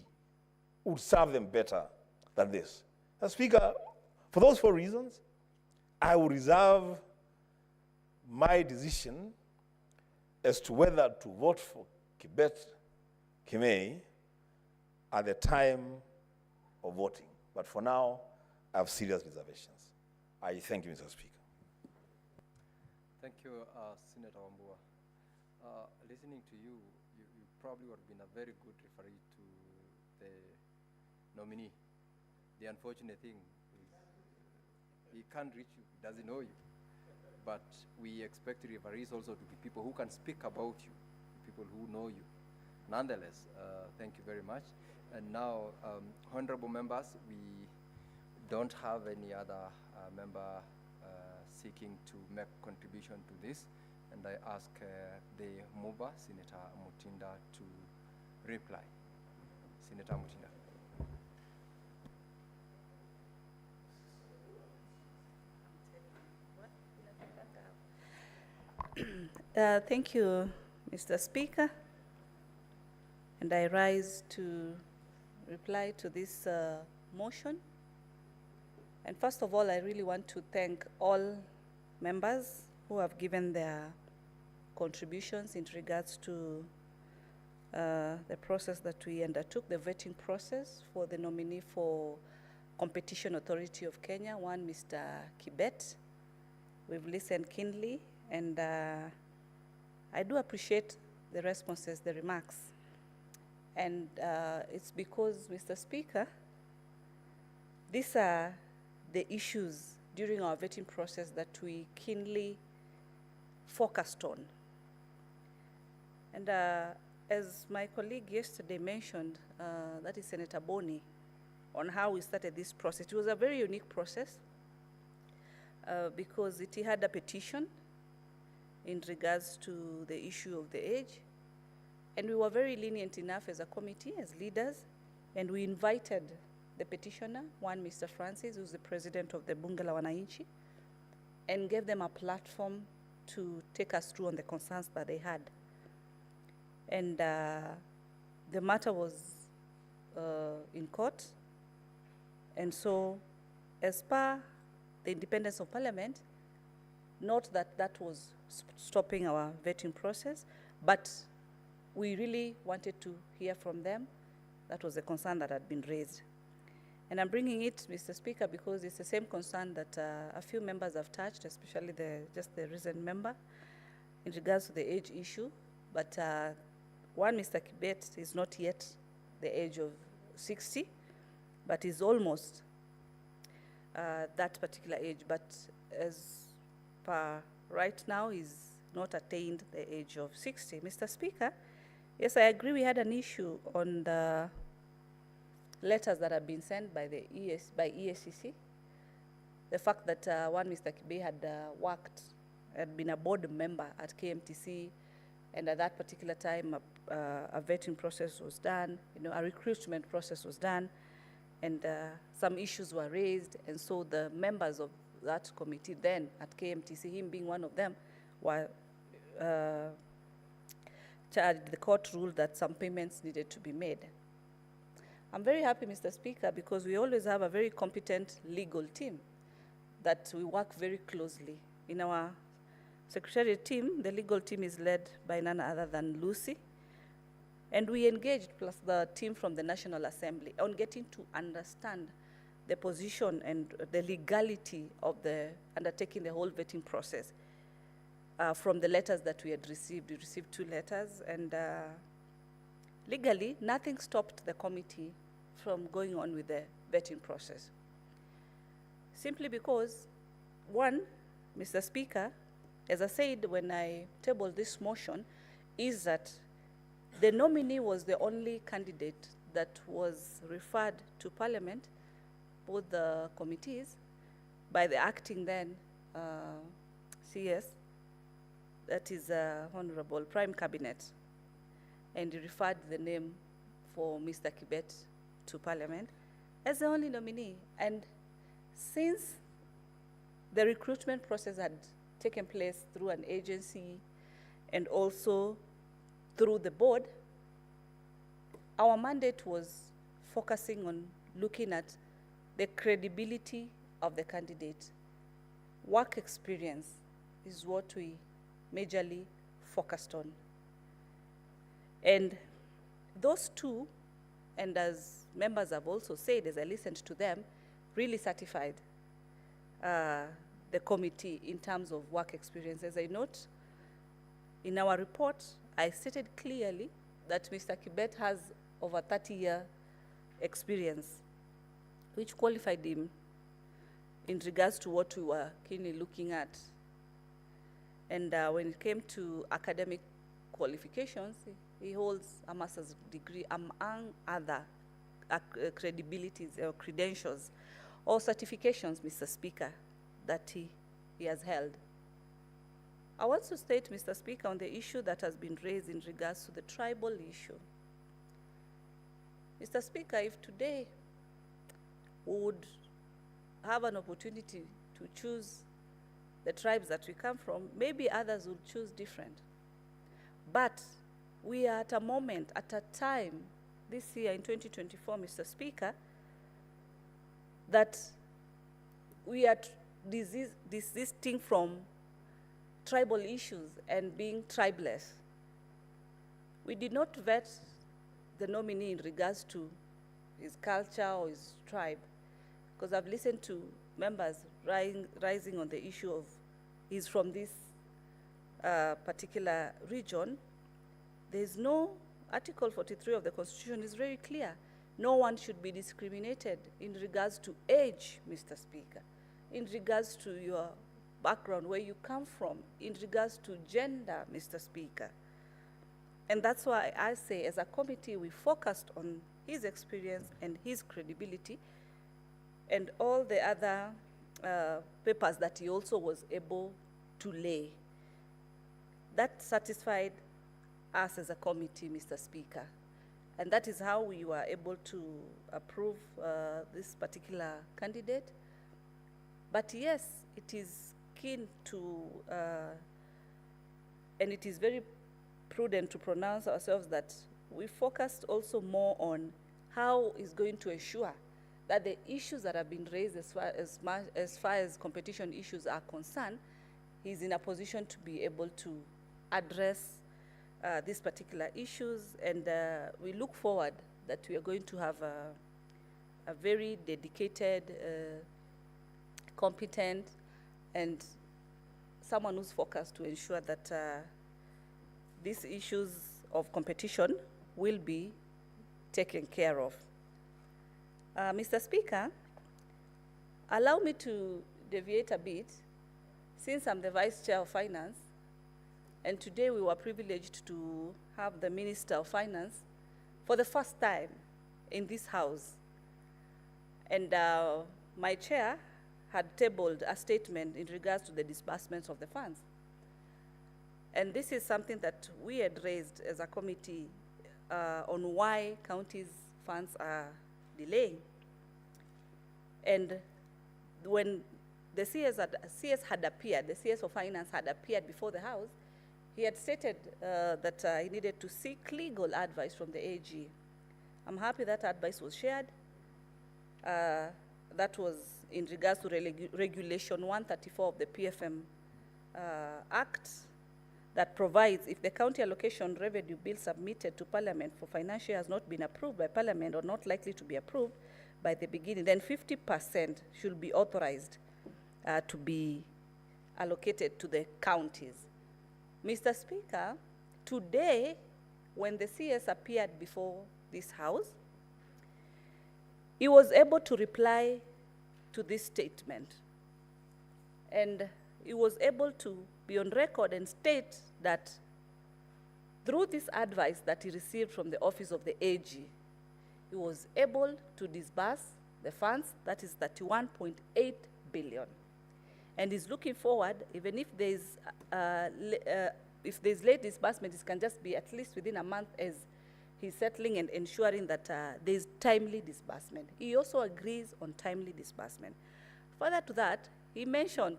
would serve them better than this. As Speaker, for those 4 reasons, I will reserve my decision as to whether to vote for Kibet Kimei at the time of voting. But for now, I have serious reservations. I thank you, Mr. Speaker. Thank you, Senator Wambua. Listening to you, you probably would have been a very good referee to the nominee. The unfortunate thing is he can't reach you, he doesn't know you. But we expect referees also to be people who can speak about you, people who know you. Nonetheless, thank you very much. And now, honorable members, we don't have any other member seeking to make contribution to this. And I ask the mover, Senator Mutinda, to reply. Senator Mutinda. Thank you, Mr. Speaker. And I rise to reply to this motion. And first of all, I really want to thank all members who have given their contributions in regards to the process that we undertook, the vetting process for the nominee for Competition Authority of Kenya, one Mr. Kibet. We've listened keenly, and I do appreciate the responses, the remarks. And it's because, Mr. Speaker, these are the issues during our vetting process that we keenly focused on. And as my colleague yesterday mentioned, that is Senator Boni, on how we started this process. It was a very unique process because it had a petition in regards to the issue of the age. And we were very lenient enough as a committee, as leaders, and we invited the petitioner, one Mr. Francis, who's the president of the Bunge la Wananchi, and gave them a platform to take us through on the concerns that they had. And the matter was in court. And so, as per the independence of Parliament, not that that was stopping our vetting process, but we really wanted to hear from them. That was a concern that had been raised. And I'm bringing it, Mr. Speaker, because it's the same concern that a few members have touched, especially just the recent member, in regards to the age issue. But one, Mr. Kibet, is not yet the age of 60, but is almost that particular age. But as per right now, he's not attained the age of 60. Mr. Speaker, yes, I agree we had an issue on the letters that have been sent by the EACC. The fact that one Mr. Kibe had been a board member at KMTC, and at that particular time a vetting process was done, a recruitment process was done, and some issues were raised, and so the members of that committee then at KMTC, him being one of them, were charged. The court ruled that some payments needed to be made. I'm very happy, Mr. Speaker, because we always have a very competent legal team that we work very closely. In our secretariat team, the legal team is led by none other than Lucy, and we engaged, plus the team from the National Assembly, on getting to understand the position and the legality of the undertaking the whole vetting process. From the letters that we had received, we received 2 letters, and legally, nothing stopped the committee from going on with the vetting process. Simply because, one, Mr. Speaker, as I said when I tabled this motion, is that the nominee was the only candidate that was referred to Parliament, both the committees, by the acting then CS, that is Honorable Prime Cabinet, and he referred the name for Mr. Kibet to Parliament as the only nominee. And since the recruitment process had taken place through an agency and also through the board, our mandate was focusing on looking at the credibility of the candidate. Work experience is what we majorly focused on. And those two, and as members have also said, as I listened to them, really certified the committee in terms of work experience. As I note, in our report, I stated clearly that Mr. Kibet has over 30-year experience, which qualified him in regards to what we were keenly looking at. And when it came to academic qualifications, he holds a master's degree among other credibilities or credentials or certifications, Mr. Speaker, that he has held. I want to state, Mr. Speaker, on the issue that has been raised in regards to the tribal issue. Mr. Speaker, if today we would have an opportunity to choose the tribes that we come from, maybe others would choose different. But we are at a moment, at a time, this year in 2024, Mr. Speaker, that we are desisting from tribal issues and being tribeless. We did not vet the nominee in regards to his culture or his tribe, because I've listened to members rising on the issue of he's from this particular region. There's no, Article 43 of the Constitution is very clear. No one should be discriminated in regards to age, Mr. Speaker, in regards to your background, where you come from, in regards to gender, Mr. Speaker. And that's why I say, as a committee, we focused on his experience and his credibility and all the other papers that he also was able to lay. That satisfied us as a committee, Mr. Speaker. And that is how we were able to approve this particular candidate. But yes, it is keen to, and it is very prudent to pronounce ourselves that we focused also more on how is going to ensure that the issues that have been raised as far as competition issues are concerned, he's in a position to be able to address these particular issues, and we look forward that we are going to have a very dedicated, competent, and someone who's focused to ensure that these issues of competition will be taken care of. Mr. Speaker, allow me to deviate a bit, since I'm the Vice Chair of Finance, and today we were privileged to have the Minister of Finance for the first time in this House. And my chair had tabled a statement in regards to the disbursements of the funds. And this is something that we had raised as a committee on why counties' funds are delaying. And when the CS had appeared, the CS of Finance had appeared before the House, he had stated that he needed to seek legal advice from the AG. I'm happy that advice was shared. That was in regards to Regulation 134 of the PFM Act that provides if the county allocation revenue bill submitted to Parliament for financial year has not been approved by Parliament or not likely to be approved by the beginning, then 50% should be authorized to be allocated to the counties. Mr. Speaker, today, when the CS appeared before this House, he was able to reply to this statement. And he was able to be on record and state that through this advice that he received from the office of the AG, he was able to disburse the funds, that is 31.8 billion. And he's looking forward, even if there's late disbursement, it can just be at least within a month as he's settling and ensuring that there's timely disbursement. He also agrees on timely disbursement. Further to that, he mentioned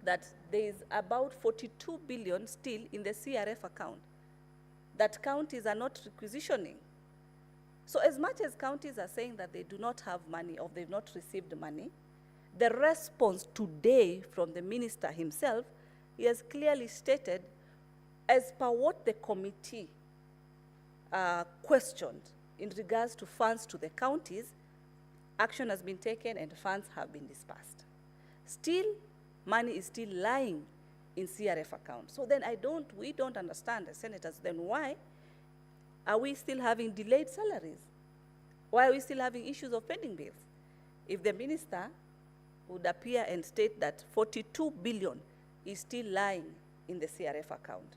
that there is about 42 billion still in the CRF account that counties are not requisitioning. So as much as counties are saying that they do not have money or they've not received money, the response today from the minister himself, he has clearly stated, as per what the committee questioned in regards to funds to the counties, action has been taken and funds have been dispersed. Still, money is still lying in CRF accounts. So then we don't understand as senators, then why are we still having delayed salaries? Why are we still having issues of pending bills? If the minister would appear and state that 42 billion is still lying in the CRF account.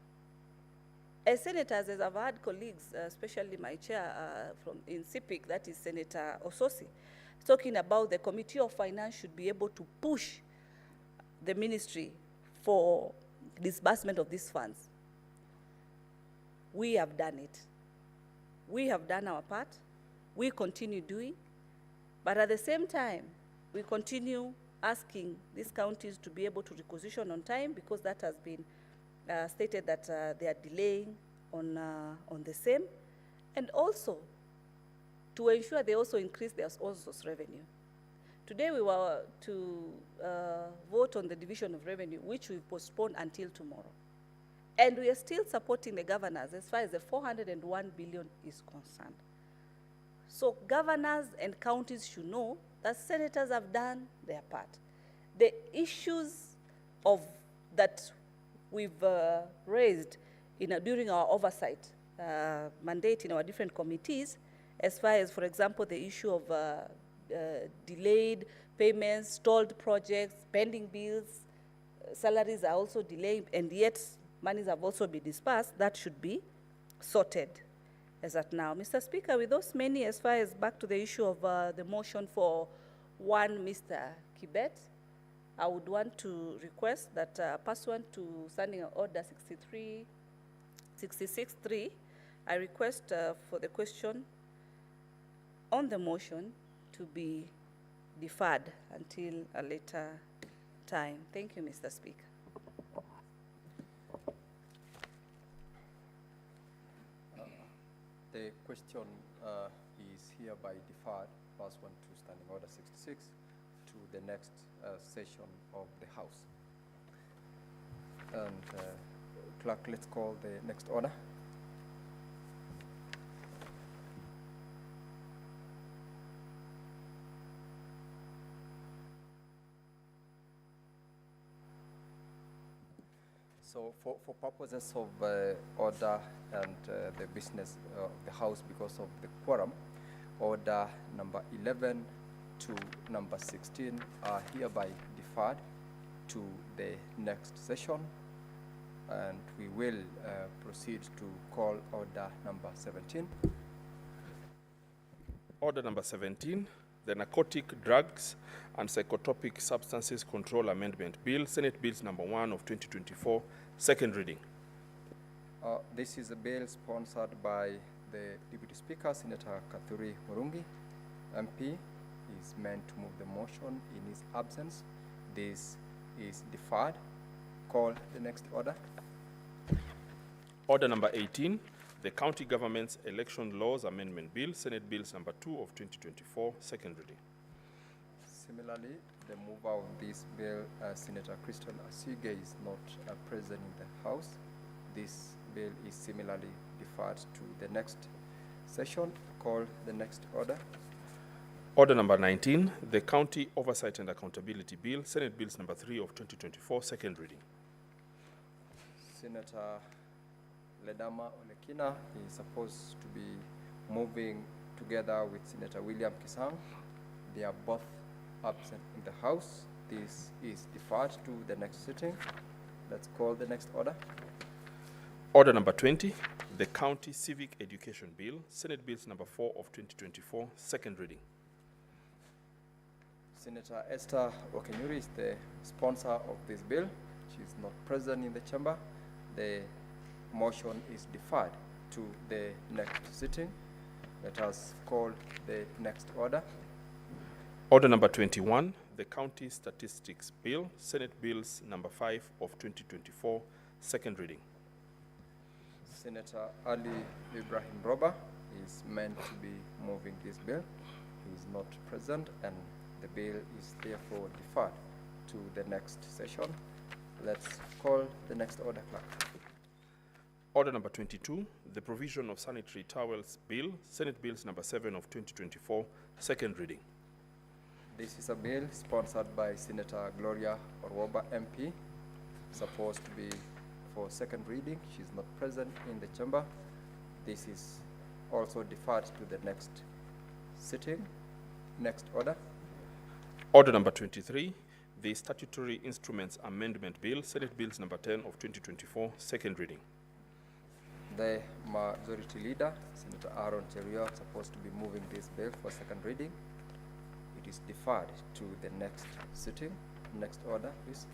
As senators, as I've had colleagues, especially my chair in CPIC, that is Senator Ososi, talking about the Committee of Finance should be able to push the ministry for disbursement of these funds. We have done it. We have done our part. We continue doing. But at the same time, we continue asking these counties to be able to requisition on time because that has been stated that they are delaying on the same. And also, to ensure they also increase their source revenue. Today we were to vote on the division of revenue, which we postponed until tomorrow. And we are still supporting the governors as far as the 401 billion is concerned. So governors and counties should know that senators have done their part. The issues that we've raised during our oversight mandate in our different committees, as far as, for example, the issue of delayed payments, stalled projects, pending bills, salaries are also delayed, and yet monies have also been dispersed, that should be sorted as at now. Mr. Speaker, with those many, as far as back to the issue of the motion for one Mr. Kibet, I would want to request that pursuant to Standing Order 66.3, I request for the question on the motion to be deferred until a later time. Thank you, Mr. Speaker. The question is hereby deferred, pursuant to Standing Order 66, to the next session of the House. And clerk, let's call the next order. So for purposes of order and the business of the House, because of the quorum, order number 11 to number 16 are hereby deferred to the next session, and we will proceed to call order number 17. Order number 17, the Narcotic Drugs and Psychotropic Substances Control Amendment Bill, Senate Bills number 1 of 2024, second reading. This is a bill sponsored by the Deputy Speaker, Senator Kathuri Murungi, MP. He is meant to move the motion in his absence. This is deferred. Call the next order. Order number 18, the County Government's Election Laws Amendment Bill, Senate Bills number 2 of 2024, second reading. Similarly, the mover of this bill, Senator Crystal Asige, is not present in the House. This bill is similarly deferred to the next session. Call the next order. Order number 19, the County Oversight and Accountability Bill, Senate Bills number 3 of 2024, second reading. Senator Ledama Olekina is supposed to be moving together with Senator William Kisang. They are both absent in the House. This is deferred to the next sitting. Let's call the next order. Order number 20, the County Civic Education Bill, Senate Bills number 4 of 2024, second reading. Senator Esther Okenyuri is the sponsor of this bill. She is not present in the chamber. The motion is deferred to the next sitting. Let us call the next order. Order number 21, the County Statistics Bill, Senate Bills number 5 of 2024, second reading. Senator Ali Ibrahim Roba is meant to be moving this bill. He is not present, and the bill is therefore deferred to the next session. Let's call the next order, clerk. Order number 22, the Provision of Sanitary Towels Bill, Senate Bills number 7 of 2024, second reading. This is a bill sponsored by Senator Gloria Orwoba MP, supposed to be for second reading. She's not present in the chamber. This is also deferred to the next sitting. Next order. Order number 23, the Statutory Instruments Amendment Bill, Senate Bills number 10 of 2024, second reading. The Majority Leader, Senator Aaron Cheruiyot, is supposed to be moving this bill for second reading. It is deferred to the next sitting. Next order, please.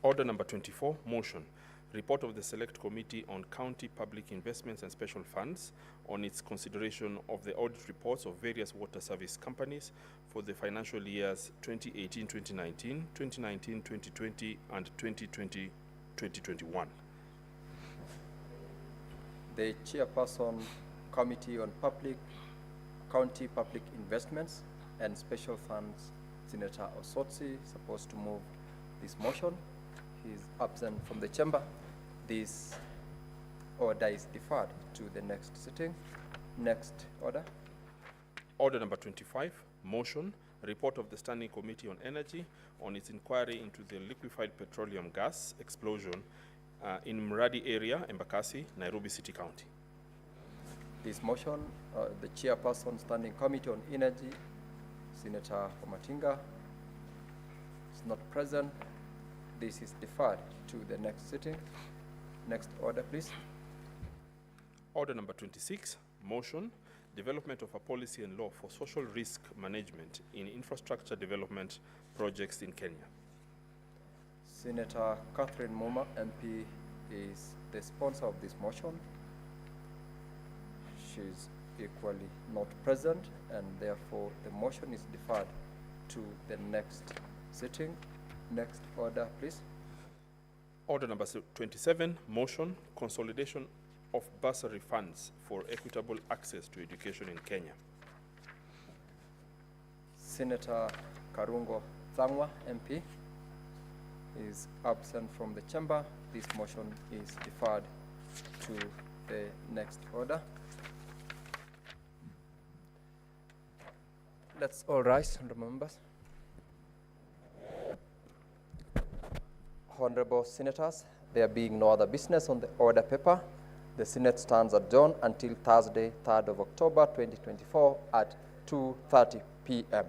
Order number 24, motion. Report of the Select Committee on County Public Investments and Special Funds on its consideration of the audit reports of various water service companies for the financial years 2018-2019, 2019-2020, and 2020-2021. The Chairperson, Committee on County Public Investments and Special Funds, Senator Osotsi, is supposed to move this motion. He is absent from the chamber. This order is deferred to the next sitting. Next order. Order number 25, motion. Report of the Standing Committee on Energy on its inquiry into the liquefied petroleum gas explosion in Mradi area, Embakasi, Nairobi City County. This motion, the Chairperson, Standing Committee on Energy, Senator Omatinga, is not present. This is deferred to the next sitting. Next order, please. Order number 26, motion. Development of a policy and law for social risk management in infrastructure development projects in Kenya. Senator Catherine Muma, MP, is the sponsor of this motion. She's equally not present, and therefore the motion is deferred to the next sitting. Next order, please. Order number 27, motion. Consolidation of bursary funds for equitable access to education in Kenya. Senator Karungo Thangwa, MP, is absent from the chamber. This motion is deferred to the next order. Let's all rise, honorable members. Honorable Senators, there being no other business on the order paper, the Senate stands adjourned until Thursday, 3rd of October, 2024 at 2:30 p.m.